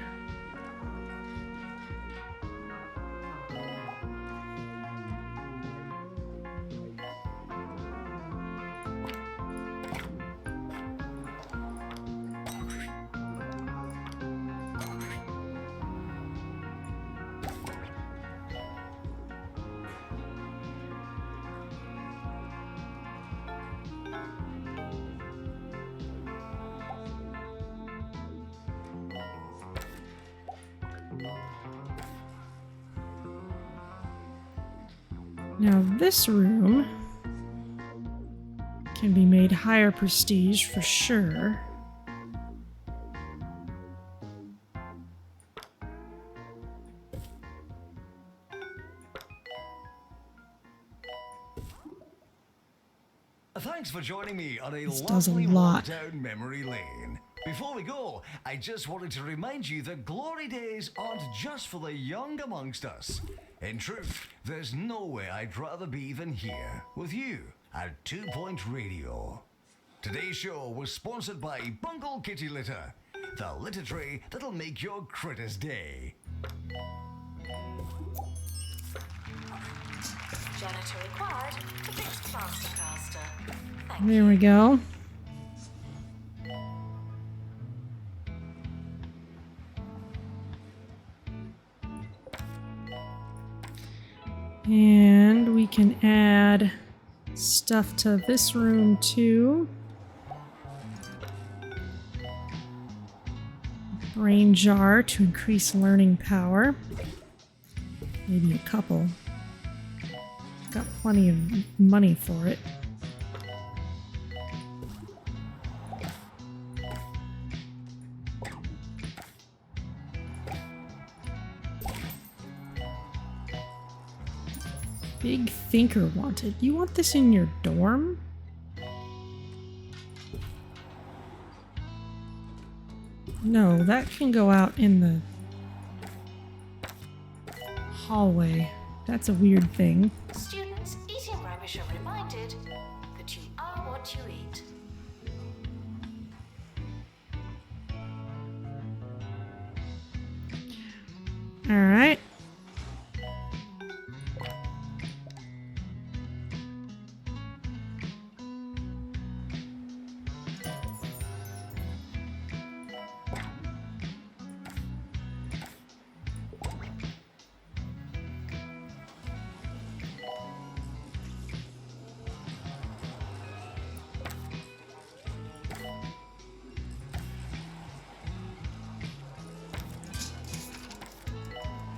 Speaker 1: Now this room can be made higher prestige for sure.
Speaker 2: Thanks for joining me on a
Speaker 1: This does a
Speaker 2: lovely
Speaker 1: lot.
Speaker 2: walk down memory lane. Before we go, I just wanted to remind you that glory days aren't just for the young amongst us. In truth, there's nowhere I'd rather be than here, with you, at 2 Point Radio. Today's show was sponsored by Bungle Kitty Litter, the litter tray that'll make your critter's day.
Speaker 3: Janitor required to fix plaster caster. Thank
Speaker 1: There we go. And we can add stuff to this room too. Brain jar to increase learning power. Maybe a couple. Got plenty of money for it. Big thinker wanted. You want this in your dorm? No, that can go out in the hallway. That's a weird thing.
Speaker 3: Students eating rubbish are reminded that you are what you eat.
Speaker 1: All right.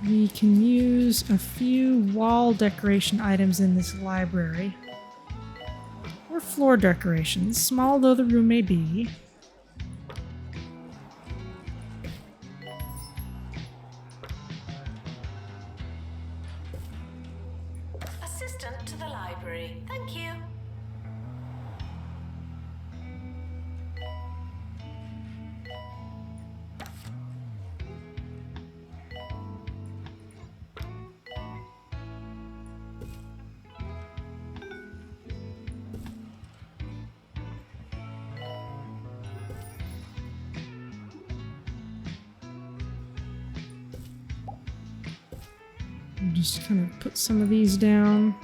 Speaker 1: We can use a few wall decoration items in this library. Or floor decorations, small though the room may be.
Speaker 3: Assistant to the library. Thank you.
Speaker 1: I'll just kind of put some of these down.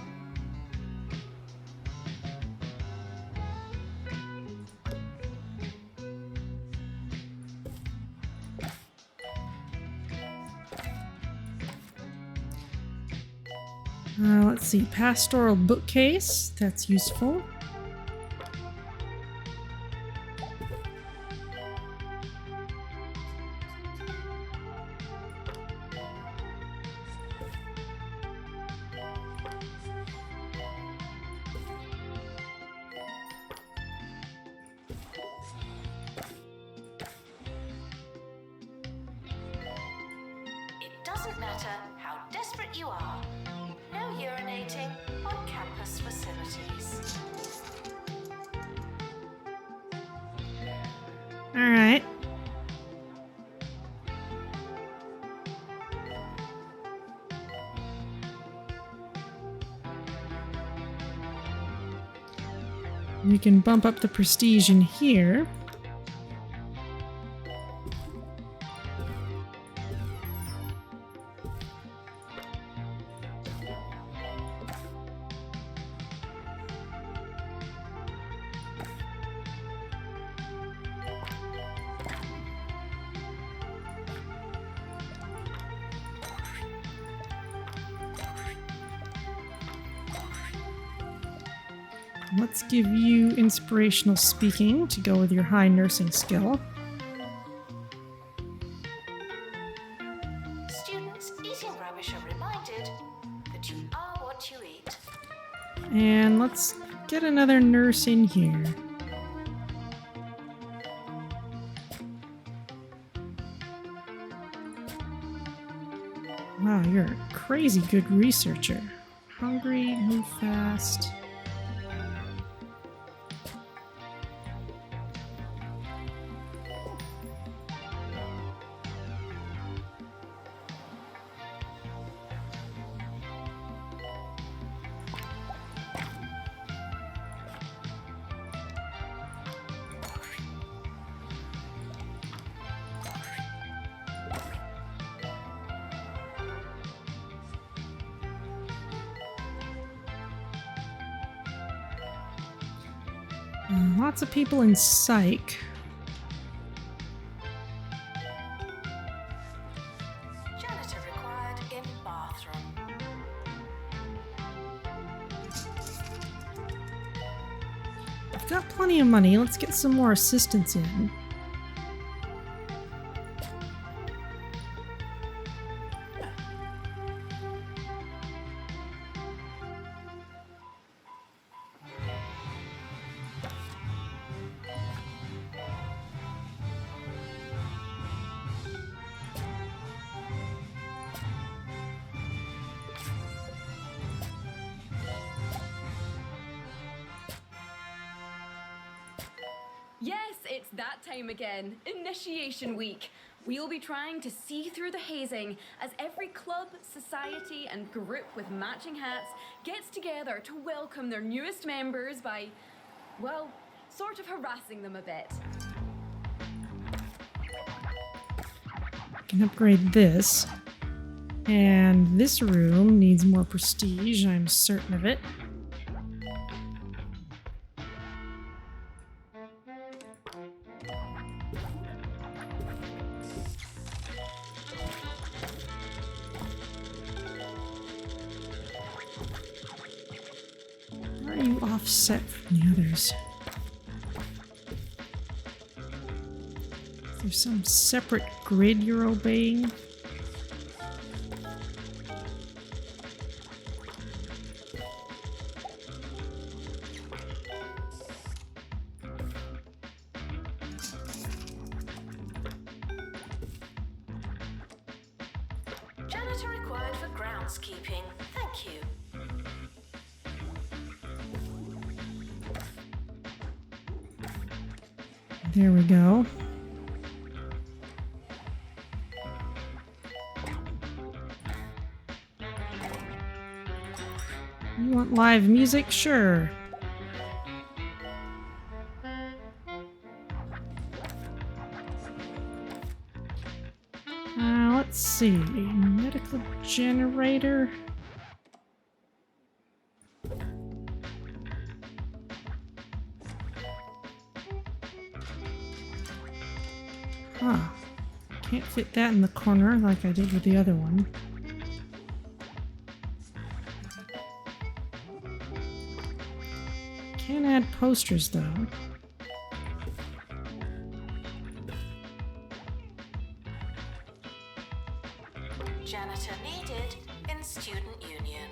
Speaker 1: Let's see, pastoral bookcase, that's useful.
Speaker 3: It doesn't matter how desperate you are. No urinating on campus facilities.
Speaker 1: All right. We can bump up the prestige in here. Let's give you inspirational speaking to go with your high nursing skill.
Speaker 3: Students eating rubbish are reminded that you are what you eat.
Speaker 1: And let's get another nurse in here. Wow, you're a crazy good researcher. Hungry, move fast. Lots of people in psych.
Speaker 3: Janitor required in bathroom.
Speaker 1: I've got plenty of money. Let's get some more assistants in.
Speaker 5: Yes, it's that time again. Initiation week. We'll be trying to see through the hazing as every club, society, and group with matching hats gets together to welcome their newest members by, well, sort of harassing them a bit.
Speaker 1: I can upgrade this. And this room needs more prestige, I'm certain of it. Why are you offset from the others? Is there some separate grid you're obeying?
Speaker 3: Janitor required for groundskeeping. Thank you.
Speaker 1: There we go. You want live music? Sure. Let's see. Medical generator. Huh. Can't fit that in the corner like I did with the other one. Can add posters though.
Speaker 3: Janitor needed in student union.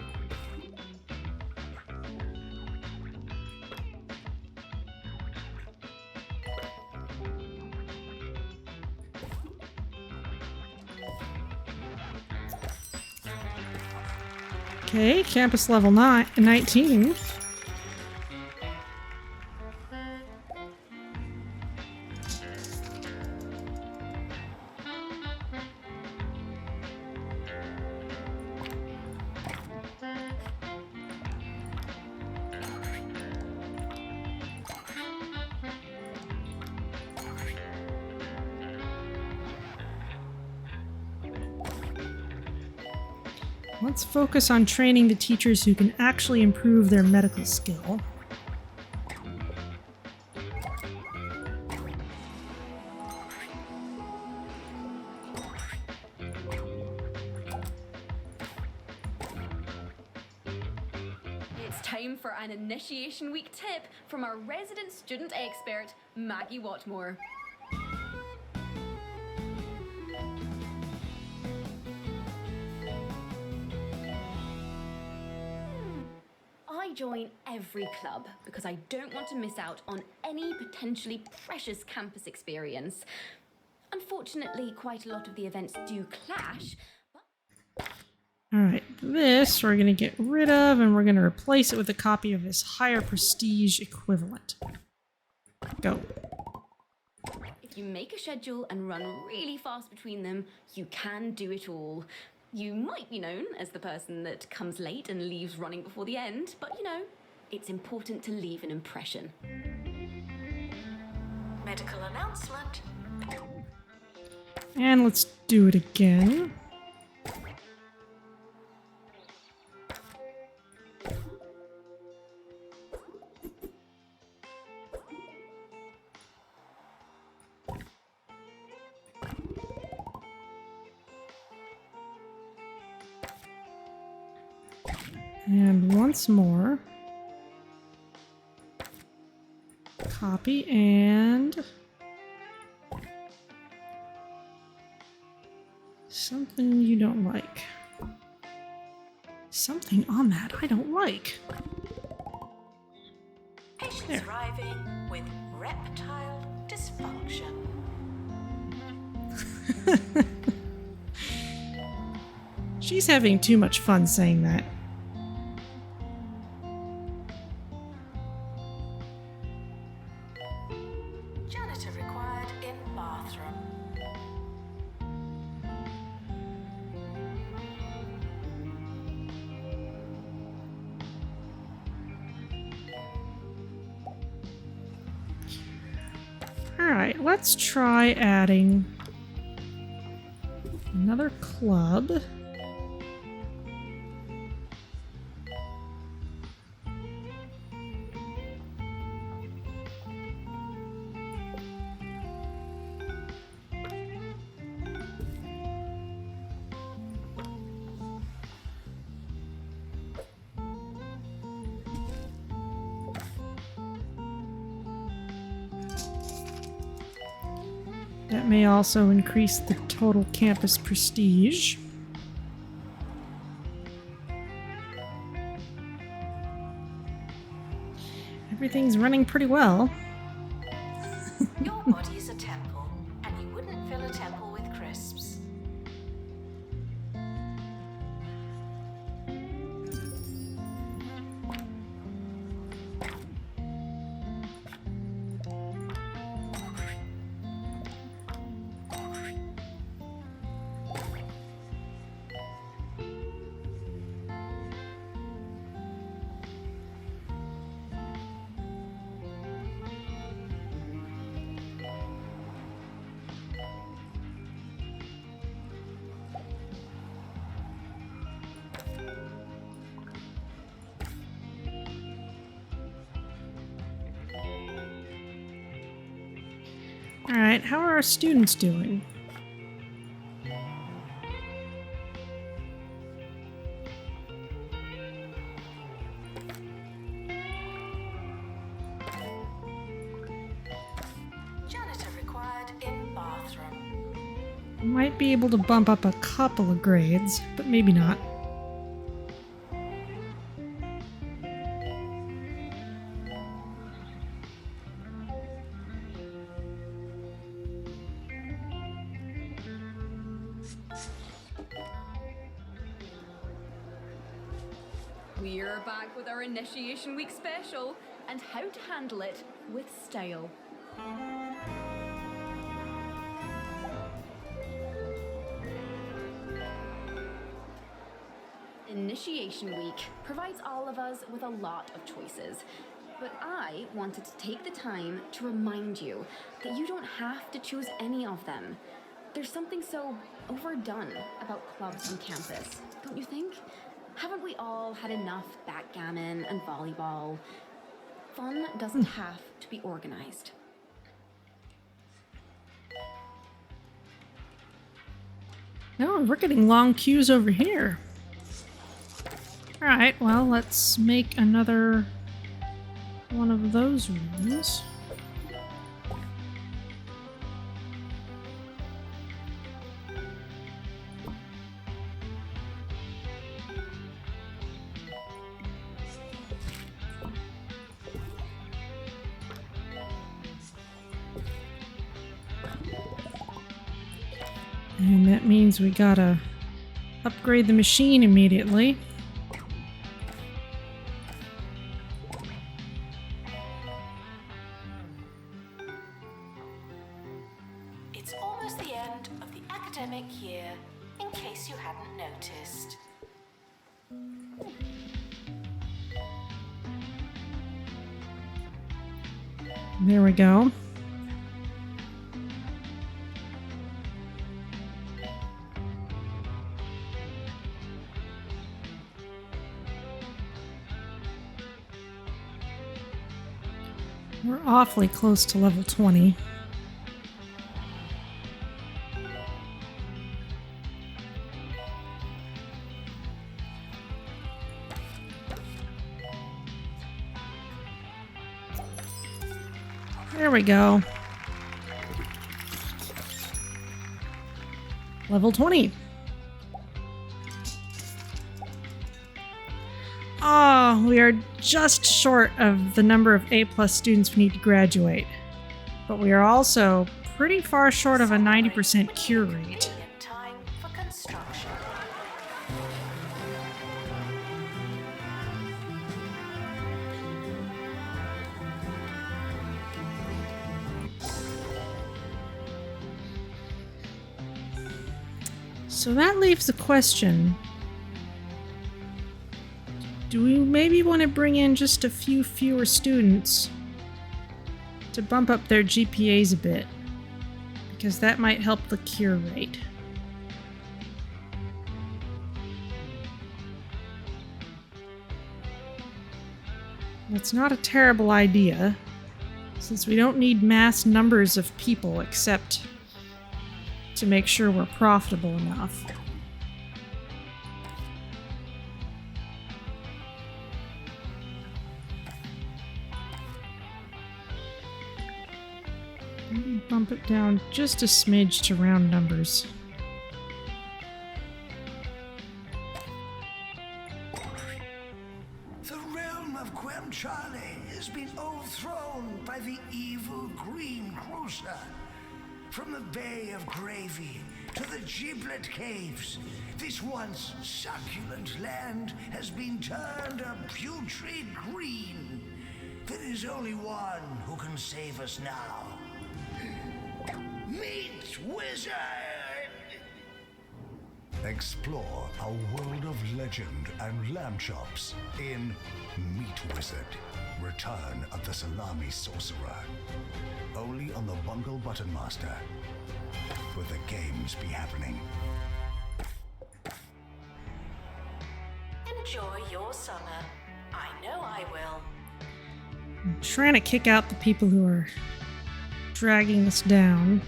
Speaker 1: Okay, campus level 19. Let's focus on training the teachers who can actually improve their medical skill.
Speaker 5: It's time for an Initiation Week tip from our resident student expert, Maggie Watmore. I join every club because I don't want to miss out on any potentially precious campus experience. Unfortunately, quite a lot of the events do clash.
Speaker 1: Alright, this we're going to get rid of, and we're going to replace it with a copy of his higher prestige equivalent. Go.
Speaker 5: If you make a schedule and run really fast between them, you can do it all. You might be known as the person that comes late and leaves running before the end, but you know, it's important to leave an impression.
Speaker 3: Medical announcement.
Speaker 1: And let's do it again. And once more. Copy and something you don't like. Something on that I don't like.
Speaker 3: Patients
Speaker 1: There.
Speaker 3: arriving with reptile dysfunction.
Speaker 1: She's having too much fun saying that.
Speaker 3: Janitor required in bathroom.
Speaker 1: Alright, let's try adding another club. That may also increase the total campus prestige. Everything's running pretty well.
Speaker 3: Your body is a temple, and you wouldn't fill a temple with crisps.
Speaker 1: Alright, how are our students doing?
Speaker 3: Janitor required in bathroom.
Speaker 1: Might be able to bump up a couple of grades, but maybe not.
Speaker 5: We're back with our Initiation Week special and how to handle it with style. Initiation Week provides all of us with a lot of choices, but I wanted to take the time to remind you that you don't have to choose any of them. There's something so overdone about clubs on campus, don't you think? Haven't we all had enough backgammon and volleyball? Fun doesn't have to be organized.
Speaker 1: No, we're getting long queues over here. Alright, well, let's make another one of those rooms. And that means we gotta upgrade the machine immediately.
Speaker 3: It's almost the end of the academic year, in case you hadn't noticed.
Speaker 1: There we go. We're awfully close to level 20. There we go. Level 20. Oh, we are just short of the number of A+ students we need to graduate. But we are also pretty far short of a 90% cure rate.
Speaker 3: In time for construction.
Speaker 1: So that leaves the question. Do we maybe want to bring in just a few fewer students to bump up their GPAs a bit? Because that might help the cure rate. That's not a terrible idea, since we don't need mass numbers of people except to make sure we're profitable enough. Maybe bump it down just a smidge to round numbers.
Speaker 2: The realm of Quem-Charlie has been overthrown by the evil Green Grocer. From the Bay of Gravy to the Giblet Caves, this once succulent land has been turned a putrid green. There is only one who can save us now. Meat Wizard! Explore a world of legend and lamb chops in Meat Wizard, Return of the Salami Sorcerer. Only on the Bungle Button Master, where the games be happening.
Speaker 3: Enjoy your summer. I know I will.
Speaker 1: I'm trying to kick out the people who are dragging this down.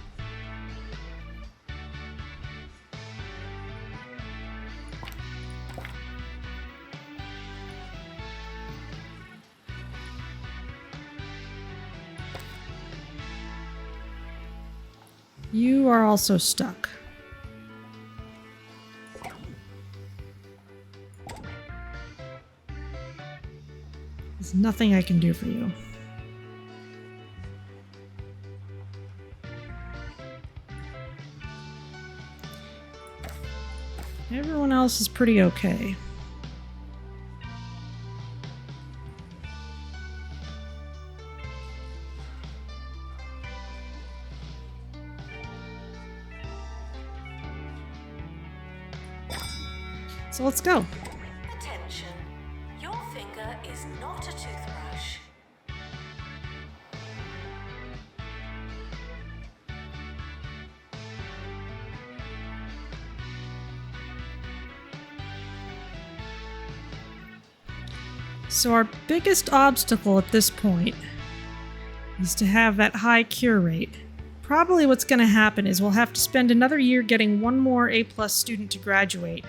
Speaker 1: You are also stuck. There's nothing I can do for you. Everyone else is pretty okay. So let's go.
Speaker 3: Attention. Your finger is not a toothbrush.
Speaker 1: So our biggest obstacle at this point is to have that high cure rate. Probably what's going to happen is we'll have to spend another year getting one more A+ student to graduate,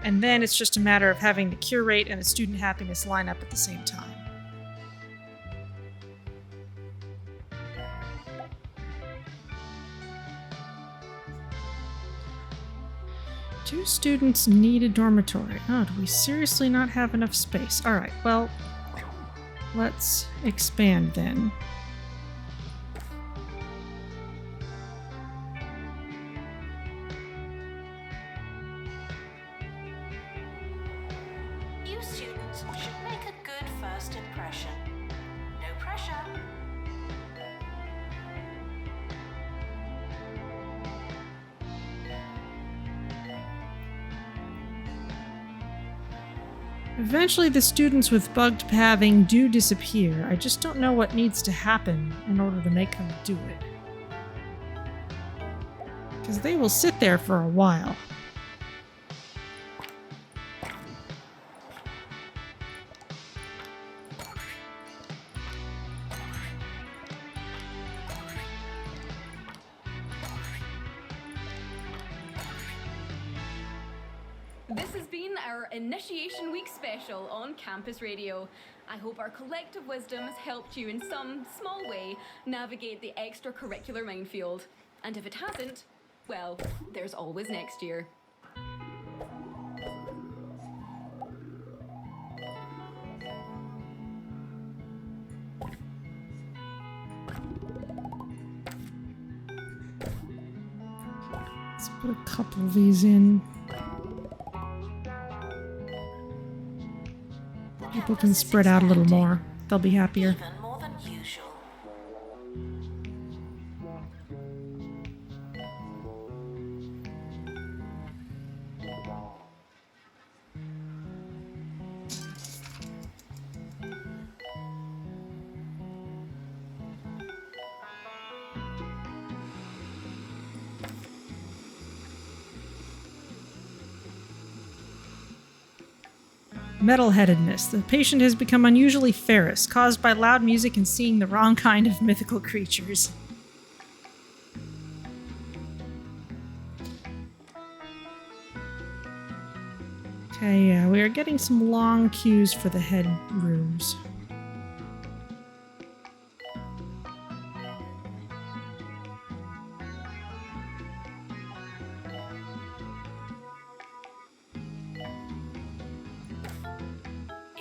Speaker 1: and then it's just a matter of having the cure rate and the student happiness line up at the same time. Two students need a dormitory. Oh, do we seriously not have enough space? Alright, well, let's expand then.
Speaker 3: You students should make a good first impression. No pressure.
Speaker 1: Eventually the students with bugged pathing do disappear. I just don't know what needs to happen in order to make them do it. Because they will sit there for a while.
Speaker 5: This has been our Initiation Week special on Campus Radio. I hope our collective wisdom has helped you in some small way navigate the extracurricular minefield. And if it hasn't, well, there's always next year.
Speaker 1: Let's put a couple of these in. People can spread out a little more. They'll be happier.
Speaker 3: Even more than usual.
Speaker 1: Metalheadedness. The patient has become unusually ferrous, caused by loud music and seeing the wrong kind of mythical creatures. Okay, yeah, we are getting some long queues for the head rooms.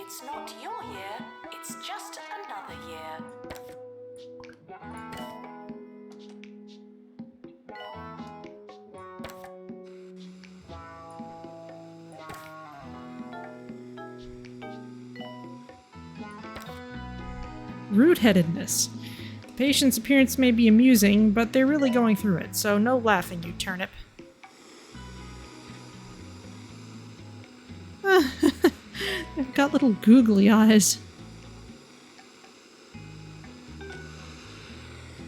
Speaker 3: It's not your year, it's just another year.
Speaker 1: Root-headedness. The patient's appearance may be amusing, but they're really going through it, so no laughing, you turnip. They've got little googly eyes.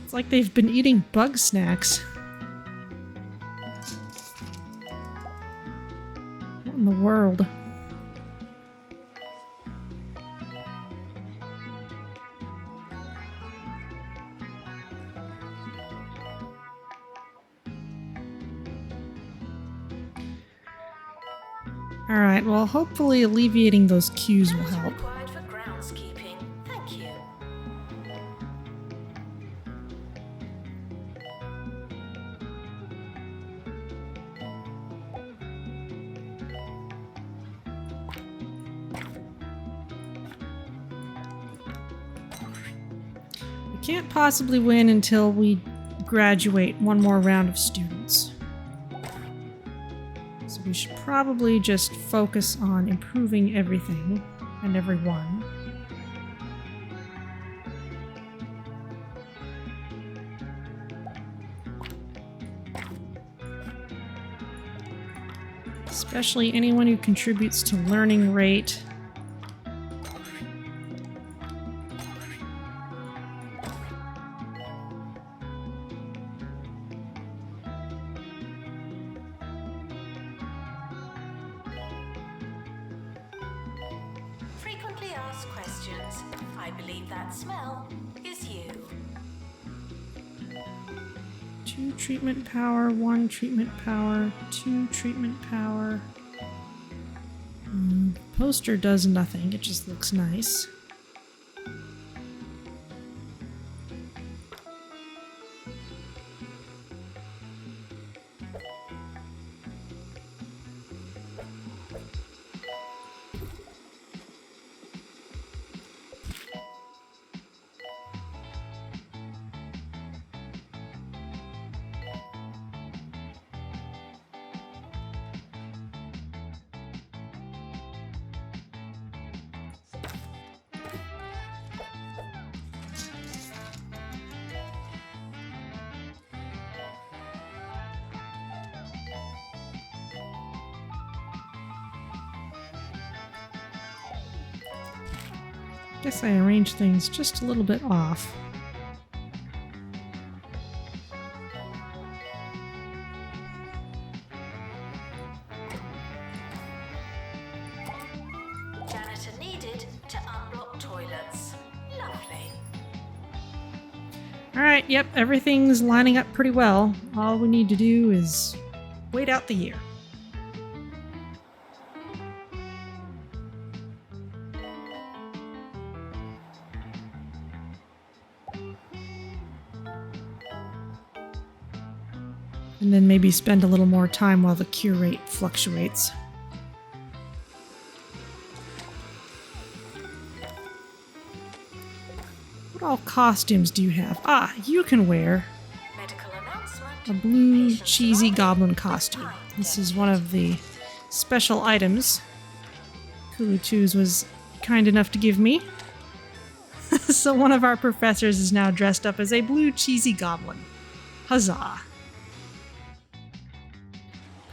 Speaker 1: It's like they've been eating bug snacks. What in the world? Alright, well, hopefully alleviating those queues will help.
Speaker 3: Required for groundskeeping. Thank you.
Speaker 1: We can't possibly win until we graduate one more round of students. So we should probably just focus on improving everything and everyone. Especially anyone who contributes to learning rate.
Speaker 3: Frequently asked questions. I believe that smell is you.
Speaker 1: 2 treatment power, 1 treatment power, 2 treatment power. Poster does nothing, it just looks nice. Guess I arranged things just a little bit off.
Speaker 3: Janitor needed to unblock toilets. Lovely.
Speaker 1: Alright, yep, everything's lining up pretty well. All we need to do is wait out the year. And then maybe spend a little more time while the cure rate fluctuates. What all costumes do you have? Ah, you can wear
Speaker 3: Medical announcement.
Speaker 1: a blue
Speaker 3: Patients
Speaker 1: cheesy
Speaker 3: arriving
Speaker 1: goblin
Speaker 3: with
Speaker 1: costume.
Speaker 3: time
Speaker 1: This is one of the special items Kulu2's was kind enough to give me. So one of our professors is now dressed up as a blue cheesy goblin. Huzzah!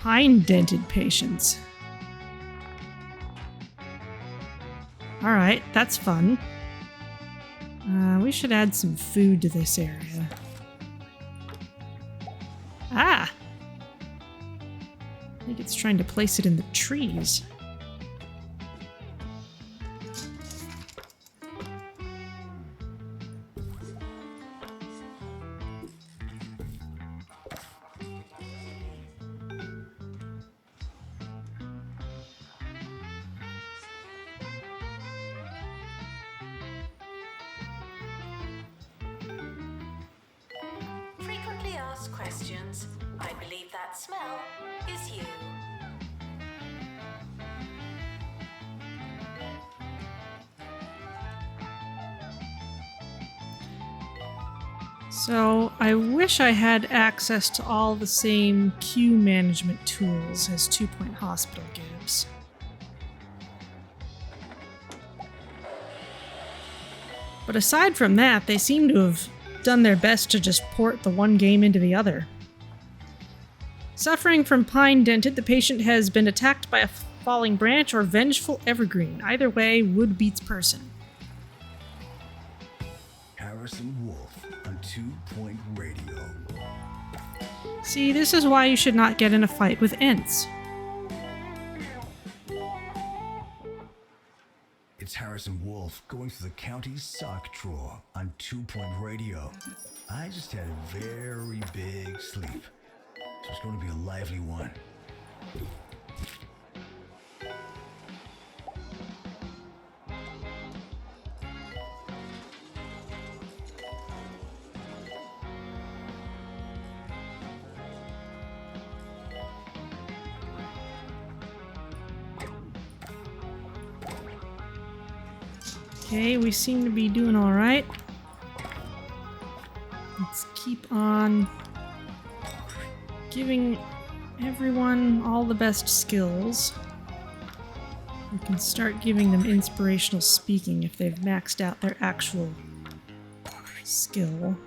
Speaker 1: Pine-dented patients. Alright, that's fun. We should add some food to this area. Ah! I think it's trying to place it in the trees.
Speaker 3: Frequently asked questions. I believe that smell is you.
Speaker 1: So, I wish I had access to all the same queue management tools as 2 Point Hospital gives. But aside from that, they seem to have done their best to just port the one game into the other. Suffering from pine-dented, the patient has been attacked by a falling branch or vengeful evergreen. Either way, wood beats person.
Speaker 2: Harrison Wolf on 2 Point Radio.
Speaker 1: See, this is why you should not get in a fight with Ents.
Speaker 2: It's Harrison Wolf going through the county's sock drawer on 2 Point Radio. I just had a very big sleep, so it's going to be a lively one.
Speaker 1: Okay, we seem to be doing alright. Let's keep on giving everyone all the best skills. We can start giving them inspirational speaking if they've maxed out their actual skill.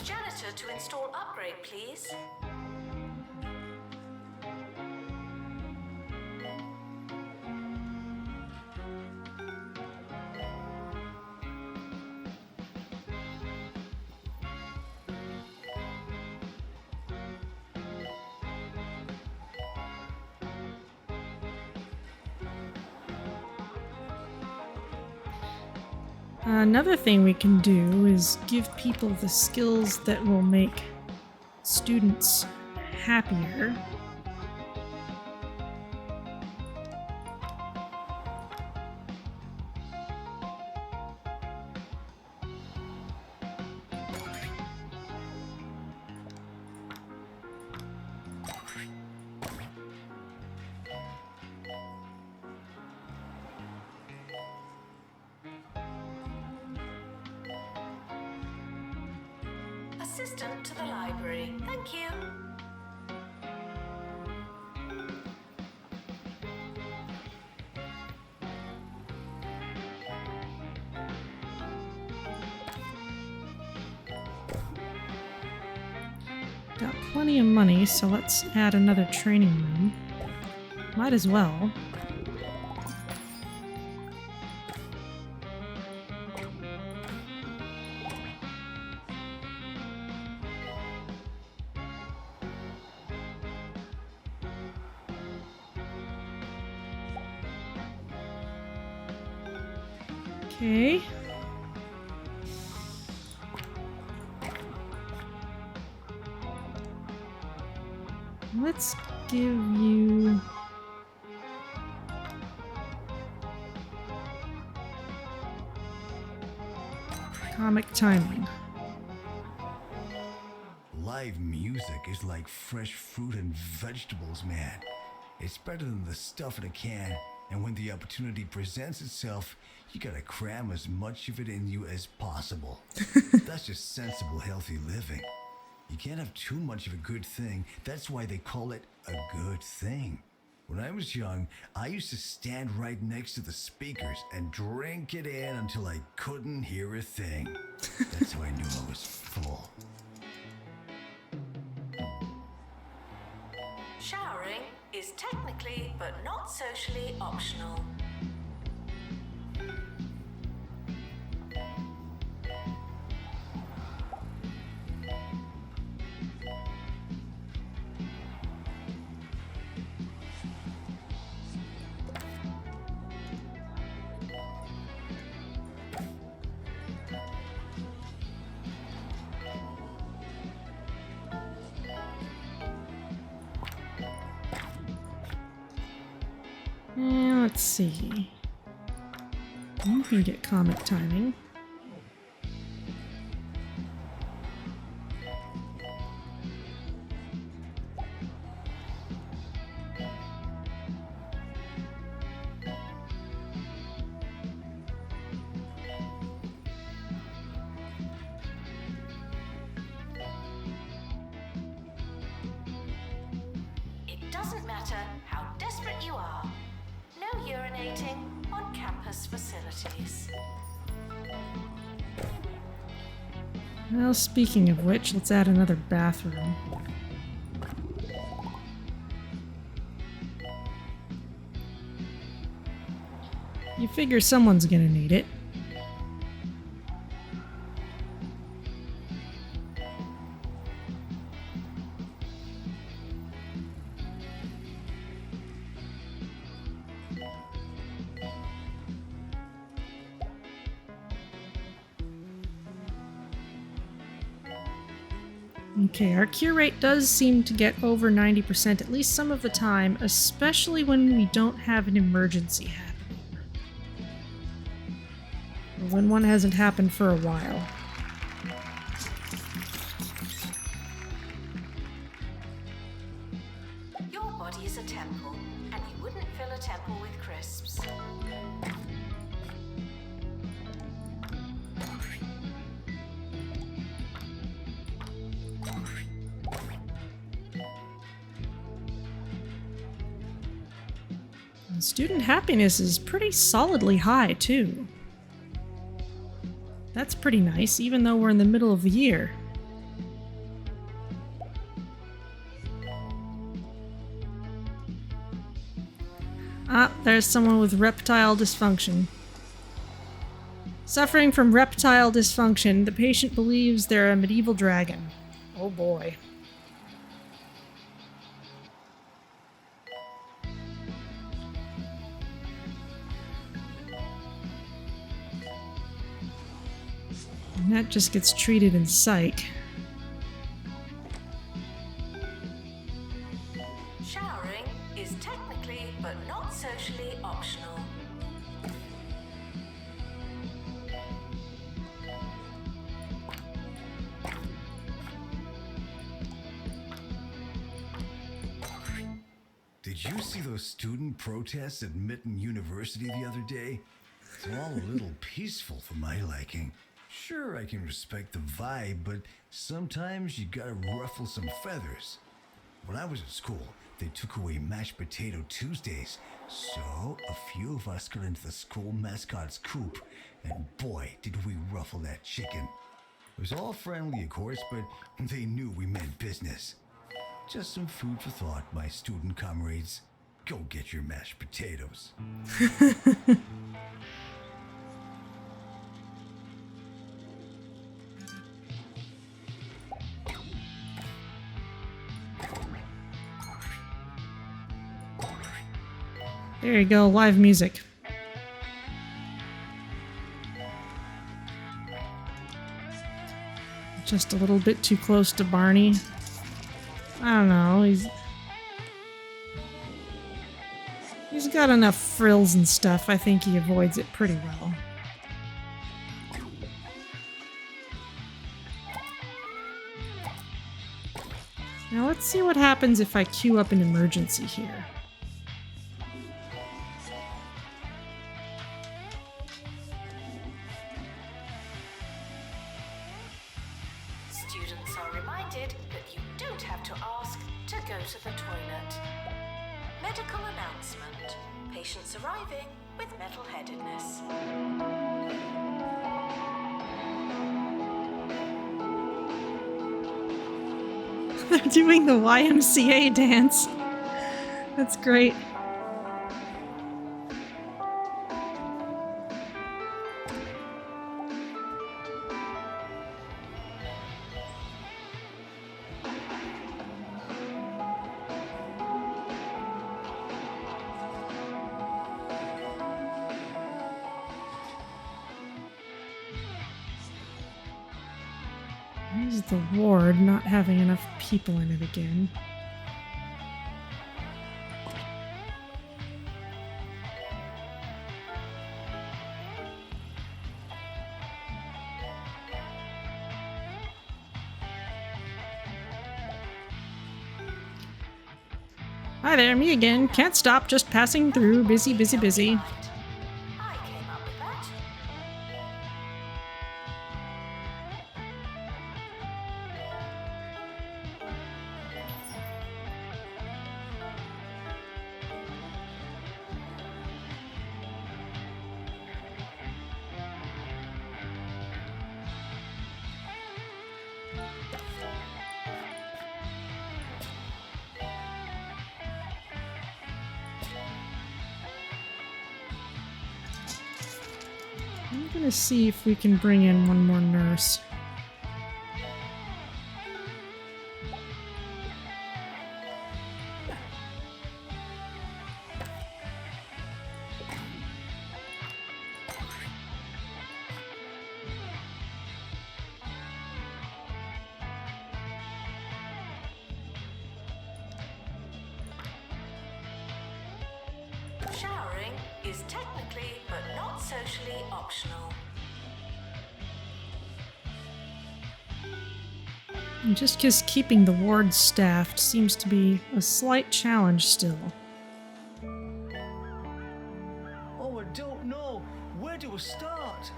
Speaker 3: Janitor to install upgrade, please.
Speaker 1: Another thing we can do is give people the skills that will make students happier.
Speaker 3: Assistant to the library. Thank you.
Speaker 1: Got plenty of money, so let's add another training room. Might as well. Okay. Let's give you comic timing.
Speaker 2: Live music is like fresh fruit and vegetables, man. It's better than the stuff in a can, and when the opportunity presents itself, you gotta cram as much of it in you as possible. That's just sensible, healthy living. You can't have too much of a good thing. That's why they call it a good thing. When I was young, I used to stand right next to the speakers and drink it in until I couldn't hear a thing. That's how I knew I was full.
Speaker 3: Showering is technically but not socially optional.
Speaker 1: Let's see. You can get comic timing.
Speaker 3: It doesn't matter how desperate you are. No urinating on campus facilities.
Speaker 1: Well, speaking of which, let's add another bathroom. You figure someone's gonna need it. Okay, our cure rate does seem to get over 90% at least some of the time, especially when we don't have an emergency happening. Or when one hasn't happened for a while.
Speaker 3: Your body is a temple, and you wouldn't fill a temple with crisps.
Speaker 1: Student happiness is pretty solidly high, too. That's pretty nice, even though we're in the middle of the year. Ah, there's someone with reptile dysfunction. Suffering from reptile dysfunction, the patient believes they're a medieval dragon. Oh boy. And that just gets treated in psych.
Speaker 3: Showering is technically but not socially optional.
Speaker 2: Did you see those student protests at Mitten University the other day? It's all a little peaceful for my liking. Sure, I can respect the vibe, but sometimes you gotta ruffle some feathers. When I was at school, they took away mashed potato Tuesdays, so a few of us got into the school mascot's coop, and boy, did we ruffle that chicken. It was all friendly, of course, but they knew we meant business. Just some food for thought, my student comrades. Go get your mashed potatoes.
Speaker 1: There you go, live music. Just a little bit too close to Barney. I don't know, he's got enough frills and stuff. I think he avoids it pretty well. Now let's see what happens if I queue up an emergency here.
Speaker 3: Students are reminded that you don't have to ask to go to the toilet. Medical announcement. Patients arriving with metal-headedness.
Speaker 1: They're doing the YMCA dance. That's great. There's the ward not having enough people in it again. Hi there, me again. Can't stop, just passing through. Busy, busy, busy.
Speaker 3: I came up with that.
Speaker 1: I'm gonna see if we can bring in one more nurse.
Speaker 3: Showering is technically but not socially optional.
Speaker 1: And just because keeping the ward staffed seems to be a slight challenge still.
Speaker 2: to start?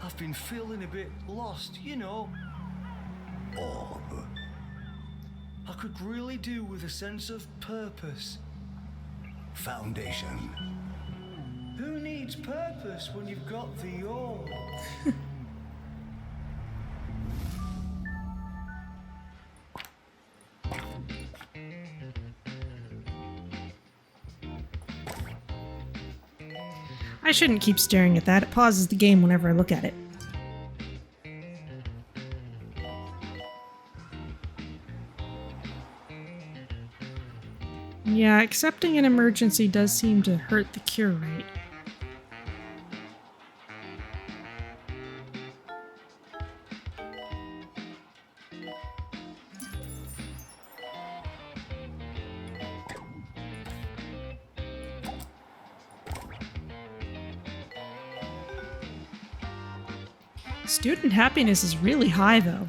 Speaker 2: I've been feeling a bit lost, you know.
Speaker 4: Orb.
Speaker 2: I could really do with a sense of purpose.
Speaker 4: Foundation.
Speaker 2: Who needs purpose when you've got the orb?
Speaker 1: I shouldn't keep staring at that. It pauses the game whenever I look at it. Yeah, accepting an emergency does seem to hurt the cure rate. Student happiness is really high, though.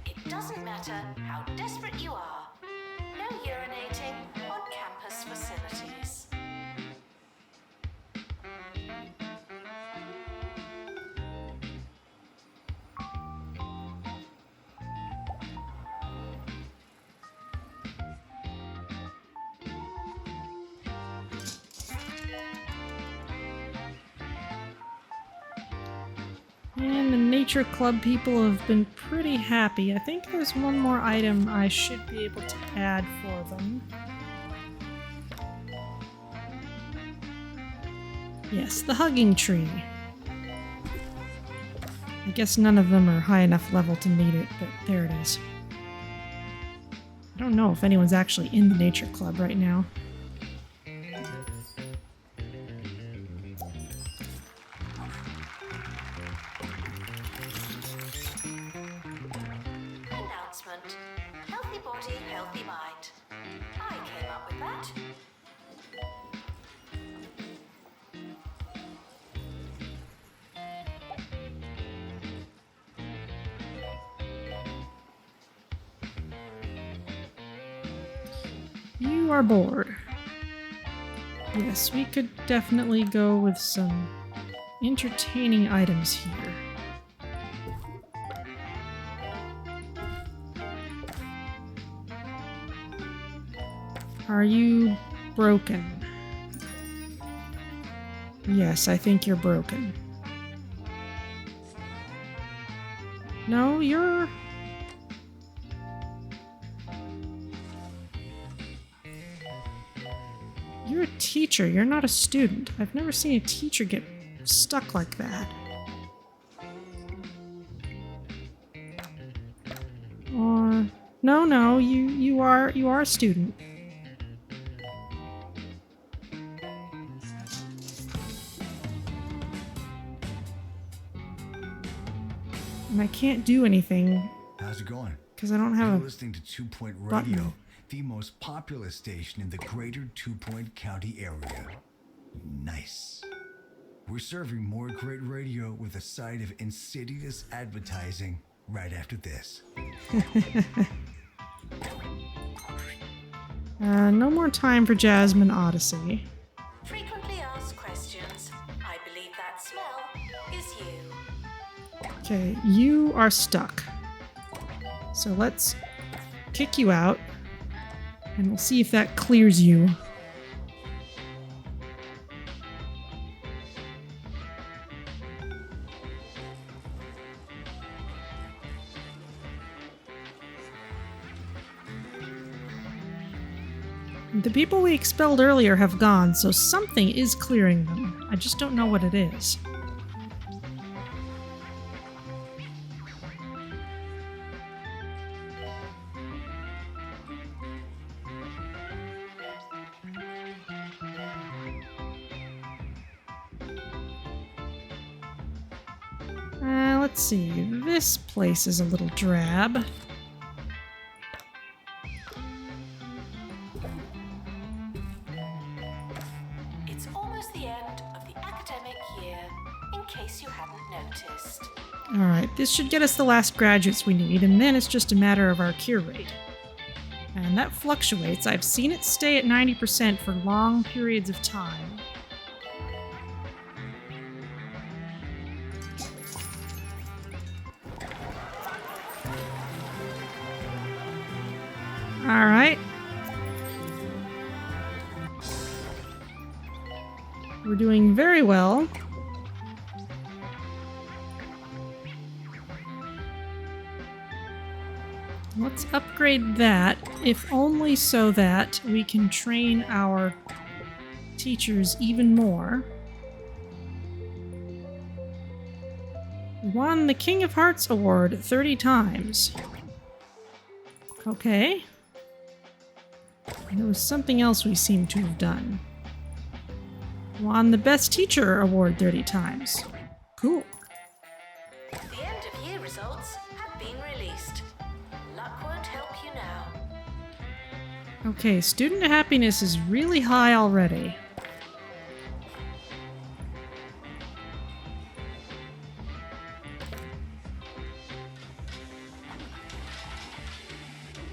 Speaker 3: It doesn't matter how desperate you are. No urinating on campus facilities.
Speaker 1: And the Nature Club people have been pretty happy. I think there's one more item I should be able to add for them. Yes, the hugging tree. I guess none of them are high enough level to need it, but there it is. I don't know if anyone's actually in the Nature Club right now.
Speaker 3: Announcement. Healthy body, healthy mind. I came up with that.
Speaker 1: You are bored. Yes, we could definitely go with some entertaining items here. Are you broken? Yes, I think you're broken. No, you're... You're a teacher, you're not a student. I've never seen a teacher get stuck like that. Or... No, you are a student. And I can't do anything
Speaker 2: How's it going?
Speaker 1: because I don't have
Speaker 2: You're
Speaker 1: a...
Speaker 2: listening to 2 Point
Speaker 1: button.
Speaker 2: Radio, the most popular station in the greater 2 Point County area. Nice. We're serving more great radio with a side of insidious advertising right after this.
Speaker 1: No more time for Jasmine Odyssey.
Speaker 3: Frequently asked questions. I believe that smell is you.
Speaker 1: Okay, you are stuck. So let's kick you out, and we'll see if that clears you. The people we expelled earlier have gone, so something is clearing them. I just don't know what it is. Let's see. This place is a little drab.
Speaker 3: It's almost the end of the academic year. In case you hadn't noticed.
Speaker 1: Alright, this should get us the last graduates we need, and then it's just a matter of our cure rate. And that fluctuates. I've seen it stay at 90% for long periods of time. Alright. We're doing very well. Let's upgrade that, if only so that we can train our teachers even more. Won the King of Hearts Award 30 times. Okay. There was something else we seem to have done. Won the Best Teacher Award 30 times. Cool.
Speaker 3: The end of year results have been released. Luck won't help you now.
Speaker 1: Okay, student happiness is really high already.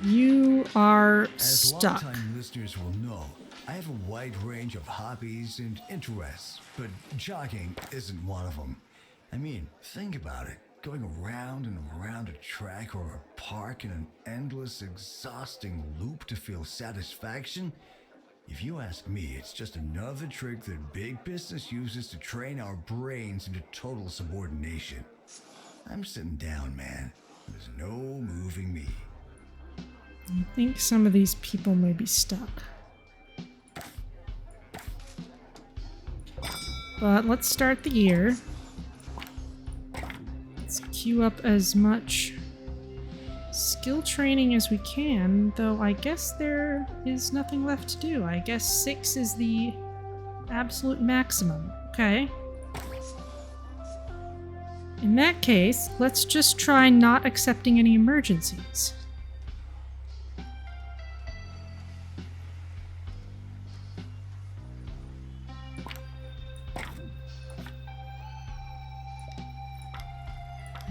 Speaker 1: You are
Speaker 2: As
Speaker 1: stuck.
Speaker 2: long-time listeners will know, I have a wide range of hobbies and interests, but jogging isn't one of them. I mean, think about it. Going around and around a track or a park in an endless, exhausting loop to feel satisfaction? If you ask me, it's just another trick that big business uses to train our brains into total subordination. I'm sitting down, man. There's no moving me.
Speaker 1: I think some of these people may be stuck. But let's start the year. Let's queue up as much skill training as we can, though I guess there is nothing left to do. I guess 6 is the absolute maximum. Okay. In that case, let's just try not accepting any emergencies.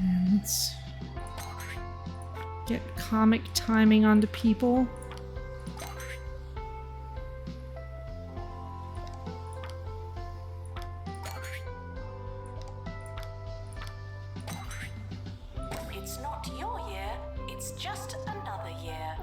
Speaker 1: And let's get comic timing onto people.
Speaker 3: It's not your year, it's just another year.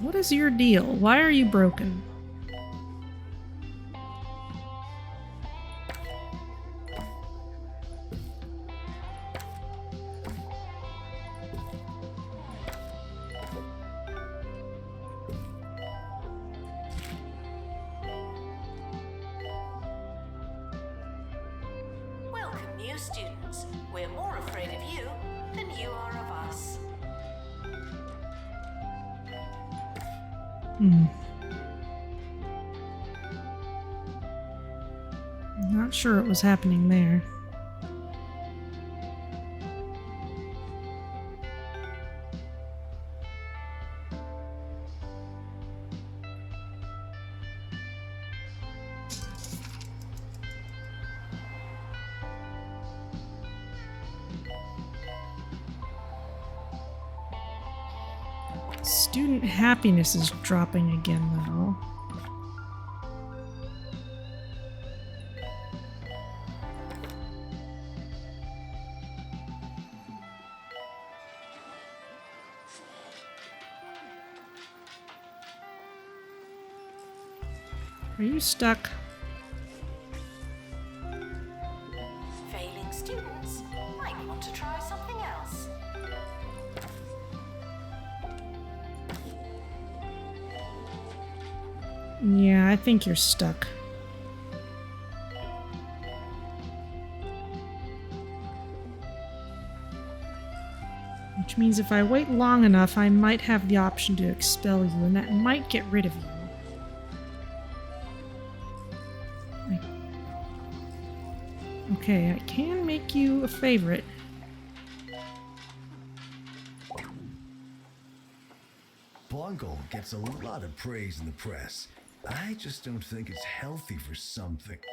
Speaker 1: What is your deal? Why are you broken?
Speaker 3: Welcome, new students. We're more afraid of you than you are of us.
Speaker 1: Not sure what was happening there. Student happiness is dropping again, though. Are you stuck?
Speaker 3: Failing students might want to try something else.
Speaker 1: Yeah, I think you're stuck. which means if I wait long enough, I might have the option to expel you, and that might get rid of you. Okay, I can make you a favorite.
Speaker 2: Bongo gets a lot of praise in the press. I just don't think it's healthy for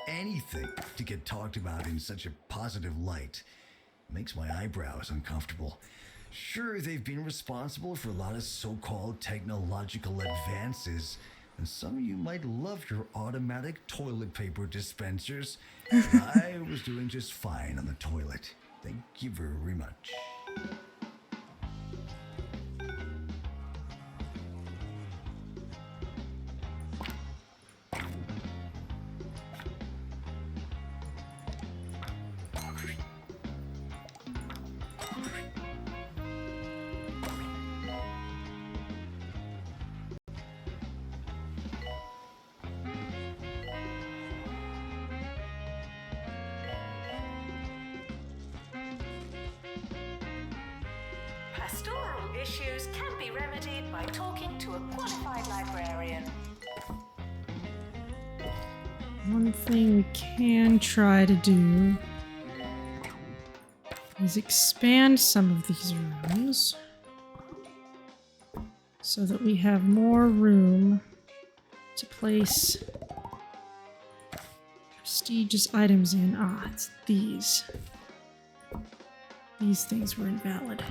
Speaker 2: anything, to get talked about in such a positive light. It makes my eyebrows uncomfortable. Sure, they've been responsible for a lot of so-called technological advances, and some of you might love your automatic toilet paper dispensers. But I was doing just fine on the toilet. Thank you very much.
Speaker 3: Pastoral issues can be remedied by talking to a qualified librarian.
Speaker 1: One thing we can try to do is expand some of these rooms so that we have more room to place prestigious items in. Ah, it's these. These things were invalid.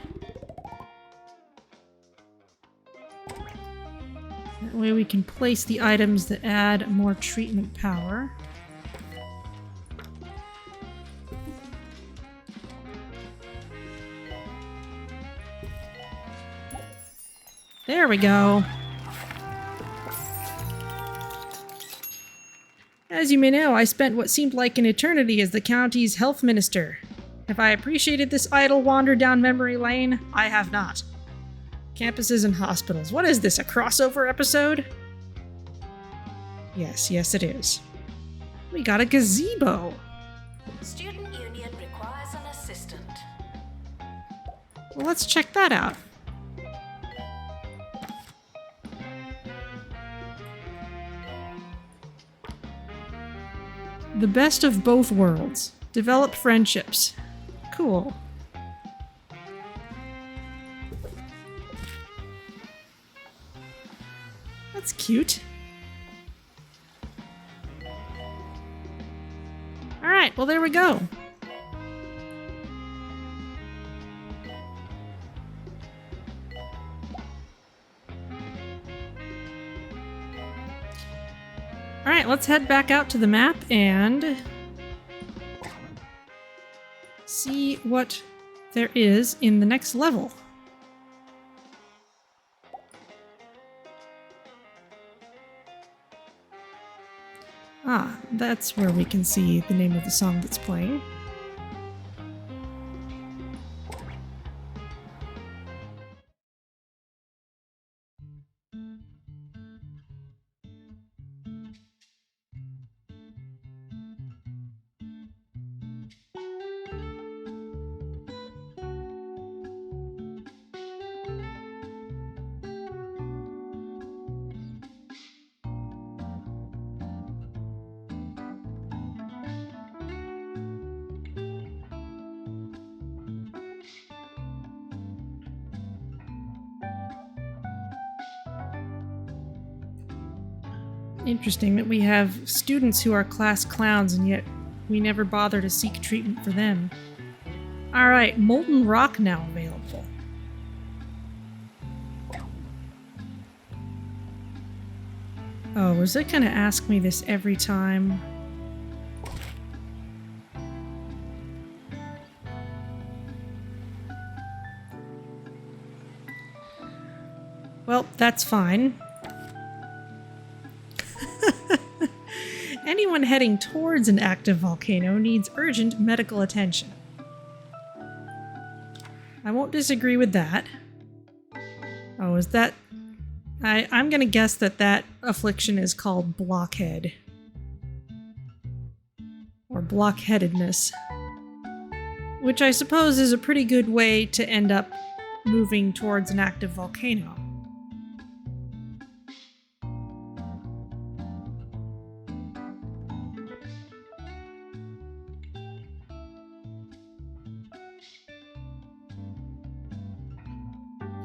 Speaker 1: That way we can place the items that add more treatment power. There we go. As you may know, I spent what seemed like an eternity as the county's health minister. Have I appreciated this idle wander down memory lane? I have not. Campuses and hospitals. What is this, a crossover episode? Yes, it is. We got a gazebo.
Speaker 3: Student union requires an assistant.
Speaker 1: Well, let's check that out. The best of both worlds. Develop friendships. Cool. That's cute. Alright, well there we go. Alright, let's head back out to the map and see what there is in the next level. Ah, that's where we can see the name of the song that's playing. Interesting that we have students who are class clowns and yet we never bother to seek treatment for them. Alright, Molten Rock now available. Oh, is it gonna ask me this every time? Well, that's fine. Anyone heading towards an active volcano needs urgent medical attention. I won't disagree with that. Oh, is that... I'm gonna guess that affliction is called blockhead. Or blockheadedness. Which I suppose is a pretty good way to end up moving towards an active volcano.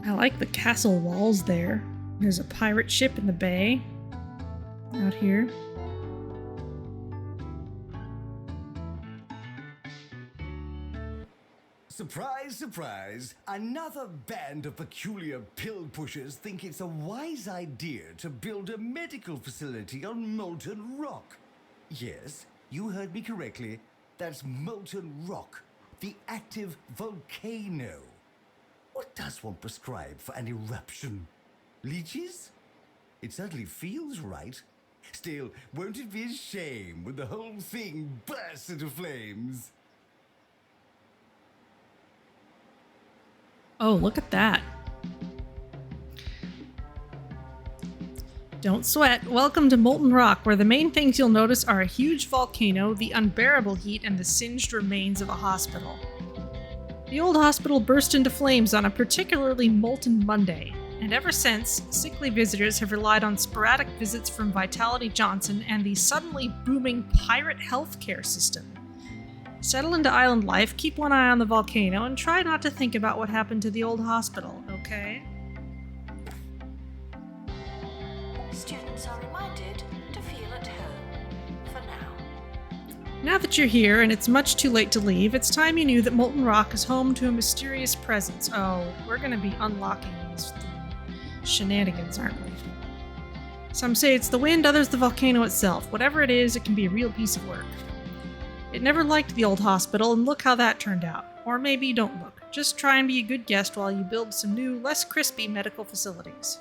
Speaker 1: I like the castle walls there. There's a pirate ship in the bay out here.
Speaker 2: Surprise, surprise, another band of peculiar pill pushers think it's a wise idea to build a medical facility on Molten Rock. Yes, you heard me correctly. That's Molten Rock, the active volcano. What does one prescribe for an eruption? Leeches? It certainly feels right. Still, won't it be a shame when the whole thing bursts into flames?
Speaker 1: Oh, look at that. Don't sweat. Welcome to Molten Rock, where the main things you'll notice are a huge volcano, the unbearable heat, and the singed remains of a hospital. The old hospital burst into flames on a particularly molten Monday, and ever since, sickly visitors have relied on sporadic visits from Vitality Johnson and the suddenly booming pirate healthcare system. Settle into island life, keep one eye on the volcano, and try not to think about what happened to the old hospital, okay?
Speaker 3: Students are reminded to feel at home for now.
Speaker 1: Now that you're here and it's much too late to leave, it's time you knew that Molten Rock is home to a mysterious presence. Oh, we're gonna be unlocking these shenanigans, aren't we? Some say it's the wind, others the volcano itself. Whatever it is, it can be a real piece of work. It never liked the old hospital, and look how that turned out. Or maybe don't look. Just try and be a good guest while you build some new, less crispy medical facilities.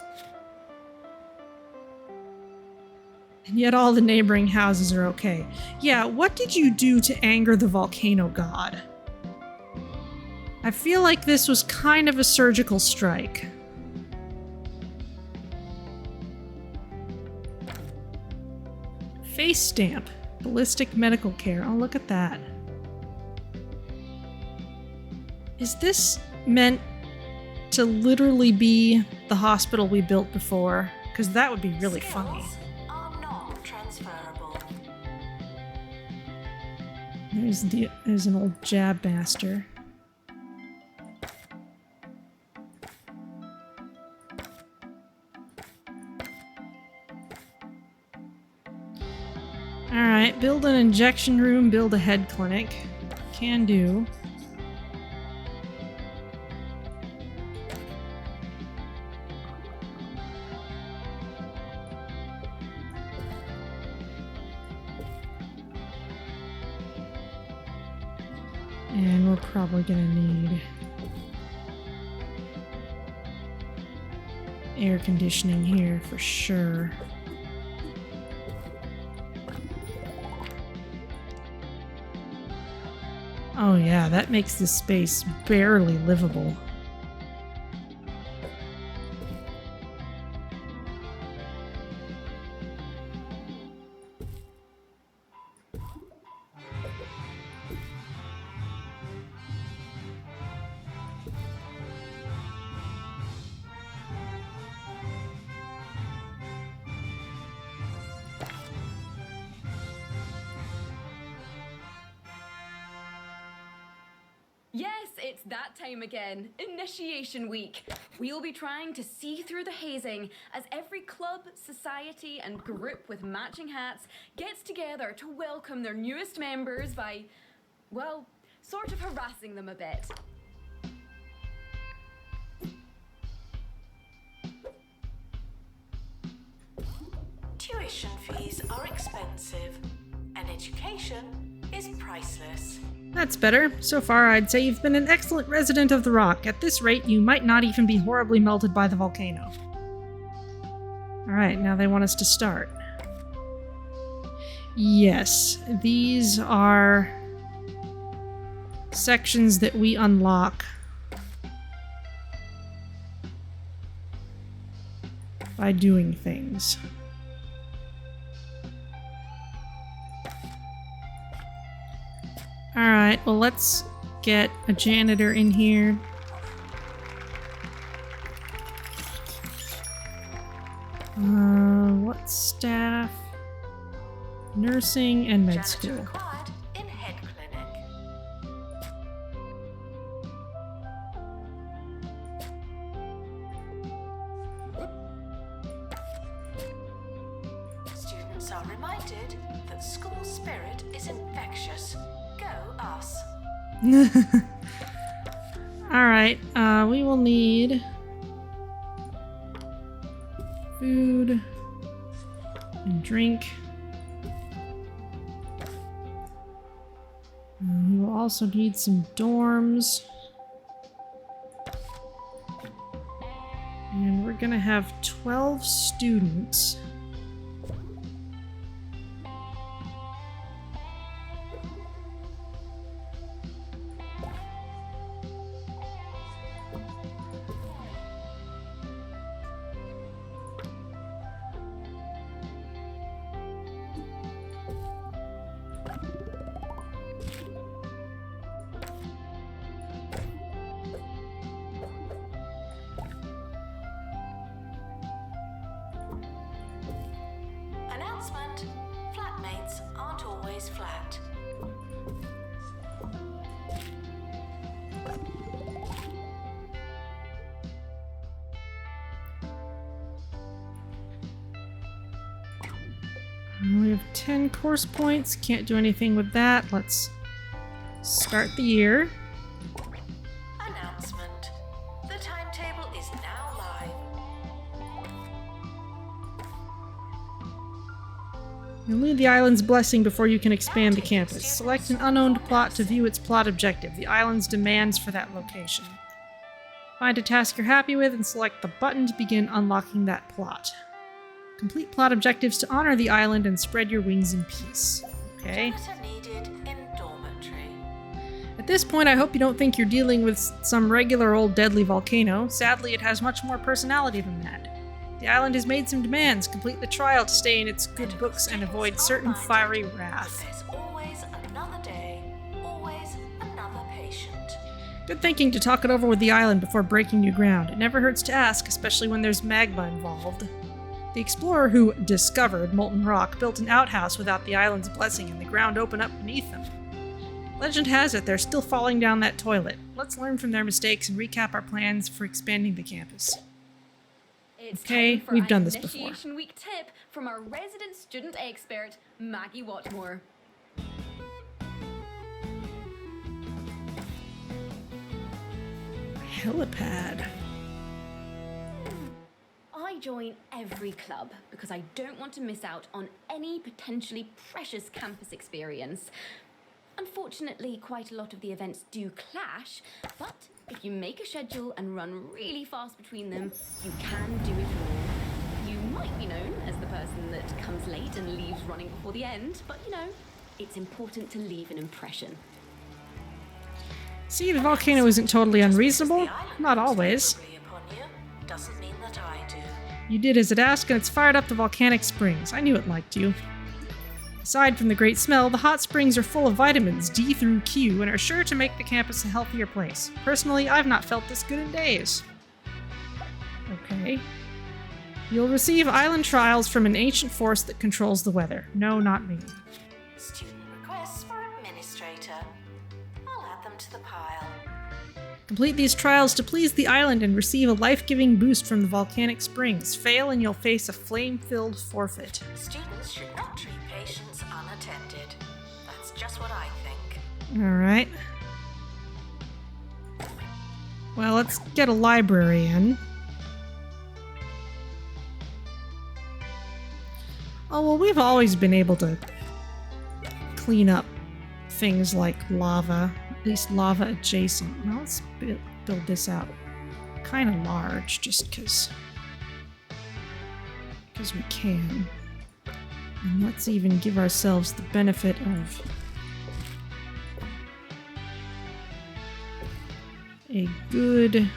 Speaker 1: And yet all the neighboring houses are okay. Yeah, what did you do to anger the volcano god? I feel like this was kind of a surgical strike. Face stamp. Ballistic medical care. Oh, look at that. Is this meant to literally be the hospital we built before? Because that would be really funny.
Speaker 3: Skills are not transferable.
Speaker 1: There's an old jab master. Alright, build an injection room, build a head clinic. Can do. And we're probably gonna need air conditioning here for sure. Oh yeah, that makes this space barely livable.
Speaker 5: Yes, it's that time again. Initiation week. We'll be trying to see through the hazing as every club, society, and group with matching hats gets together to welcome their newest members by, well, sort of harassing them a bit.
Speaker 3: Tuition fees are expensive, and education is priceless.
Speaker 1: That's better. So far, I'd say you've been an excellent resident of the rock. At this rate, you might not even be horribly melted by the volcano. Alright, now they want us to start. Yes, these are sections that we unlock by doing things. Alright, well let's get a janitor in here. What staff? Nursing and med
Speaker 3: Janitor
Speaker 1: school.
Speaker 3: required in head clinic. Students are reminded that school spirit is infectious. Go us.
Speaker 1: Alright, we will need food and drink. We will also need some dorms. And we're gonna have 12 students.
Speaker 3: Announcement: flatmates aren't always flat.
Speaker 1: We have 10 course points. Can't do anything with that. Let's start the year.
Speaker 3: Announcement: the timetable is now live.
Speaker 1: You'll need the island's blessing before you can expand the campus. Select an unowned plot to view its plot objective. The island's demands for that location. Find a task you're happy with and select the button to begin unlocking that plot. Complete plot objectives to honor the island and spread your wings in peace. Okay.
Speaker 3: Janitor needed in dormitory.
Speaker 1: At this point, I hope you don't think you're dealing with some regular old deadly volcano. Sadly, it has much more personality than that. The island has made some demands. Complete the trial to stay in its good books and avoid certain fiery wrath.
Speaker 3: There's always another day, always another patient.
Speaker 1: Good thinking to talk it over with the island before breaking new ground. It never hurts to ask, especially when there's magma involved. The explorer who discovered Molten Rock built an outhouse without the island's blessing and the ground opened up beneath them. Legend has it they're still falling down that toilet. Let's learn from their mistakes and recap our plans for expanding the campus.
Speaker 5: It's
Speaker 1: Okay,
Speaker 5: time for
Speaker 1: we've
Speaker 5: our
Speaker 1: done this before.
Speaker 5: Initiation Week tip from our resident student expert, Maggie Watmore.
Speaker 1: Helipad.
Speaker 5: I join every club because I don't want to miss out on any potentially precious campus experience. Unfortunately, quite a lot of the events do clash, but if you make a schedule and run really fast between them, you can do it all. You might be known as the person that comes late and leaves running before the end, but you know, it's important to leave an impression.
Speaker 1: See, the volcano isn't totally unreasonable.
Speaker 3: The island
Speaker 1: Not
Speaker 3: looks
Speaker 1: always.
Speaker 3: favorably upon you doesn't mean that I do.
Speaker 1: You did as it asked, and it's fired up the volcanic springs. I knew it liked you. Aside from the great smell, the hot springs are full of vitamins D through Q and are sure to make the campus a healthier place. Personally, I've not felt this good in days. Okay. You'll receive island trials from an ancient force that controls the weather. No, not me.
Speaker 3: Student requests for administrator. I'll add them to the pile.
Speaker 1: Complete these trials to please the island and receive a life-giving boost from the volcanic springs. Fail and you'll face a flame-filled forfeit.
Speaker 3: Students should not treat patients unattended. That's just what I think.
Speaker 1: Alright. Well, let's get a library in. Oh, well, we've always been able to clean up things like lava, at least lava adjacent. Now let's build this out kind of large, just because we can. And let's even give ourselves the benefit of a good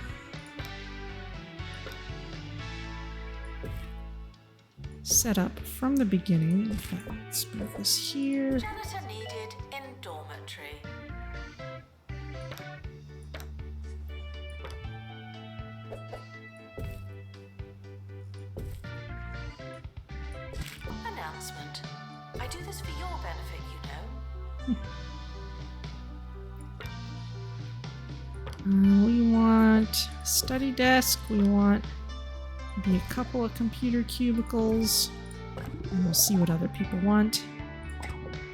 Speaker 1: setup from the beginning. In fact, let's move this here.
Speaker 3: Janitor needed in dormitory. announcement. I do this for your benefit, you know.
Speaker 1: We want a study desk. We want maybe a couple of computer cubicles. And we'll see what other people want.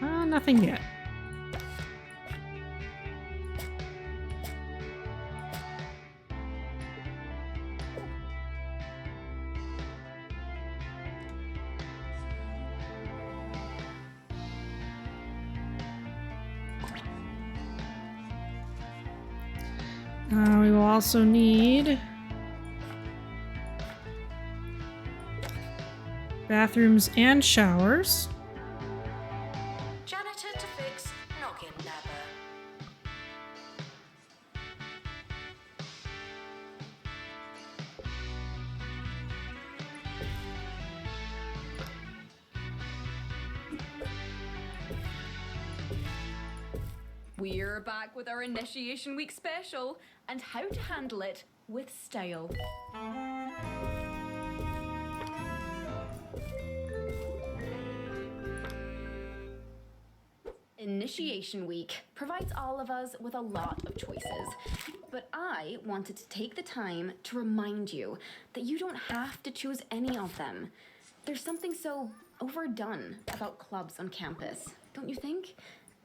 Speaker 1: Nothing yet. We will also need bathrooms and showers.
Speaker 3: Janitor to fix noggin nabber.
Speaker 5: We're back with our Initiation Week special and how to handle it with style. Initiation Week provides all of us with a lot of choices, but I wanted to take the time to remind you that you don't have to choose any of them. There's something so overdone about clubs on campus, don't you think?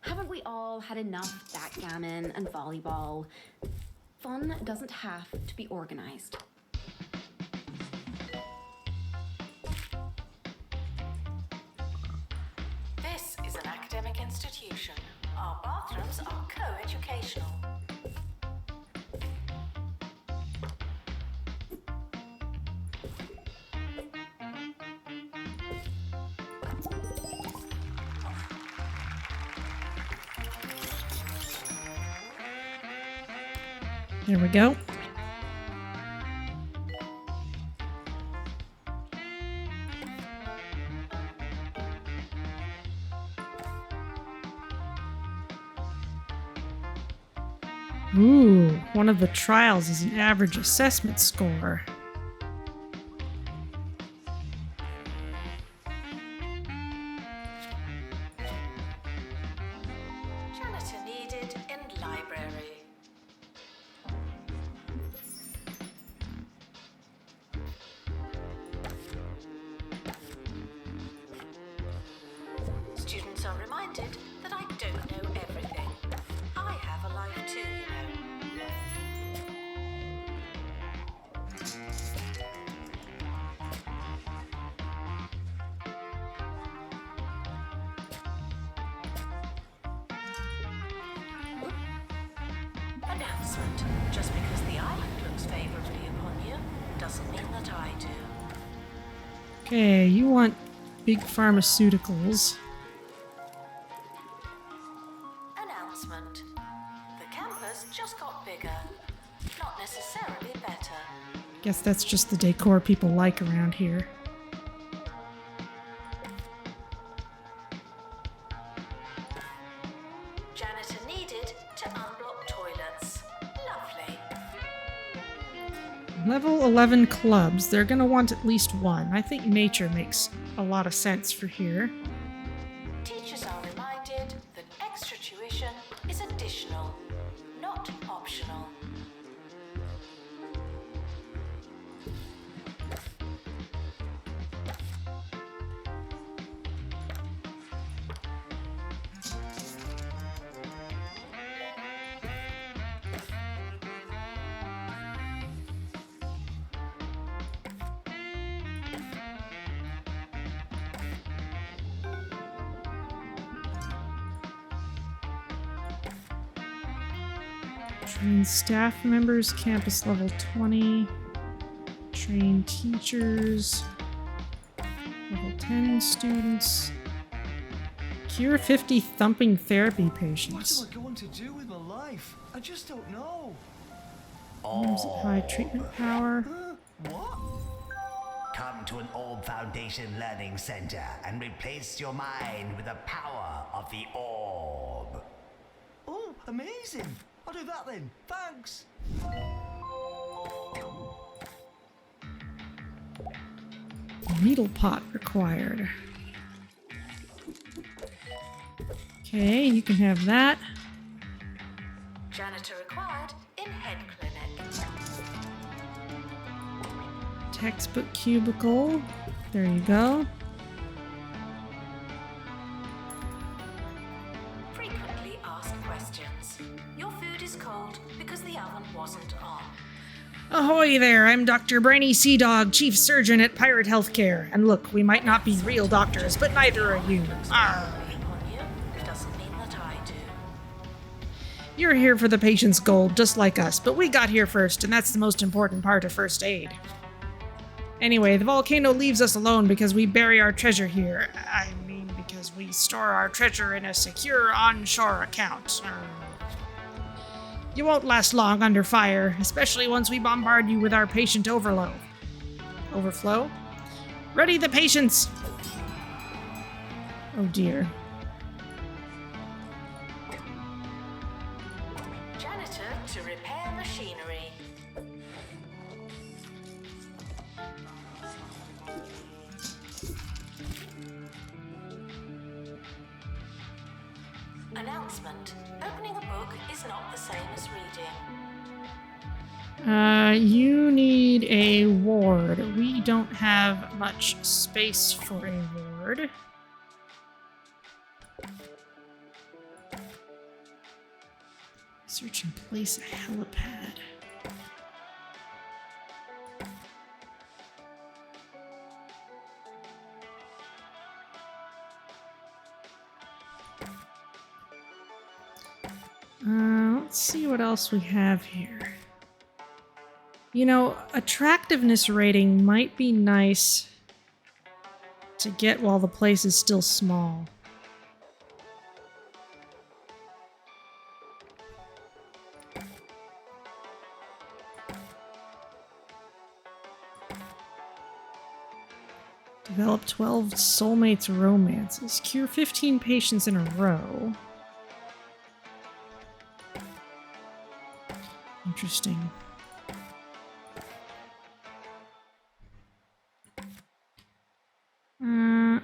Speaker 5: Haven't we all had enough backgammon and volleyball? Fun doesn't have to be organized.
Speaker 3: This is an academic institution. Our bathrooms are co-educational.
Speaker 1: There we go. Ooh, one of the trials is an average assessment score.
Speaker 3: Janitor needed in library. Students are reminded that I don't know everything. I have a life too, you know. Announcement. Just because the island looks favorably upon you doesn't mean that I do.
Speaker 1: Okay, you want big pharmaceuticals.
Speaker 3: Announcement. The campus just got bigger. Not necessarily better.
Speaker 1: Guess that's just the decor people like around here.
Speaker 3: Janitor needed to unblock toilets. Lovely.
Speaker 1: Level 11 clubs. They're gonna want at least one. I think nature makes a lot of sense for here.
Speaker 3: Teachers are reminded that extra tuition is additional, not optional.
Speaker 1: Train staff members, campus level 20. Train teachers, level 10 students. Cure 50 thumping therapy
Speaker 2: What
Speaker 1: patients.
Speaker 2: am I going to do with my life? I just don't know.
Speaker 1: Rooms at high treatment power.
Speaker 2: What?
Speaker 4: Come to an Orb Foundation Learning Center and replace your mind with the power of the orb.
Speaker 2: Oh, amazing. I'll do that then. Thanks.
Speaker 1: Needle pot required. Okay, you can have that.
Speaker 3: Janitor required in head clinic.
Speaker 1: Textbook cubicle. There you go.
Speaker 3: Frequently asked questions. Your food is cold because the oven wasn't on.
Speaker 1: Ahoy there, I'm Dr. Brainy Sea Dog, Chief Surgeon at Pirate Healthcare. And look, we might not be real doctors, but neither are you. Arr.
Speaker 3: On you doesn't mean that I do.
Speaker 1: You're here for the patient's gold, just like us, but we got here first, and that's the most important part of first aid. Anyway, the volcano leaves us alone because we bury our treasure here. I mean, because we store our treasure in a secure onshore account. You won't last long under fire, especially once we bombard you with our patient overload. Overflow? Ready the patients! Oh dear.
Speaker 3: Janitor to repair machinery. Announcement. Opening a book is not the same as reading.
Speaker 1: You need a ward. We don't have much space for a ward. Search and place a helipad. Let's see what else we have here. You know, attractiveness rating might be nice to get while the place is still small. Develop 12 soulmates romances. Cure 15 patients in a row. Interesting.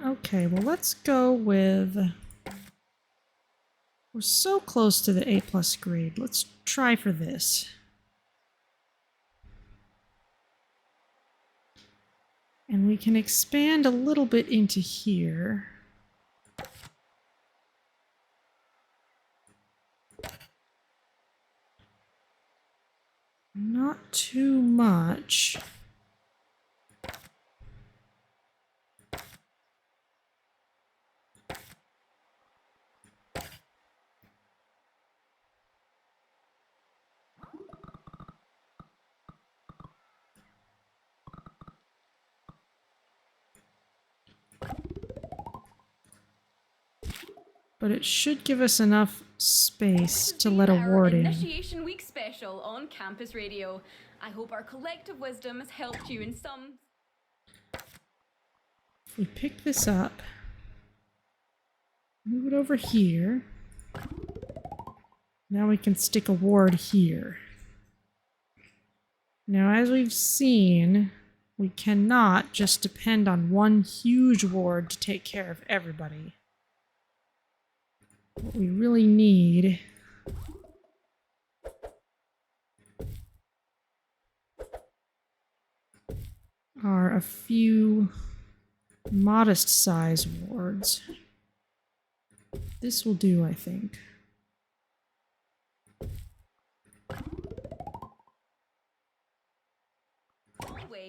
Speaker 1: Okay, well let's go with... We're so close to the A+ grade. Let's try for this. And we can expand a little bit into here. Not too much. But it should give us enough space to let a ward in.
Speaker 5: Initiation Week special on Campus Radio. I hope our collective wisdom has helped you in some...
Speaker 1: If we pick this up, move it over here. Now we can stick a ward here. Now, as we've seen, we cannot just depend on one huge ward to take care of everybody. What we really need are a few modest size wards. This will do, I think.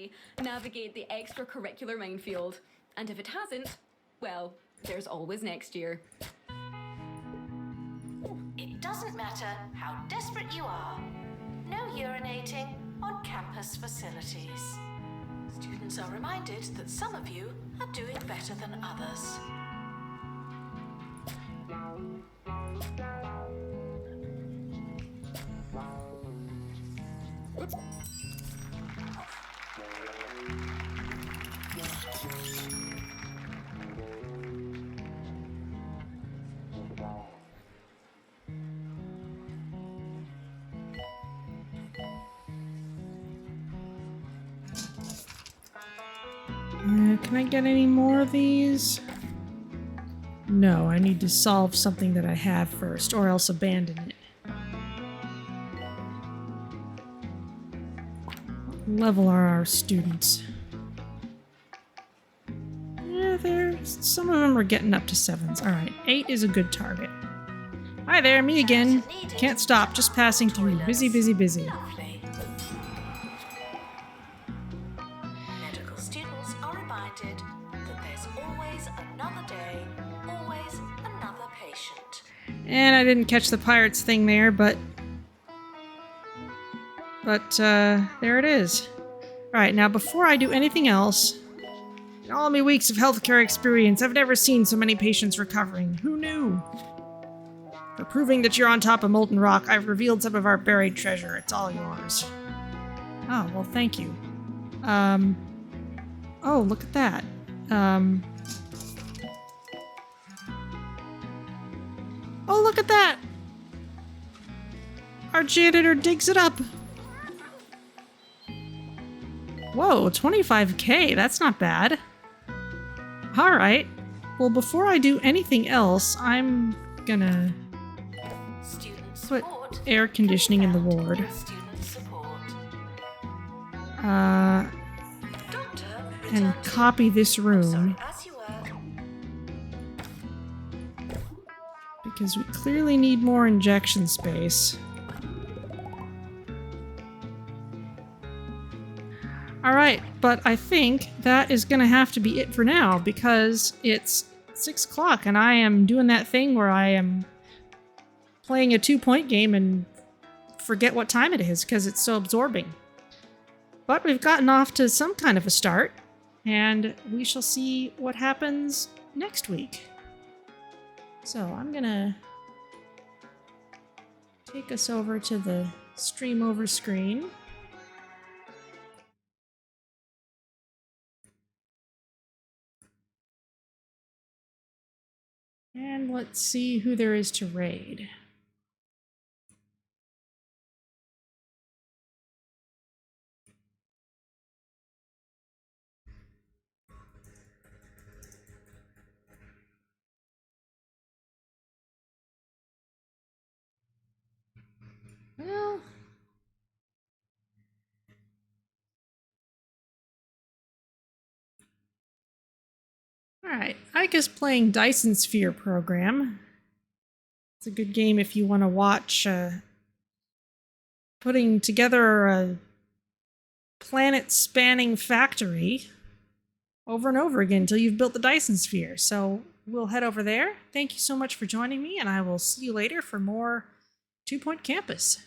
Speaker 5: way navigate the extracurricular minefield. And if it hasn't, well, there's always next year.
Speaker 3: It doesn't matter how desperate you are. No urinating on campus facilities. Students are reminded that some of you are doing better than others.
Speaker 1: Can I get any more of these? No, I need to solve something that I have first, or else abandon it. What level are our students? Yeah, some of them are getting up to 7s. Alright, 8 is a good target. Hi there, me again. Can't stop, just passing through. Busy, busy, busy.
Speaker 3: Lovely. Medical students are reminded that there's always another day, always another patient.
Speaker 1: And I didn't catch the pirates thing there, but there it is. Alright, now before I do anything else, in all my weeks of healthcare experience, I've never seen so many patients recovering. Who knew? For proving that you're on top of Molten Rock, I've revealed some of our buried treasure. It's all yours. Oh, well, thank you. Oh, look at that. Oh, look at that! Our janitor digs it up. Whoa, 25k, that's not bad. Alright. Well, before I do anything else, I'm gonna put air conditioning in the ward. And copy this room. Because we clearly need more injection space. Alright, but I think that is gonna have to be it for now, because it's 6 o'clock and I am doing that thing where I am playing a 2-point game and forget what time it is because it's so absorbing. But we've gotten off to some kind of a start, and we shall see what happens next week. So I'm gonna take us over to the stream over screen. And let's see who there is to raid. Well, alright, I guess playing Dyson Sphere program. It's a good game if you want to watch putting together a planet-spanning factory over and over again until you've built the Dyson Sphere. So we'll head over there. Thank you so much for joining me, and I will see you later for more 2 Point Campus.